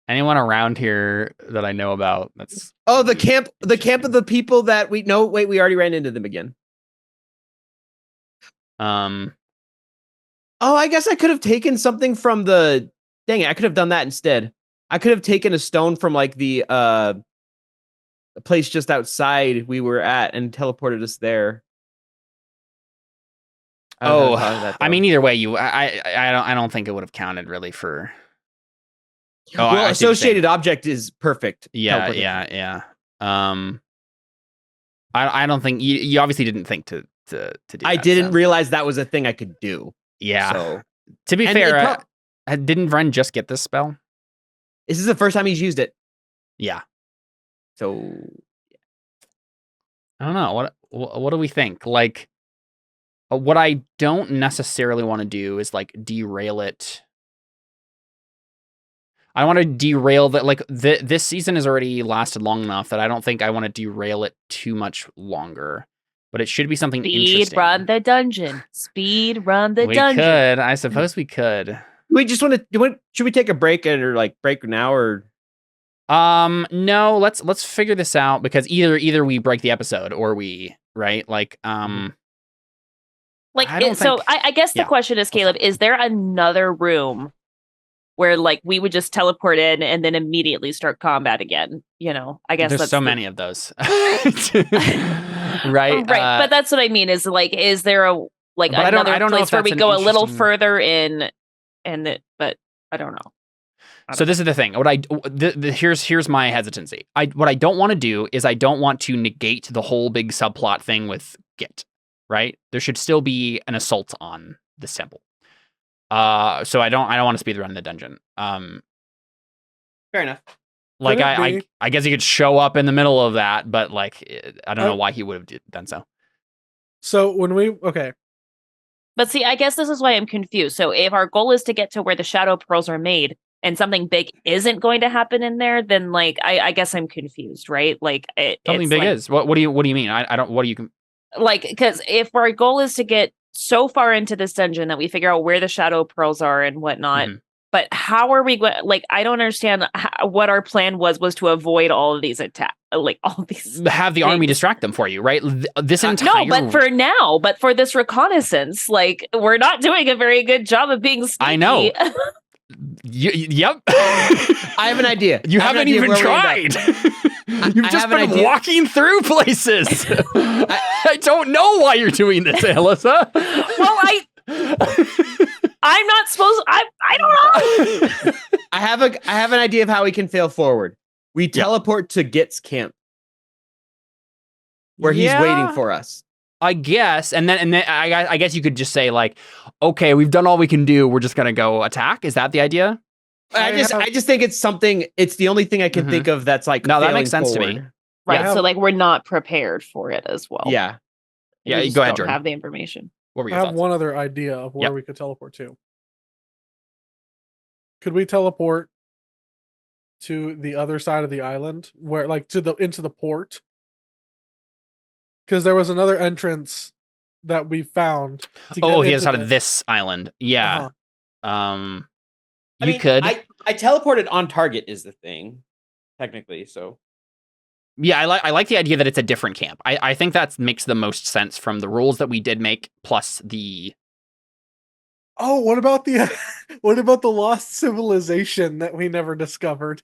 around here that I know about. That's the camp of the people that we know. Wait, we already ran into them again. I guess I could have taken something from the. Dang it! I could have done that instead. I could have taken a stone from like the place just outside we were at and teleported us there. I mean, either way, I don't think it would have counted really for. Well, associated object is perfect. Yeah. I don't think you obviously didn't think to do. I didn't realize that was a thing I could do. Yeah. So, to be fair, didn't Vren just get this spell? This is the first time he's used it. Yeah. So I don't know. What do we think? Like, what I don't necessarily want to do is like derail it. I want to derail that. Like this season has already lasted long enough that I don't think I want to derail it too much longer. But it should be something interesting. Speed run the dungeon. Speed run the dungeon. We could. I suppose we could. We just want to. Should we take a break or like break now or? No. Let's figure this out because either we break the episode or we right like I guess the question is, Caleb, is there another room where like we would just teleport in and then immediately start combat again. I guess there's that's so many of those, right? But that's what I mean. Is like, is there another place where we go a little further in, but I don't know. So this is the thing. Here's my hesitancy. What I don't want to do is I don't want to negate the whole big subplot thing with Git, right? There should still be an assault on this temple. So I don't want to speedrun the dungeon. Fair enough. Like I guess he could show up in the middle of that, but like I don't know why he would have done so. So okay. But see, I guess this is why I'm confused. So if our goal is to get to where the shadow pearls are made, and something big isn't going to happen in there, then like I guess I'm confused, right? Like something big is. What do you mean? I don't. What do you like? Because if our goal is to get so far into this dungeon that we figure out where the shadow pearls are and whatnot, but how are we going? Like I don't understand what our plan was to avoid all of these attacks, like all these. Have the army distract them for you, right? This entire but for this reconnaissance, like we're not doing a very good job of being sneaky. I know. Yep. I have an idea. You haven't even tried. You've just been walking through places. I don't know why you're doing this, Alyssa. Well, I'm not supposed. I don't know. I have an idea of how we can fail forward. We teleport to Git's camp, where he's waiting for us. I guess, and then I guess you could just say like, okay, we've done all we can do. We're just gonna go attack. Is that the idea? I just think it's something. It's the only thing I can think of that's like. No, that makes sense to me. Right. So like we're not prepared for it as well. Yeah. Yeah. We Go ahead, don't Jordan. have the information. What were your I thoughts? have one other idea of where we could teleport to. Could we teleport to the other side of the island, where like into the port? Because there was another entrance that we found. The other side of this island. Yeah. I teleported on target is the thing, technically. So. Yeah, I like the idea that it's a different camp. I think that makes the most sense from the rules that we did make, plus the. Oh, what about the lost civilization that we never discovered?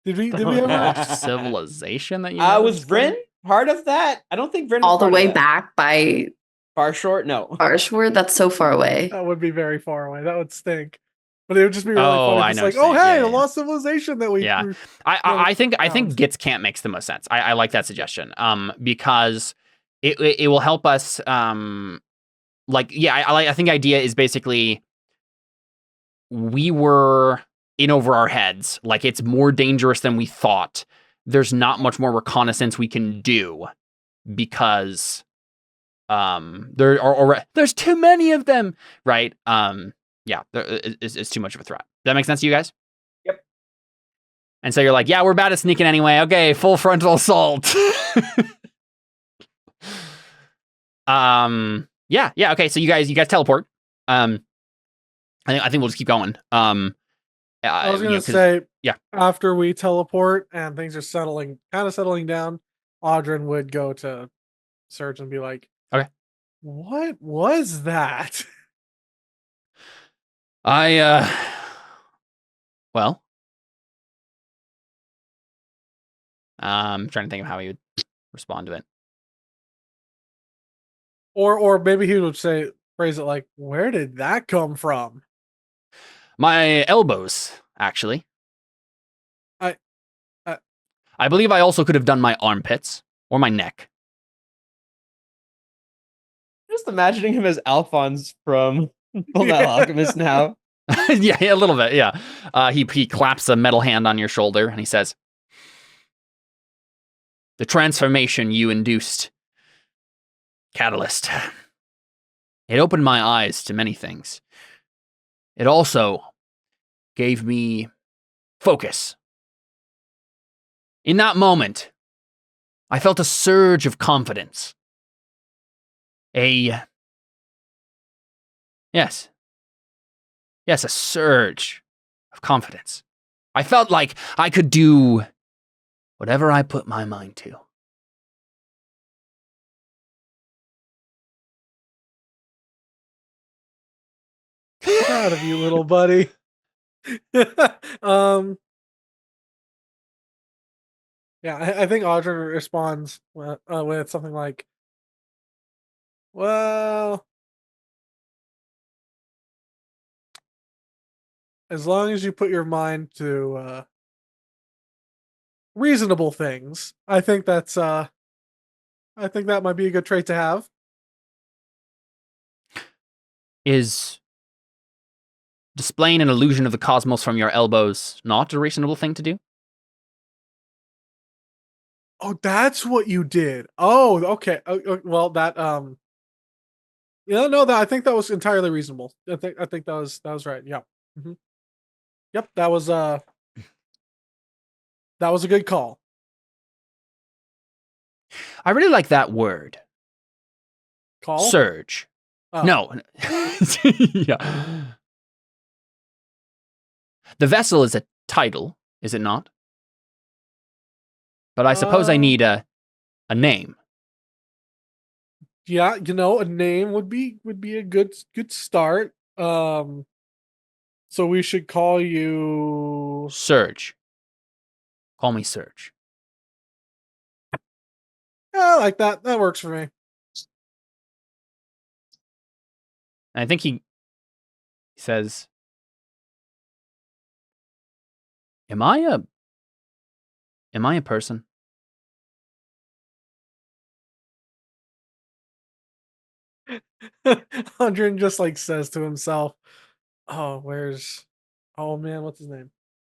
Did we ever lost civilization that you? Was Vryn part of that? I don't think Vryn was all the way back by Farshore. No, Farshore. That's so far away. That would be very far away. That would stink. But it would just be really funny. Just like, hey, the lost civilization that we. Yeah, I think Git's camp makes the most sense. I like that suggestion. Because it will help us. I think idea is basically we were in over our heads. Like it's more dangerous than we thought. There's not much more reconnaissance we can do because there's too many of them, right? It's too much of a threat. Does that make sense to you guys? Yep. And so you're like, yeah, we're bad at sneaking anyway. Okay, full frontal assault. Yeah. Okay, so you guys teleport. I think we'll just keep going. I was gonna say, after we teleport and things are settling down, Audrin would go to Serge and be like, okay, what was that? Well, I'm trying to think of how he would respond to it. Or maybe he would phrase it like, where did that come from? My elbows, actually. I believe I also could have done my armpits or my neck. Just imagining him as Alphonse from Fullmetal Alchemist now. yeah, a little bit, yeah. He claps a metal hand on your shoulder and he says, the transformation you induced, Catalyst, it opened my eyes to many things. It also gave me focus. In that moment, I felt a surge of confidence. A surge of confidence. I felt like I could do whatever I put my mind to. Proud of you, little buddy. Yeah, I think Audrey responds with something like, well, as long as you put your mind to reasonable things, I think that might be a good trait to have. Is displaying an illusion of the cosmos from your elbows not a reasonable thing to do? Oh, that's what you did. Oh, okay. Well, that no, that I think that was entirely reasonable. I think that was right. Yeah. Mm-hmm. Yep, that was a good call. I really like that word. Call? Surge. Oh. No. Yeah. The vessel is a title, is it not? But I suppose I need a name. Yeah, a name would be a good start. So we should call you Surge. Call me Surge. Yeah, I like that. That works for me. I think he says, Am I a person? Andrin just says to himself, oh man, what's his name?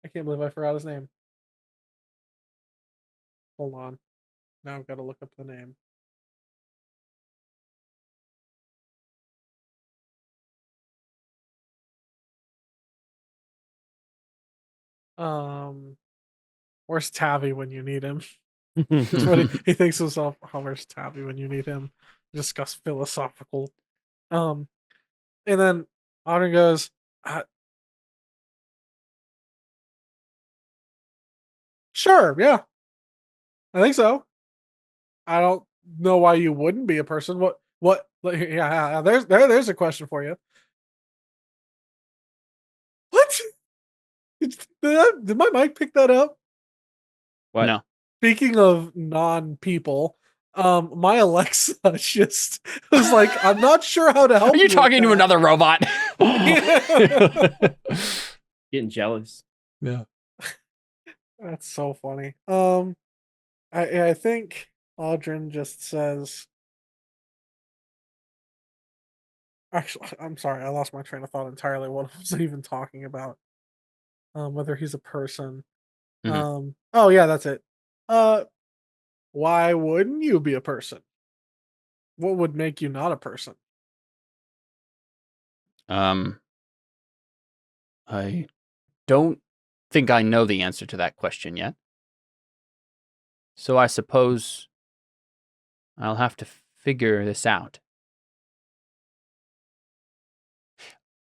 I can't believe I forgot his name. Hold on. Now I've got to look up the name. Where's Tavi when you need him? That's what he thinks to himself. Oh, where's Tavi when you need him? Discuss philosophical. And then Audrey goes, sure, yeah. I think so. I don't know why you wouldn't be a person. What yeah, there's a question for you. What? Did my mic pick that up? What? No. Speaking of non-people, my Alexa just was like, I'm not sure how to help you. Are you talking to another robot? Getting jealous. Yeah. That's so funny. I think Audrin just says, actually, I'm sorry, I lost my train of thought entirely. What was I even talking about? Whether he's a person. Mm-hmm. Oh yeah, that's it. Why wouldn't you be a person? What would make you not a person? I don't think I know the answer to that question yet. So I suppose I'll have to figure this out.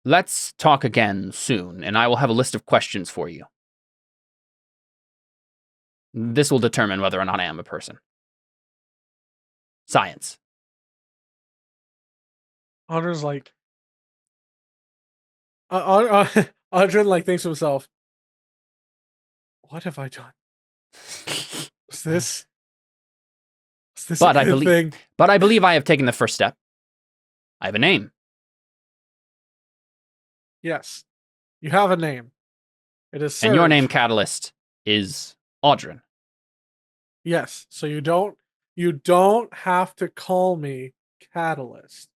Let's talk again soon, and I will have a list of questions for you. This will determine whether or not I am a person. Science. Audrin's like, Audrin thinks to himself, what have I done? Is this but a good thing? But I believe I have taken the first step. I have a name. Yes, you have a name. It is Surge. And your name, Catalyst, is Audrin. Yes, so you don't have to call me Catalyst.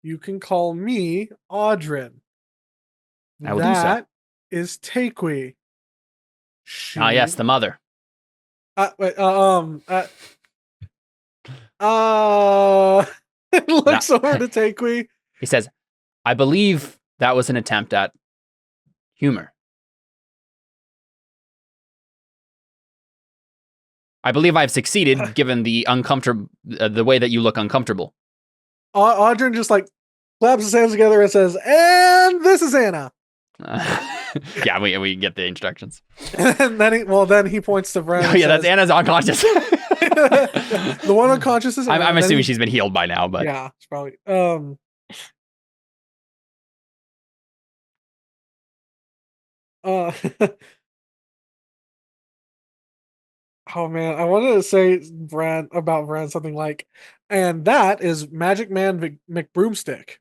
You can call me Audrin. I will do so. That is Takui. Yes, the mother. Looks over to Takui. He says, I believe that was an attempt at humor. I believe I've succeeded, given the way that you look uncomfortable. Audrin just claps his hands together and says, "And this is Anna." Yeah, we get the instructions. And then he points to Bren. Oh, yeah, that's Anna's unconscious. The one unconscious is. I'm assuming she's been healed by now, but yeah, it's probably. Oh man, I wanted to say Vran something like, and that is Magic Man McBroomstick.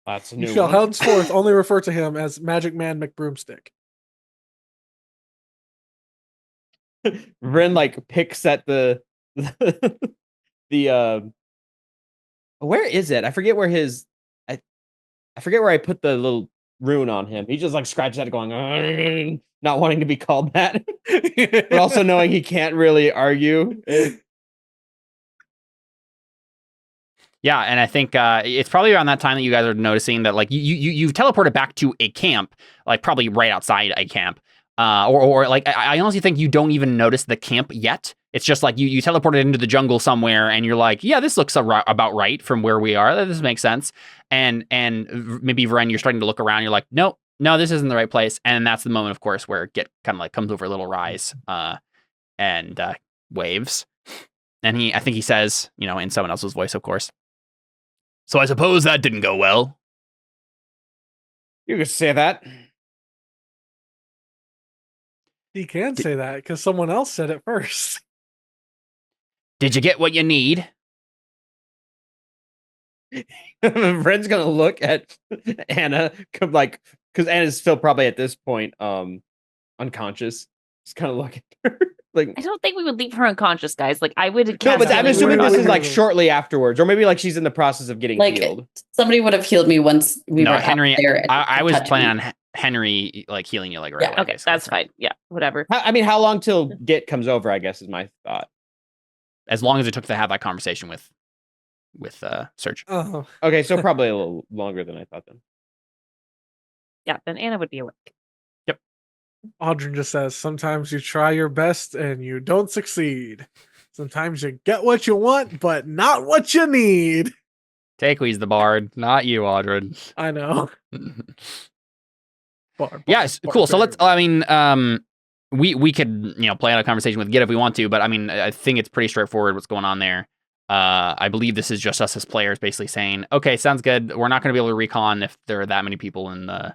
That's a You new shall one. henceforth only refer to him as Magic Man McBroomstick. Ren like picks at the where is it? I forget where I forget where I put the little rune on him. He just like scratches at it going, not wanting to be called that, but also knowing he can't really argue. Yeah, and I think it's probably around that time that you guys are noticing that like you've teleported back to a camp, like probably right outside a camp, or like I honestly think you don't even notice the camp yet. It's just like you teleported into the jungle somewhere, and you're like, yeah, this looks about right from where we are. This makes sense. And maybe Vren, you're starting to look around. You're like, no, this isn't the right place. And that's the moment, of course, where Git kind of like comes over a little rise, and waves. And I think he says, in someone else's voice, of course. So I suppose that didn't go well. You could say that. He can say that because someone else said it first. Did you get what you need? Vren's gonna look at Anna, like, because Anna's still probably at this point unconscious. Just kind of look at her. Like, I don't think we would leave her unconscious, guys. Like, I would. No, but I'm assuming this is like shortly afterwards, or maybe like she's in the process of getting healed. Somebody would have healed me once we were Henry. there. I was planning on Henry like healing you like right away. Okay, that's fine. Yeah, whatever. I mean, how long till Git comes over? I guess is my thought. As long as it took to have that conversation with Serge. Oh. Okay, so probably a little longer than I thought then. Yeah, then Anna would be awake. Audryn just says, sometimes you try your best and you don't succeed. Sometimes you get what you want, but not what you need. Takewee's the bard, not you, Audryn. I know. Yes, cool. So let's, we could, play out a conversation with Git if we want to, but I mean, I think it's pretty straightforward what's going on there. I believe this is just us as players basically saying, okay, sounds good. We're not going to be able to recon if there are that many people in the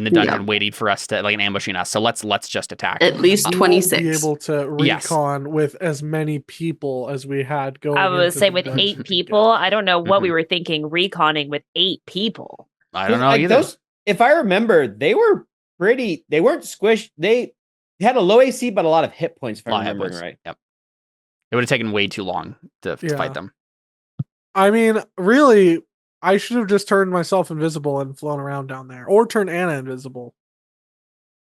dungeon waiting for us to and ambushing us. So let's just attack. At least 26. Be able to recon with as many people as we had going. I would say with 8 people. I don't know what we were thinking reconning with 8 people. I don't know either. If I remember, they weren't squished. They had a low AC, but a lot of hit points, if I'm remembering right. Yep. It would have taken way too long to fight them. I mean, really, I should have just turned myself invisible and flown around down there, or turned Anna invisible.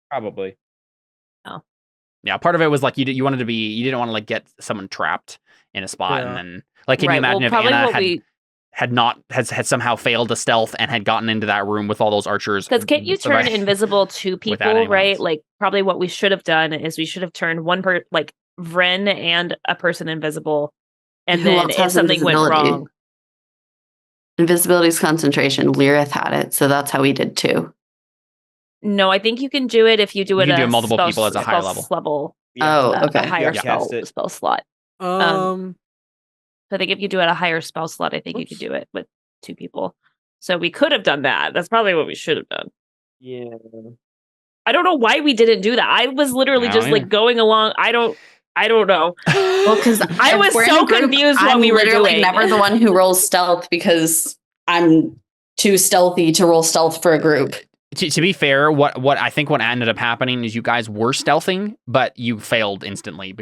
Probably. Oh. Yeah, part of it was like you didn't want to like get someone trapped in a spot, and then like can you imagine if Anna had somehow failed to stealth and had gotten into that room with all those archers? Because can't you turn invisible 2 people, right? Like probably what we should have done is we should have turned one like Vren and a person invisible, and then if something went wrong. Invisibility is concentration. Lirith had it, so that's how we did too. No, I think you can do it if you do it. You can do multiple people at a higher level. Yeah. A higher spell slot. So I think if you do it at a higher spell slot, I think you could do it with 2 people. So we could have done that. That's probably what we should have done. Yeah. I don't know why we didn't do that. I was literally just like going along. I don't know. Well, because I was so confused what we were doing. I'm never the one who rolls stealth because I'm too stealthy to roll stealth for a group. To be fair, what I think what ended up happening is you guys were stealthing, but you failed instantly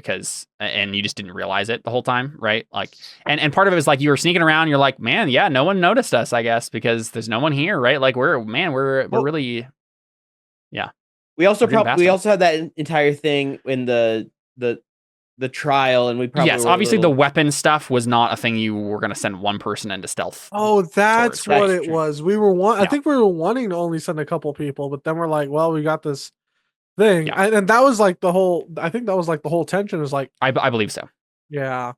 and you just didn't realize it the whole time, right? Like, and part of it was like you were sneaking around. You're like, man, yeah, no one noticed us, I guess, because there's no one here, right? Like we're really, yeah. We also had that entire thing in the trial, and we probably obviously the weapon stuff was not a thing you were going to send one person into stealth. Oh, that's what it was. We were I think we were wanting to only send a couple people, but then we're like, well, we got this thing, and that was like the whole. I think that was like the whole tension is like. I believe so. Yeah.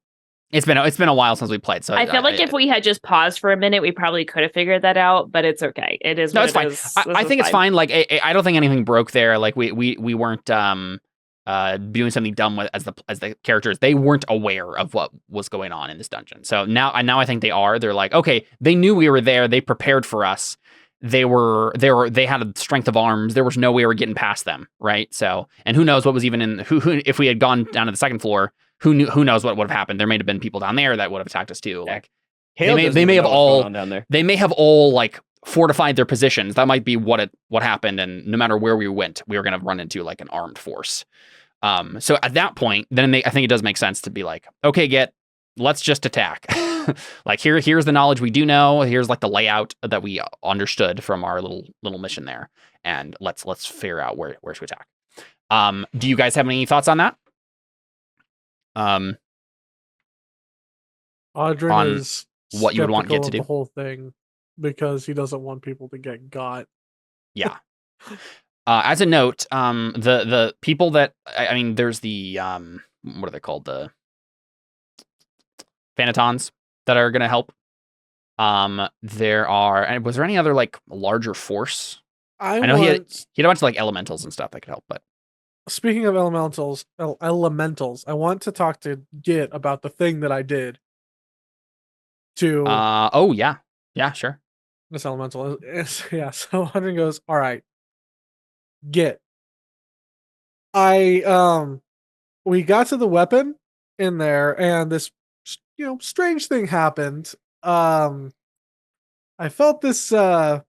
It's been a while since we played, so I feel like if we had just paused for a minute, we probably could have figured that out. But it's okay. It is. No, it's fine. I think it's fine. Like I don't think anything broke there. Like we weren't doing something dumb as the characters. They weren't aware of what was going on in this dungeon. So now I think they are. They're like, okay, they knew we were there. They prepared for us. they had a strength of arms. There was no way we were getting past them, right? So, and who knows what was even in who if we had gone down to the second floor, who knows what would have happened? There may have been people down there that would have attacked us too. Like they may have all down there. They may have all like fortified their positions. That might be what happened. And no matter where we went, we were going to run into like an armed force. So at that point, then I think it does make sense to be like, okay, let's just attack. Like here's the knowledge we do know. Here's like the layout that we understood from our little mission there, and let's figure out where to attack. Do you guys have any thoughts on that? Audrin is what you would want Git to do the whole thing because he doesn't want people to get got. Yeah. As a note, the people that I mean, there's the what are they called? The Phanatons that are going to help. There are, and was there any other like larger force? I know he had a bunch of like elementals and stuff that could help. But speaking of elementals, I want to talk to Git about the thing that I did. Oh yeah, sure. This elemental is yeah. So Audrin goes, all right, Git. We got to the weapon in there, and this strange thing happened. I felt this kind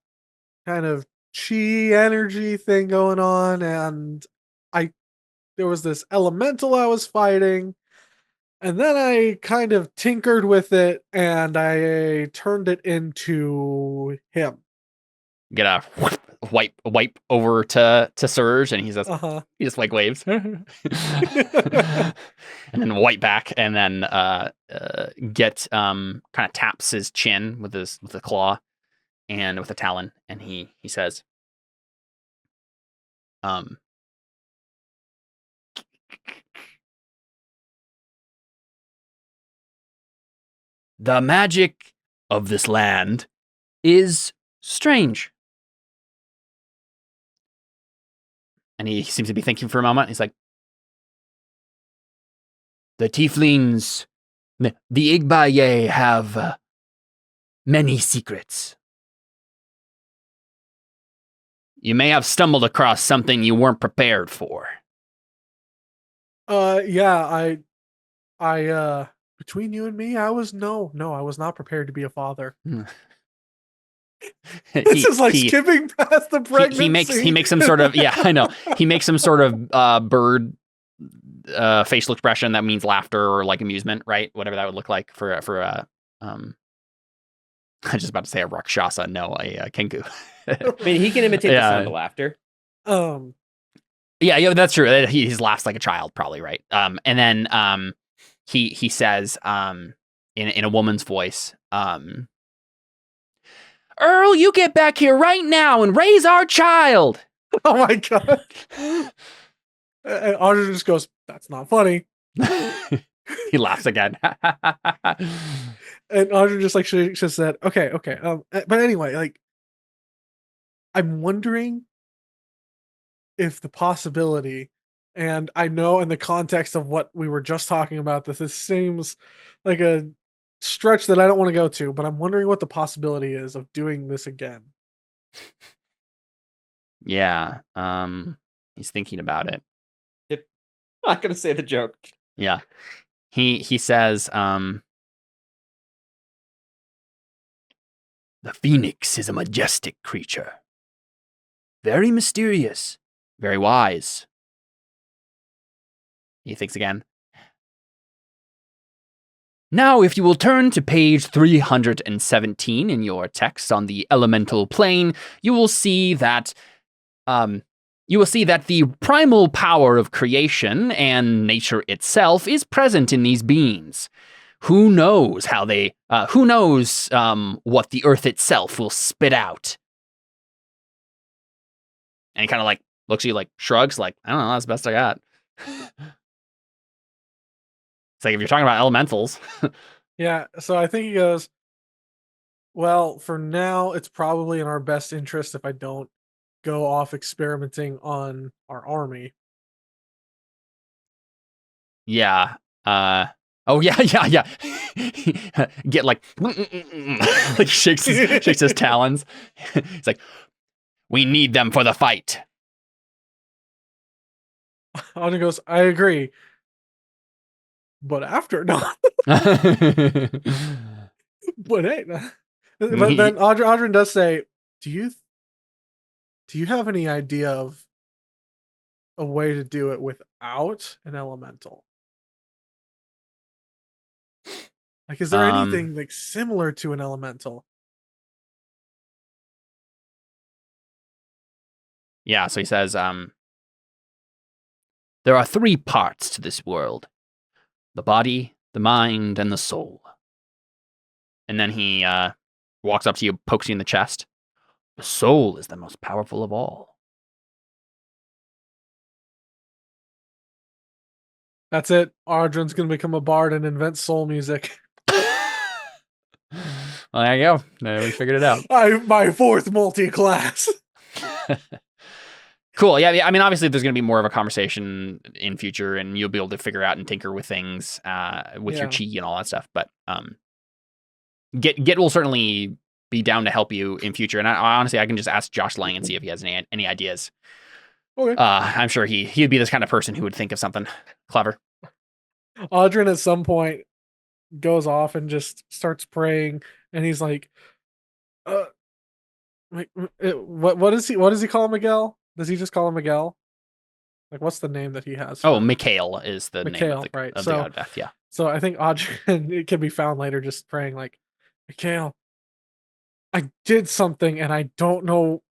of chi energy thing going on, and there was this elemental I was fighting, and then I kind of tinkered with it, and I turned it into him. Get a wipe over to Surge, and he just like waves, and then wipe back, and then Get kind of taps his chin with a claw and with a talon, and he says, the magic of this land is strange. And he seems to be thinking for a moment. He's like, the tieflings, the Igbaye have many secrets. You may have stumbled across something you weren't prepared for. Yeah, I between you and me, I was not prepared to be a father. This is like skipping past the pregnancy. He makes some sort of I know. He makes some sort of bird facial expression that means laughter or like amusement, right? Whatever that would look like for I'm just about to say a Rakshasa, no, a Kenku. I mean, he can imitate the sound of laughter. Yeah, that's true. He laughs like a child, probably, right? And then he says in a woman's voice, Earl, you get back here right now and raise our child. Oh my god. And Audrin just goes, that's not funny. He laughs again. And Audrin just like she just said, okay. But anyway, like I'm wondering if the possibility, and I know in the context of what we were just talking about, this seems like a stretch that I don't want to go to, but I'm wondering what the possibility is of doing this again. Yeah, he's thinking about it. I'm not gonna say the joke. Yeah, he says, the phoenix is a majestic creature, very mysterious, very wise. He thinks again. Now, if you will turn to page 317 in your text on the elemental plane, you will see that the primal power of creation and nature itself is present in these beings. Who knows what the earth itself will spit out? And he kind of like looks at you, like shrugs, like, I don't know, that's the best I got. It's like if you're talking about elementals. Yeah, so I think he goes, well, for now, it's probably in our best interest if I don't go off experimenting on our army. Yeah. Oh yeah. Get like shakes his talons. He's like, we need them for the fight. Audrey goes, I agree. But after not. But hey, but then Audrey does say, do you have any idea of a way to do it without an elemental? Like, is there anything like similar to an elemental? Yeah, so he says, there are 3 parts to this world: the body, the mind, and the soul. And then he walks up to you, pokes you in the chest. The soul is the most powerful of all. That's it. Ardren's gonna become a bard and invent soul music. Well, there you go. We figured it out. My 4th multi-class. Cool. Yeah, I mean, obviously, there's going to be more of a conversation in future, and you'll be able to figure out and tinker with things with your chi and all that stuff. But Git will certainly be down to help you in future. And I honestly, I can just ask Josh Lang and see if he has any ideas. Okay. I'm sure he'd be this kind of person who would think of something clever. Audren at some point goes off and just starts praying, and he's like, what does he call Miguel? Does he just call him Miguel? Like, what's the name that he has? Oh, Mikhail is the name of the, right. of the god of death, yeah. So I think Audren, it can be found later just praying like, Mikhail, I did something and I don't know.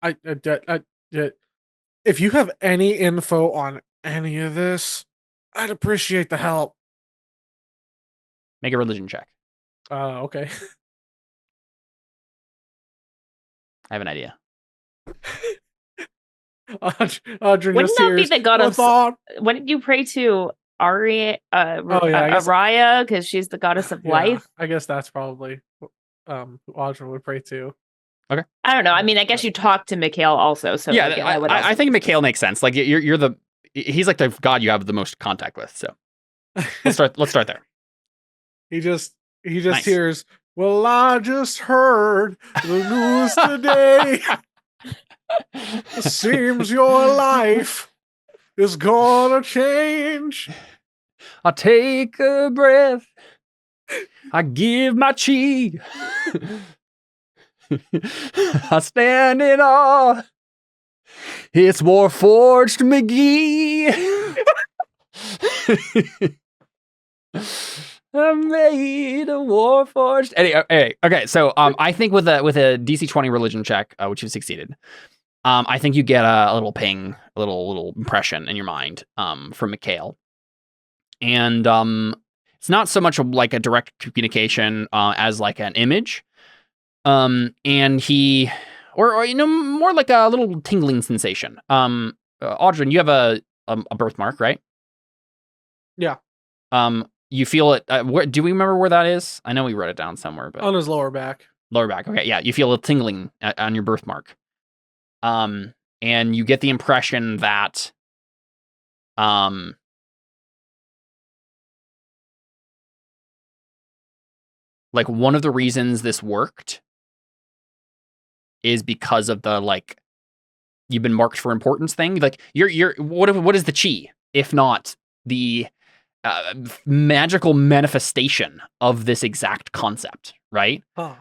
I did. If you have any info on any of this, I'd appreciate the help. Make a religion check. Okay. I have an idea. Audrey Wouldn't just that hears, be the god of? What did you pray to? Arya, Araya, because she's the goddess of life. I guess that's probably who Audrey would pray to. Okay. I don't know. I mean, I guess you talk to Mikhail also. So yeah, Mikhail, I think Mikhail makes sense. Like he's like the god you have the most contact with. So let's start there. He just nice. Hears, well, I just heard the news today. Seems your life is gonna change. I take a breath. I give my chi. I stand in awe. It's Warforged McGee. I made a Warforged. Anyway, okay. So I think with a DC 20 religion check, which you've succeeded, I think you get a little ping, a little impression in your mind from Mikhail. And it's not so much like a direct communication as like an image. And he, or more like a little tingling sensation. Audrey, you have a birthmark, right? Yeah. You feel it. Do we remember where that is? I know we wrote it down somewhere, but on his lower back. Lower back. Okay, yeah. You feel a tingling on your birthmark. And you get the impression that, like one of the reasons this worked is because of the like you've been marked for importance thing. Like you're what is the chi if not the magical manifestation of this exact concept, right? Huh.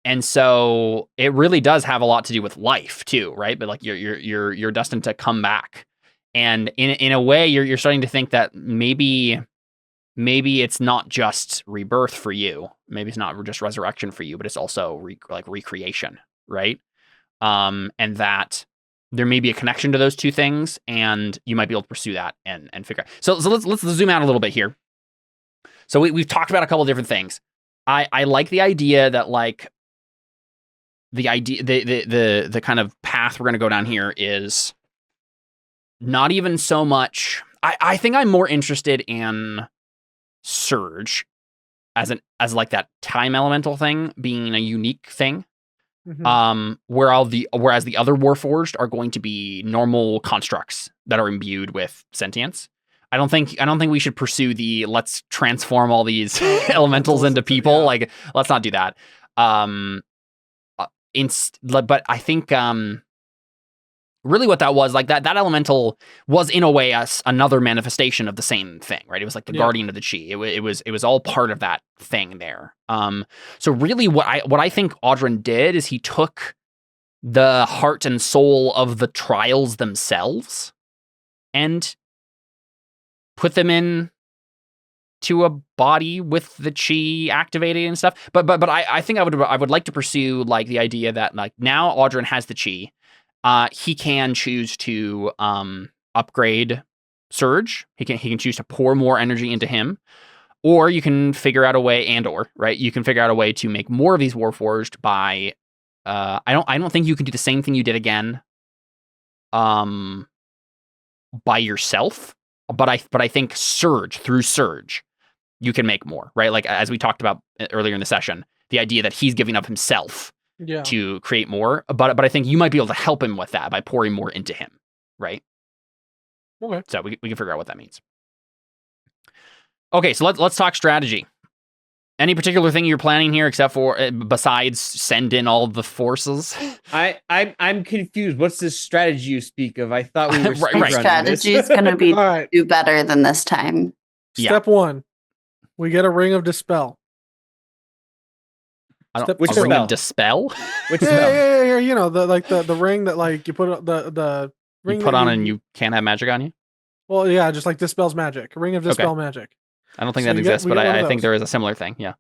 And so it really does have a lot to do with life too, right? But like you're destined to come back, and in a way you're starting to think that maybe it's not just rebirth for you. Maybe it's not just resurrection for you, but it's also recreation, right? And that there may be a connection to those two things, and you might be able to pursue that and figure out. So let's zoom out a little bit here. So we've talked about a couple of different things. I like the idea that like the idea the kind of path we're going to go down here is not even so much. I think I'm more interested in Surge as like that time elemental thing being a unique thing. Mm-hmm. Whereas the other Warforged are going to be normal constructs that are imbued with sentience. I don't think we should pursue the let's transform all these elementals into people. Like, let's not do that. But I think really what that was, like, that elemental was in a way another manifestation of the same thing, right? It was like the guardian of the chi. It was all part of that thing there. So really what I think Audrin did is he took the heart and soul of the trials themselves and put them in to a body with the chi activated and stuff. But I think I would like to pursue, like, the idea that, like, now Audrin has the chi. He can choose to upgrade Surge. He can choose to pour more energy into him, or you can figure out a way, right? You can figure out a way to make more of these Warforged by. I don't think you can do the same thing you did again. By yourself, but I think through Surge, you can make more, right? Like, as we talked about earlier in the session, the idea that he's giving up himself. To create more, but I think you might be able to help him with that by pouring more into him, right? Okay. So we can figure out what that means. Okay, so let's talk strategy. Any particular thing you're planning here, except for besides send in all the forces? I'm confused. What's this strategy you speak of? I thought we were right. Strategy is going to be do better than this time. Step 1, we get a ring of dispel. Which ring of dispel? Which yeah. You know, the ring that, like, you put the ring you put on and you can't have magic on you. Well, yeah, just like dispels magic. A ring of dispel magic. I don't think that exists, but I think there is a similar thing. Yeah.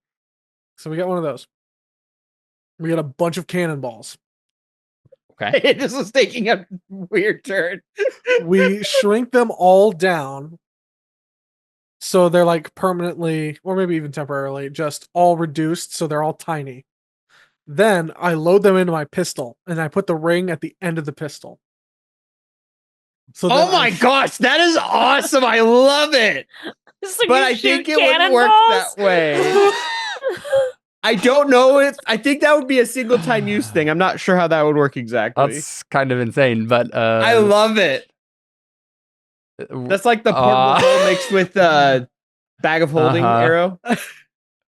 So we got one of those. We got a bunch of cannonballs. Okay. This is taking a weird turn. We shrink them all down. So they're, like, permanently, or maybe even temporarily, just all reduced, so they're all tiny. Then I load them into my pistol, and I put the ring at the end of the pistol. So oh my gosh, that is awesome! I love it. But I think it wouldn't work that way. I don't know if I think that would be a single time use thing. I'm not sure how that would work exactly. That's kind of insane, but I love it. That's like the portable mixed with bag of holding arrow.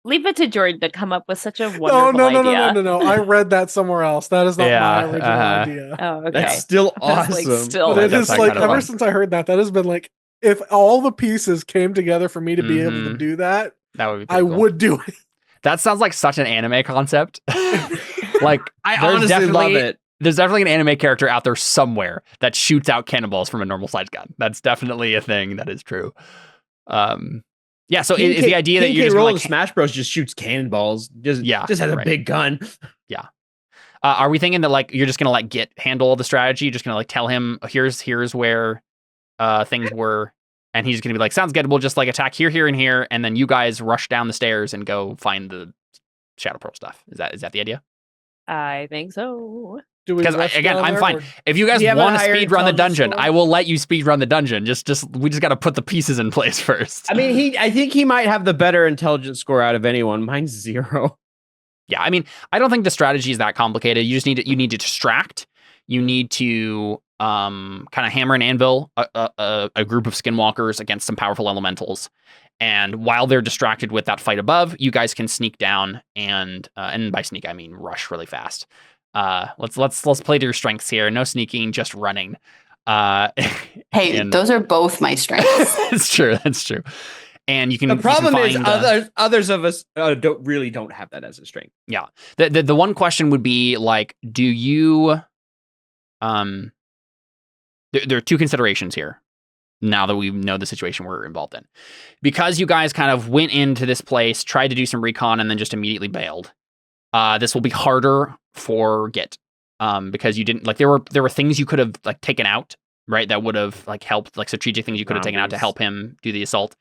Leave it to Jordan to come up with such a wonderful idea. No. I read that somewhere else. That is not my original idea. Oh, okay. That's still awesome. But it is like, ever since I heard that has been like, if all the pieces came together for me to be able to do that, would be I would do it. That sounds like such an anime concept. Like, I honestly love it. There's definitely an anime character out there somewhere that shoots out cannonballs from a normal sized gun. That's definitely a thing that is true. Yeah. So is the idea that you're just like Smash Bros just shoots cannonballs, just has a big gun. Yeah. Are we thinking that, like, you're just gonna, like, handle all the strategy? You're just gonna, like, tell him here's where things were, and he's gonna be like, sounds good. We'll just, like, attack here, and here, and then you guys rush down the stairs and go find the Shadow Pearl stuff. Is that the idea? I think so. Because again, I'm fine. If you guys want to speed run the dungeon, I will let you speed run the dungeon. We just got to put the pieces in place first. I mean, I think he might have the better intelligence score out of anyone. Mine's 0. Yeah, I mean, I don't think the strategy is that complicated. You just need to distract. You need to kind of hammer and anvil a group of skinwalkers against some powerful elementals. And while they're distracted with that fight above, you guys can sneak down and by sneak I mean rush really fast. Let's play to your strengths here. No sneaking, just running. Hey, those are both my strengths. That's true. And you can. The problem is others of us don't have that as a strength. Yeah. The one question would be, like, do you? There are two considerations here. Now that we know the situation we're involved in, because you guys kind of went into this place, tried to do some recon, and then just immediately bailed. This will be harder for Git, because you didn't, like, there were things you could have, like, taken out, right? That would have, like, helped, like, strategic things you could have taken out to help him do the assault.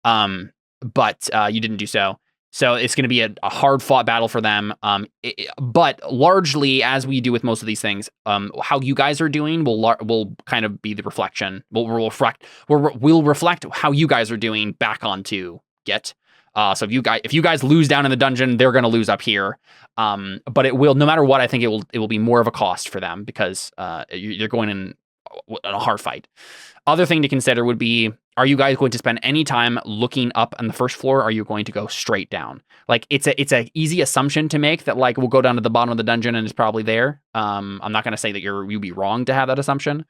But you didn't do so. So it's going to be a hard fought battle for them. But largely, as we do with most of these things, how you guys are doing will kind of be the reflection. We'll reflect how you guys are doing back onto Git. So if you guys lose down in the dungeon, they're going to lose up here. But it will, no matter what, I think it will be more of a cost for them, because you're going in a hard fight. other thing to consider would be, are you guys going to spend any time looking up on the first floor? Or are you going to go straight down? Like, it's a easy assumption to make that, like, we'll go down to the bottom of the dungeon and it's probably there. I'm not going to say that you'd be wrong to have that assumption.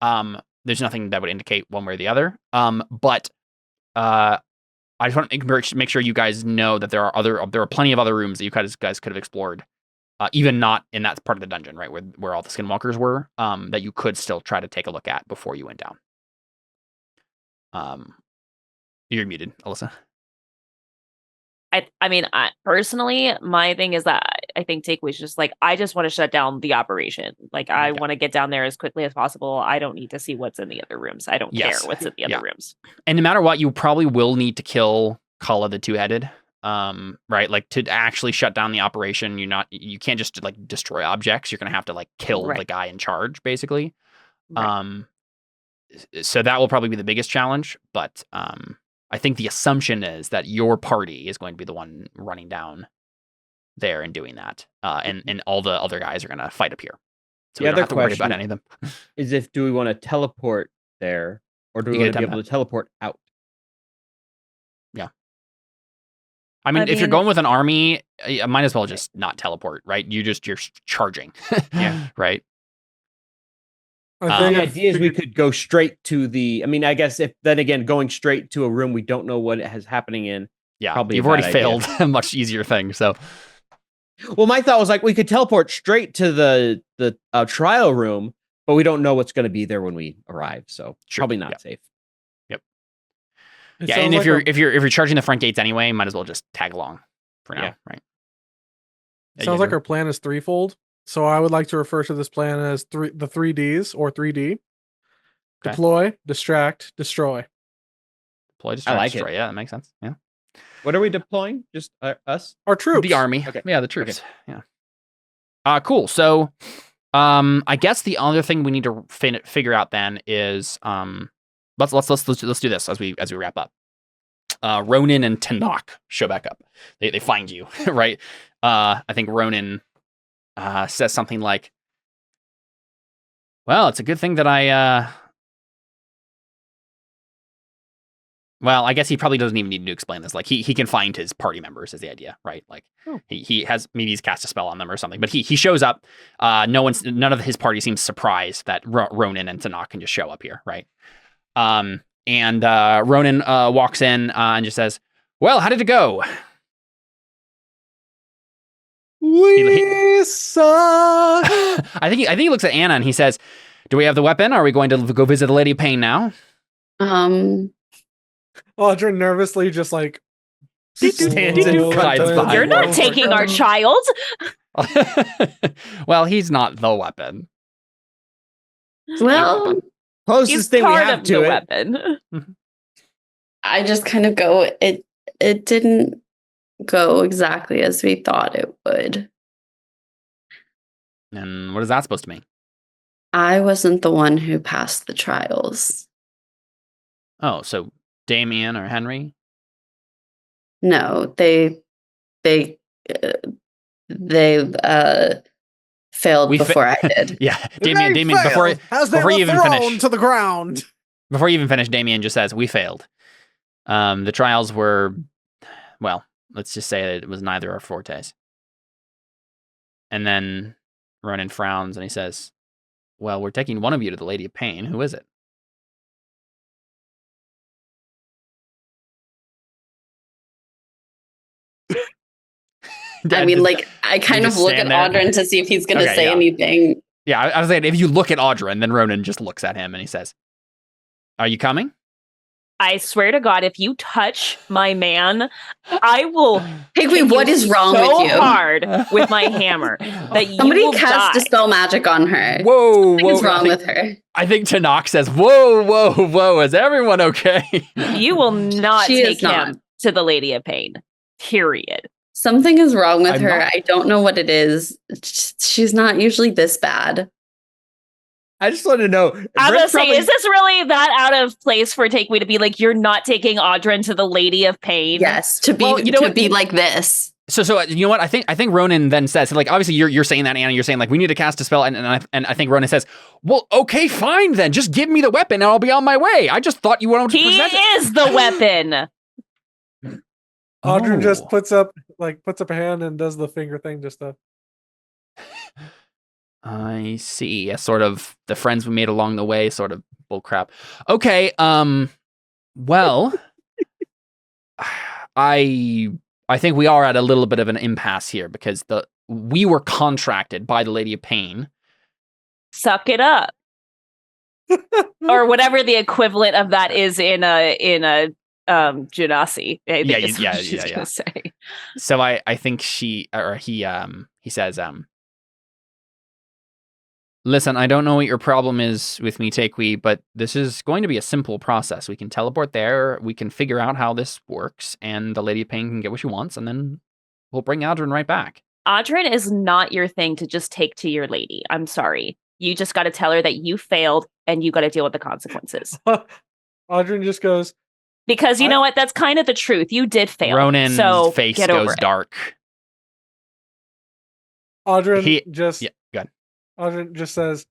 There's nothing that would indicate one way or the other. But I just want to make sure you guys know that there are plenty of other rooms that you guys could have explored, even not in that part of the dungeon, right, where all the skinwalkers were, that you could still try to take a look at before you went down. You're muted, Alyssa. I mean, personally, my thing is that I think takeaway's just like, I just want to shut down the operation. Like, I want to get down there as quickly as possible. I don't need to see what's in the other rooms. I don't care what's in the other rooms. And no matter what, you probably will need to kill Kala the Two-Headed, right? Like, to actually shut down the operation, you can't just like destroy objects. You're going to have to like kill the guy in charge, basically. Right. So that will probably be the biggest challenge, but I think the assumption is that your party is going to be the one running down there and doing that, and all the other guys are going to fight up here. So we don't have to worry about any of them. Is do we want to teleport there, or do we want to be able to teleport out? Yeah. I mean, if you're going with an army, you might as well just not teleport, right? You're charging. Yeah. Right. The idea is we could go straight to I mean, I guess going straight to a room we don't know what is happening in. Yeah, probably you've already failed a much easier thing. So, well, my thought was like we could teleport straight to the trial room, but we don't know what's going to be there when we arrive. So probably not safe. Yep. Yeah, and if you're charging the front gates anyway, might as well just tag along for now, right? Sounds like our plan is threefold. So I would like to refer to this plan as the 3Ds or 3D. Okay. Deploy, distract, destroy. Deploy, distract, destroy. Yeah, that makes sense. Yeah. What are we deploying? Just us? Our troops. The army. Okay. Yeah, the troops. Okay. Yeah. Cool. So, I guess the other thing we need to figure out then is, let's do this as we wrap up. Ronan and Tanakh show back up. They find you, right? I think Ronan says something like, well, it's a good thing that well, I guess he probably doesn't even need to explain this. Like, he can find his party members is the idea, right? Like, he's cast a spell on them or something, but he shows up. None of his party seems surprised that Ronan and Tanakh can just show up here, right? And Ronan walks in and just says, well, how did it go? We suck. I think he looks at Anna and he says, do we have the weapon? Are we going to go visit the Lady of Pain now? Audra nervously just like stands and hides behind. You're not taking our child. Well, he's not the weapon. Well, closest thing we have to the it. Weapon. I just kind of go, it didn't go exactly as we thought it would. And what is that supposed to mean? I wasn't the one who passed the trials. Oh, so Damien or Henry? No, they failed before I did. Yeah, Damien before you even finish to the ground. Before you even finish, Damien just says, we failed. The trials were, well, let's just say that it was neither our fortes. And then Ronan frowns and he says, well, we're taking one of you to the Lady of Pain. Who is it? I mean, like, I kind of look at Audrin to see if he's going to say anything. Yeah, I was saying, if you look at Audrin, then Ronan just looks at him and he says, are you coming? I swear to God, if you touch my man, I will. Higby, what is wrong with you? Hard with my hammer that somebody cast dispel magic on her. Whoa, what's wrong with her? I think Tanakh says, "Whoa! Is everyone okay?" You will not take him to the Lady of Pain. Period. Something is wrong with her. I don't know what it is. She's not usually this bad. I just want to know. I'm gonna say, is this really that out of place for Takeway to be like, you're not taking Audrin to the Lady of Pain? Yes, to be like this. So you know what? I think Ronan then says, like, obviously you're saying that, Anna. You're saying like we need to cast a spell, and I think Ronan says, well, okay, fine then, just give me the weapon and I'll be on my way. I just thought you wanted to present it. He is the weapon. Audrey just puts up a hand and does the finger thing just to. I see. A sort of the friends we made along the way, sort of bullcrap. Okay. Well, I think we are at a little bit of an impasse here because we were contracted by the Lady of Pain. Suck it up. Or whatever the equivalent of that is in a Genasi. Yeah. Say. So I think he says, listen, I don't know what your problem is with me, Takui, but this is going to be a simple process. We can teleport there, we can figure out how this works, and the Lady of Pain can get what she wants, and then we'll bring Audrin right back. Audrin is not your thing to just take to your lady. I'm sorry. You just got to tell her that you failed, and you got to deal with the consequences. Audrin just goes... Because you know what? That's kind of the truth. You did fail. Ronan's face goes dark. Audrin just... Yeah, go ahead. Audrin just says,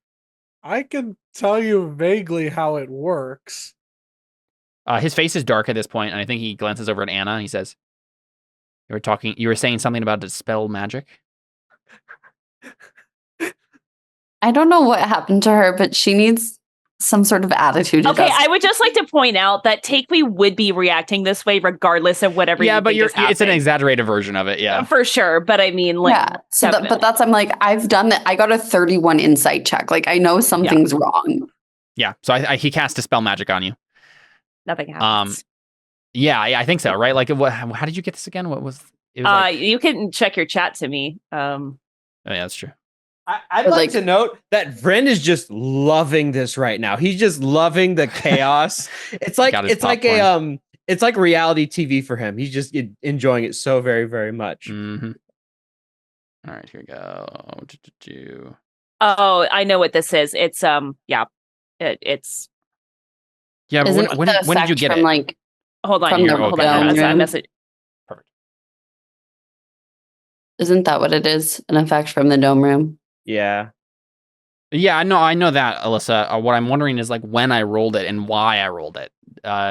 I can tell you vaguely how it works. His face is dark at this point, and I think he glances over at Anna, and he says, you were saying something about dispel magic? I don't know what happened to her, but she needs some sort of attitude. Okay, I would just like to point out that Takui would be reacting this way regardless of whatever. Yeah, but it's an exaggerated version of it. Yeah, for sure. But I mean, like, yeah. So, but that's I'm like, I've done that. I got a 31 insight check. Like, I know something's wrong. Yeah. So he cast dispel magic on you. Nothing happens. Yeah, I think so. Right? Like, how did you get this again? What was? It was you can check your chat to me. Oh, yeah, that's true. I'd like to note that Vren is just loving this right now. He's just loving the chaos. It's like it's like reality TV for him. He's just enjoying it so very, very much. Mm-hmm. All right, here we go. Oh, I know what this is. It's it's yeah. When did you get it? Like, hold on, hold on. I message. Perfect. Isn't that what it is? An effect from the dome room. Yeah. Yeah, I know that, Alyssa. What I'm wondering is like when I rolled it and why I rolled it.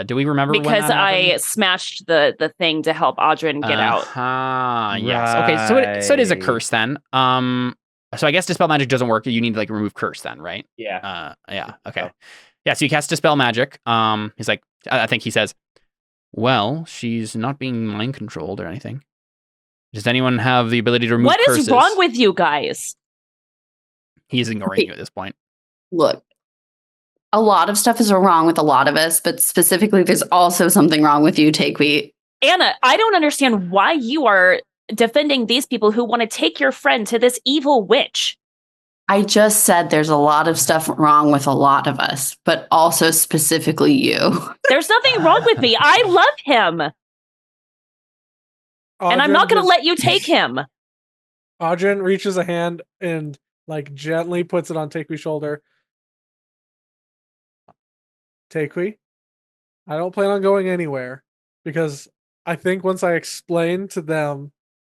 Do we remember? Because I smashed the thing to help Audrin get out. Yes. Okay. So it is a curse then. So I guess dispel magic doesn't work. You need to like remove curse then, right? Yeah. Yeah. Okay. Yeah. So you cast dispel magic. He's like, I think he says, well, she's not being mind controlled or anything. Does anyone have the ability to remove curses? What is wrong with you guys? He's ignoring you at this point. Look, a lot of stuff is wrong with a lot of us, but specifically, there's also something wrong with you, Takui. Anna, I don't understand why you are defending these people who want to take your friend to this evil witch. I just said there's a lot of stuff wrong with a lot of us, but also specifically you. There's nothing wrong with me. I love him. And I'm not going to let you take him. Audrin reaches a hand and like gently puts it on Takui's shoulder. Takui, I don't plan on going anywhere because I think once I explain to them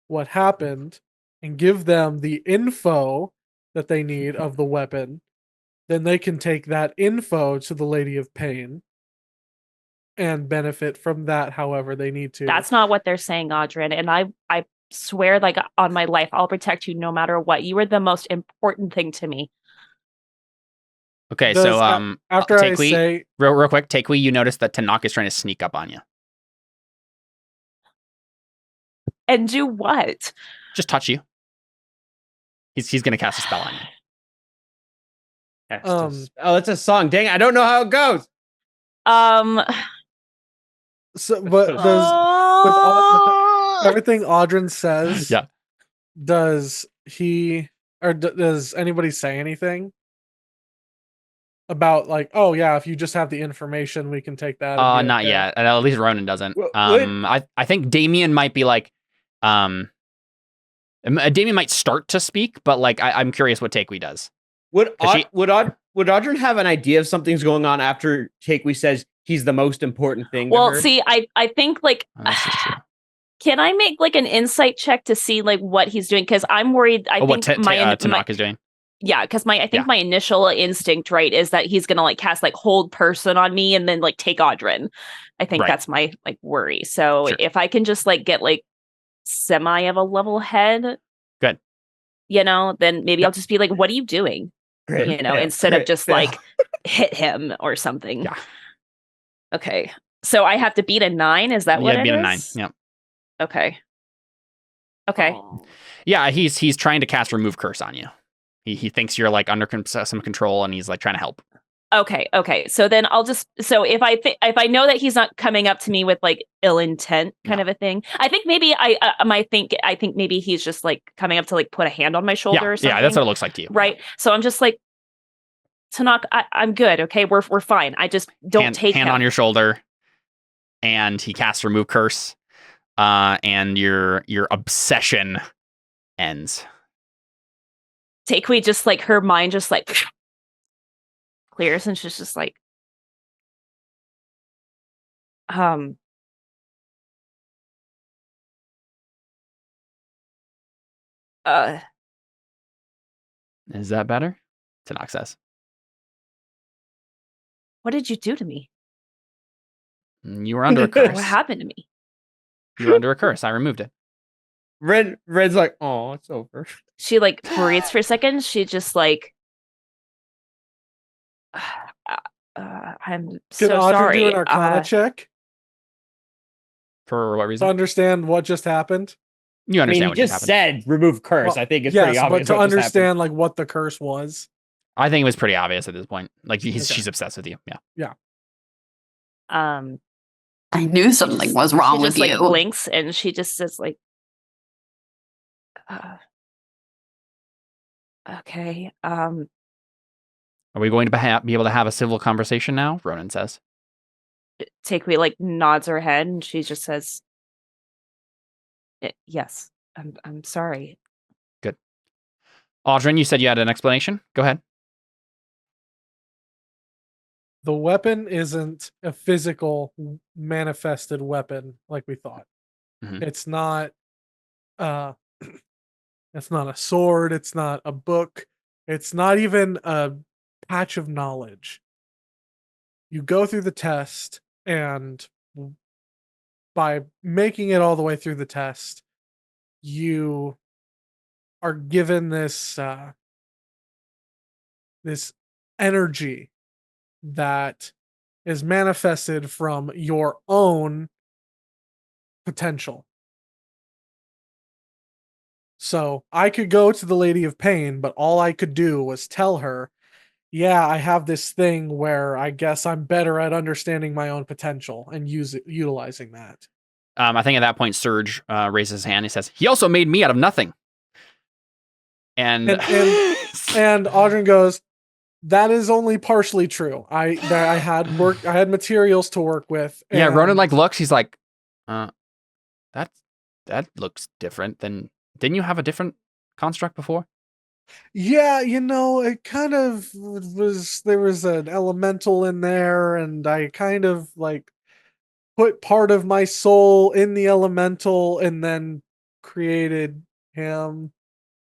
what happened and give them the info that they need of the weapon, then they can take that info to the Lady of Pain and benefit from that however they need to. That's not what they're saying, Audrin. And I swear, like, on my life, I'll protect you no matter what. You are the most important thing to me. Okay, so after Takui, I say real quick, Takui, you notice that Tanaka is trying to sneak up on you. And do what? Just touch you. He's gonna cast a spell on you. Oh, that's a song. Dang, I don't know how it goes. So, but with everything Audrin says, yeah. Does he or does anybody say anything about like, oh yeah, if you just have the information, we can take that? Not yet. At least Ronan doesn't. I think Damien might be like, Damien might start to speak, but like I'm curious what Takui does. Would Audrin have an idea of something's going on after Takui says he's the most important thing? Well, see, I think like Can I make like an insight check to see like what he's doing? Because I'm worried. I think what Tanakh is doing. Yeah, because I think my initial instinct, right, is that he's gonna like cast like hold person on me and then like take Audrin. I think that's my like worry. So if I can just like get like semi of a level head, good. Then maybe I'll just be like, "What are you doing?" Instead of just like hit him or something. Yeah. Okay. So I have to beat a 9. Is that what it is? Yeah, beat a 9. Yeah. Okay. Okay. Yeah, he's trying to cast remove curse on you. He thinks you're like under some control, and he's like trying to help. Okay. So then I'll just if I know that he's not coming up to me with like ill intent kind of a thing, I think maybe I think maybe he's just like coming up to like put a hand on my shoulder or something. Yeah, that's what it looks like to you. Right. So I'm just like, Tanakh, I'm good. Okay, we're fine. I just don't take hand him. On your shoulder, and he casts remove curse, and your obsession ends. Takeway just like her mind just like clears, and she's just like, Is that better? Tanakh says. What did you do to me? You were under a curse. What happened to me? You were under a curse. I removed it. Red's like, oh, it's over. She like breathes for a second. She just like, I'm so sorry. Can Audrey do an Arcana check? For what reason? To understand what just happened. You understand what just happened. Said remove curse. I think it's pretty obvious. But to understand like what the curse was. I think it was pretty obvious at this point. Like she's obsessed with you. Yeah. I knew something was wrong with you. She just like blinks and she just says like, okay. Are we going to be able to have a civil conversation now? Ronan says. Takeway like nods her head and she just says, yes, I'm sorry. Good. Audrin, you said you had an explanation. Go ahead. The weapon isn't a physical manifested weapon like we thought. Mm-hmm. It's not it's not a sword, it's not a book, it's not even a patch of knowledge. You go through the test, and by making it all the way through the test, you are given this this energy that is manifested from your own potential. So I could go to the Lady of Pain, but all I could do was tell her, yeah, I have this thing where I guess I'm better at understanding my own potential and utilizing that. I think at that point, Serge raises his hand. He says, he also made me out of nothing. And Audrin goes, that is only partially true. I had materials to work with. Yeah, Ronan like looks, he's like, that looks different than, didn't you have a different construct before? Yeah, it kind of was, there was an elemental in there, and I kind of like put part of my soul in the elemental and then created him.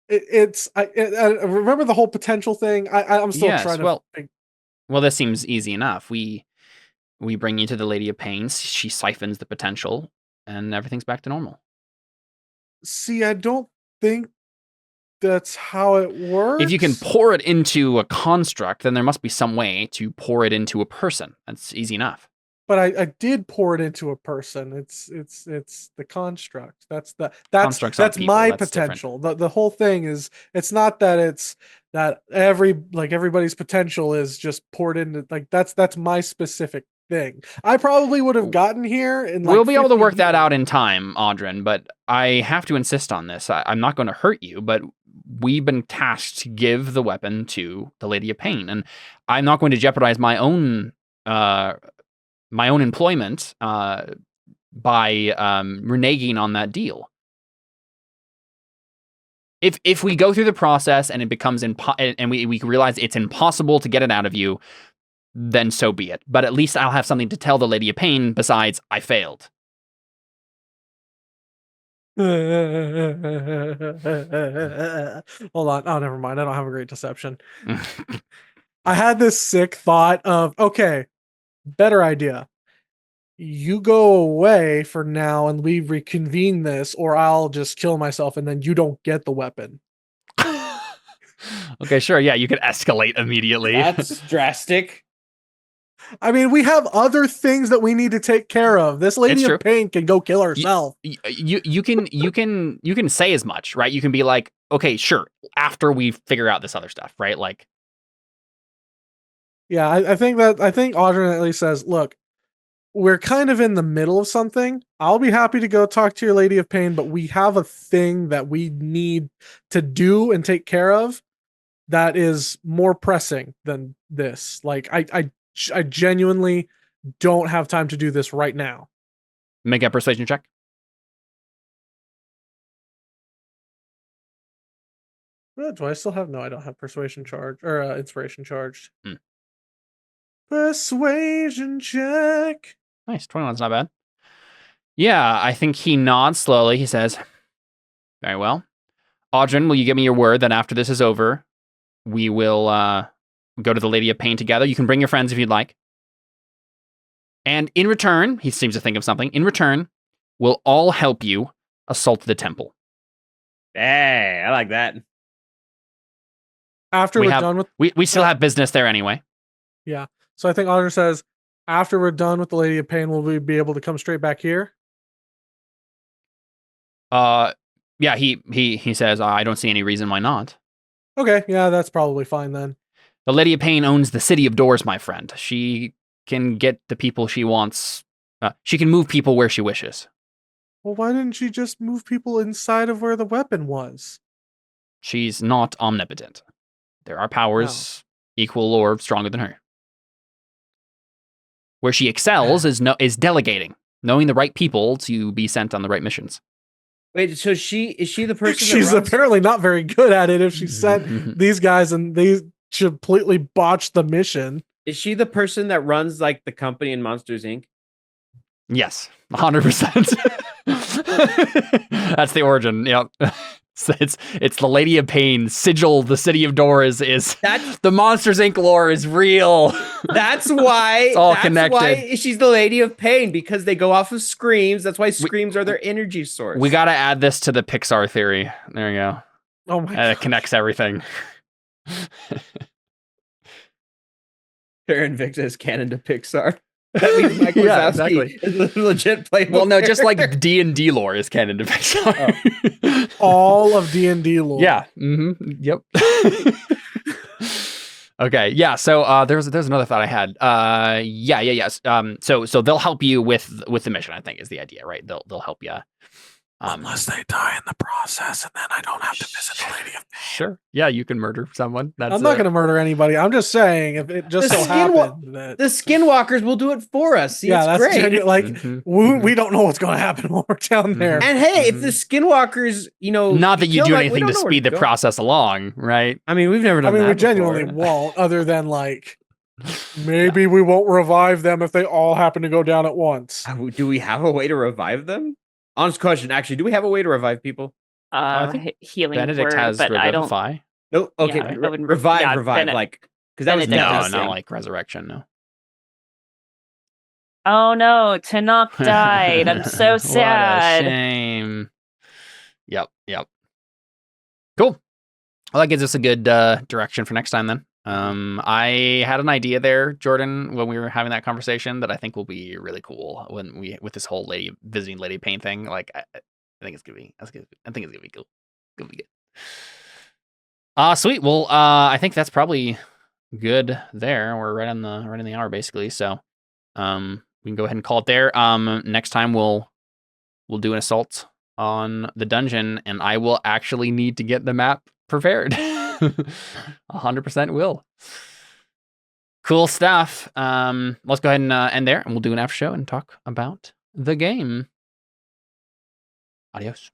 I remember the whole potential thing. I'm still trying to think. Well, this seems easy enough. We bring you to the Lady of Pains. She siphons the potential, and everything's back to normal. See, I don't think that's how it works. If you can pour it into a construct, then there must be some way to pour it into a person. That's easy enough. But I did pour it into a person. It's the construct. That's my potential. The whole thing is, it's not that it's that everybody's potential is just poured into, like that's my specific thing. I probably would have gotten here in like we'll be able to work years. that out in time, Audrin, but I have to insist on this. I'm not going to hurt you, but we've been tasked to give the weapon to the Lady of Pain, and I'm not going to jeopardize my own employment by reneging on that deal. If we go through the process and it becomes and we realize it's impossible to get it out of you, then so be it. But at least I'll have something to tell the Lady of Pain besides I failed. Hold on. Oh, never mind. I don't have a great deception. I had this sick thought of, okay, better idea. You go away for now and we reconvene this, or I'll just kill myself and then you don't get the weapon. Okay, sure. Yeah, you could escalate immediately. That's drastic. I mean, we have other things that we need to take care of. This Lady of Pain can go kill herself. You can say as much, right? You can be like, okay, sure, after we figure out this other stuff, right? Like, yeah, I think Audrey at least says, look, we're kind of in the middle of something. I'll be happy to go talk to your Lady of Pain, but we have a thing that we need to do and take care of that is more pressing than this. Like, I genuinely don't have time to do this right now. Make a persuasion check. Do I still have? No, I don't have persuasion charge or inspiration charged. Persuasion check. Nice. 21's not bad. Yeah, I think he nods slowly. He says, very well. Audrin, will you give me your word that after this is over, we will go to the Lady of Pain together? You can bring your friends if you'd like. And in return, he seems to think of something. In return, we'll all help you assault the temple. Hey, I like that. After we're done with... We still have business there anyway. Yeah. So I think Audrey says, after we're done with the Lady of Pain, will we be able to come straight back here? Yeah, he says, I don't see any reason why not. Okay, yeah, that's probably fine then. The Lady of Pain owns the City of Doors, my friend. She can get the people she wants. She can move people where she wishes. Well, why didn't she just move people inside of where the weapon was? She's not omnipotent. There are powers equal or stronger than her. Where she excels is delegating, knowing the right people to be sent on the right missions. Wait, so is she the person? She's apparently not very good at it. If she sent these guys and they completely botched the mission. Is she the person that runs like the company in Monsters Inc? Yes, 100%. That's the origin. Yep. So it's the Lady of Pain. Sigil, the City of Doors is the Monsters Inc. lore is real. That's why it's all connected. Why she's the Lady of Pain, because they go off of screams. That's why screams are their energy source. We got to add this to the Pixar theory. There you go. Oh my God. It connects everything. Terra Invicta is canon to Pixar. That means Mike Wazowski is a legit playable. Well, no, just like D&D lore is canon to Pixar. Oh. All of D&D lore. Yeah. Mm-hmm. Yep. Okay. Yeah. So there's another thought I had. Yes. So they'll help you with the mission, I think, is the idea, right? They'll help you. Unless they die in the process, and then I don't have to visit the Lady of Pain. Sure. Yeah, you can murder someone. I'm not going to murder anybody. I'm just saying, if it just so happened that the Skinwalkers will do it for us. See, yeah, that's great. Like we don't know what's going to happen while we're down there. And hey, if the Skinwalkers, not that you do anything to speed the process along, right? I mean, we've never done that. We genuinely won't, other than like maybe we won't revive them if they all happen to go down at once. Do we have a way to revive them? Honest question, actually, do we have a way to revive people? I think healing Benedict word, has but Revivify. No, okay, yeah, revive, like, because that was not like resurrection. No. Oh no, Tanakh died. I'm so sad. What a shame. Yep. Cool. Well, that gives us a good direction for next time then. I had an idea there, Jordan, when we were having that conversation that I think will be really cool with this whole visiting Lady of Pain thing. Like, I think it's gonna be, I think it's gonna be cool. Gonna be good. Sweet. Well, I think that's probably good there. We're right in the hour basically. So, we can go ahead and call it there. Next time we'll do an assault on the dungeon, and I will actually need to get the map prepared. 100% will. Cool stuff. Let's go ahead and end there, and we'll do an after show and talk about the game. Adios.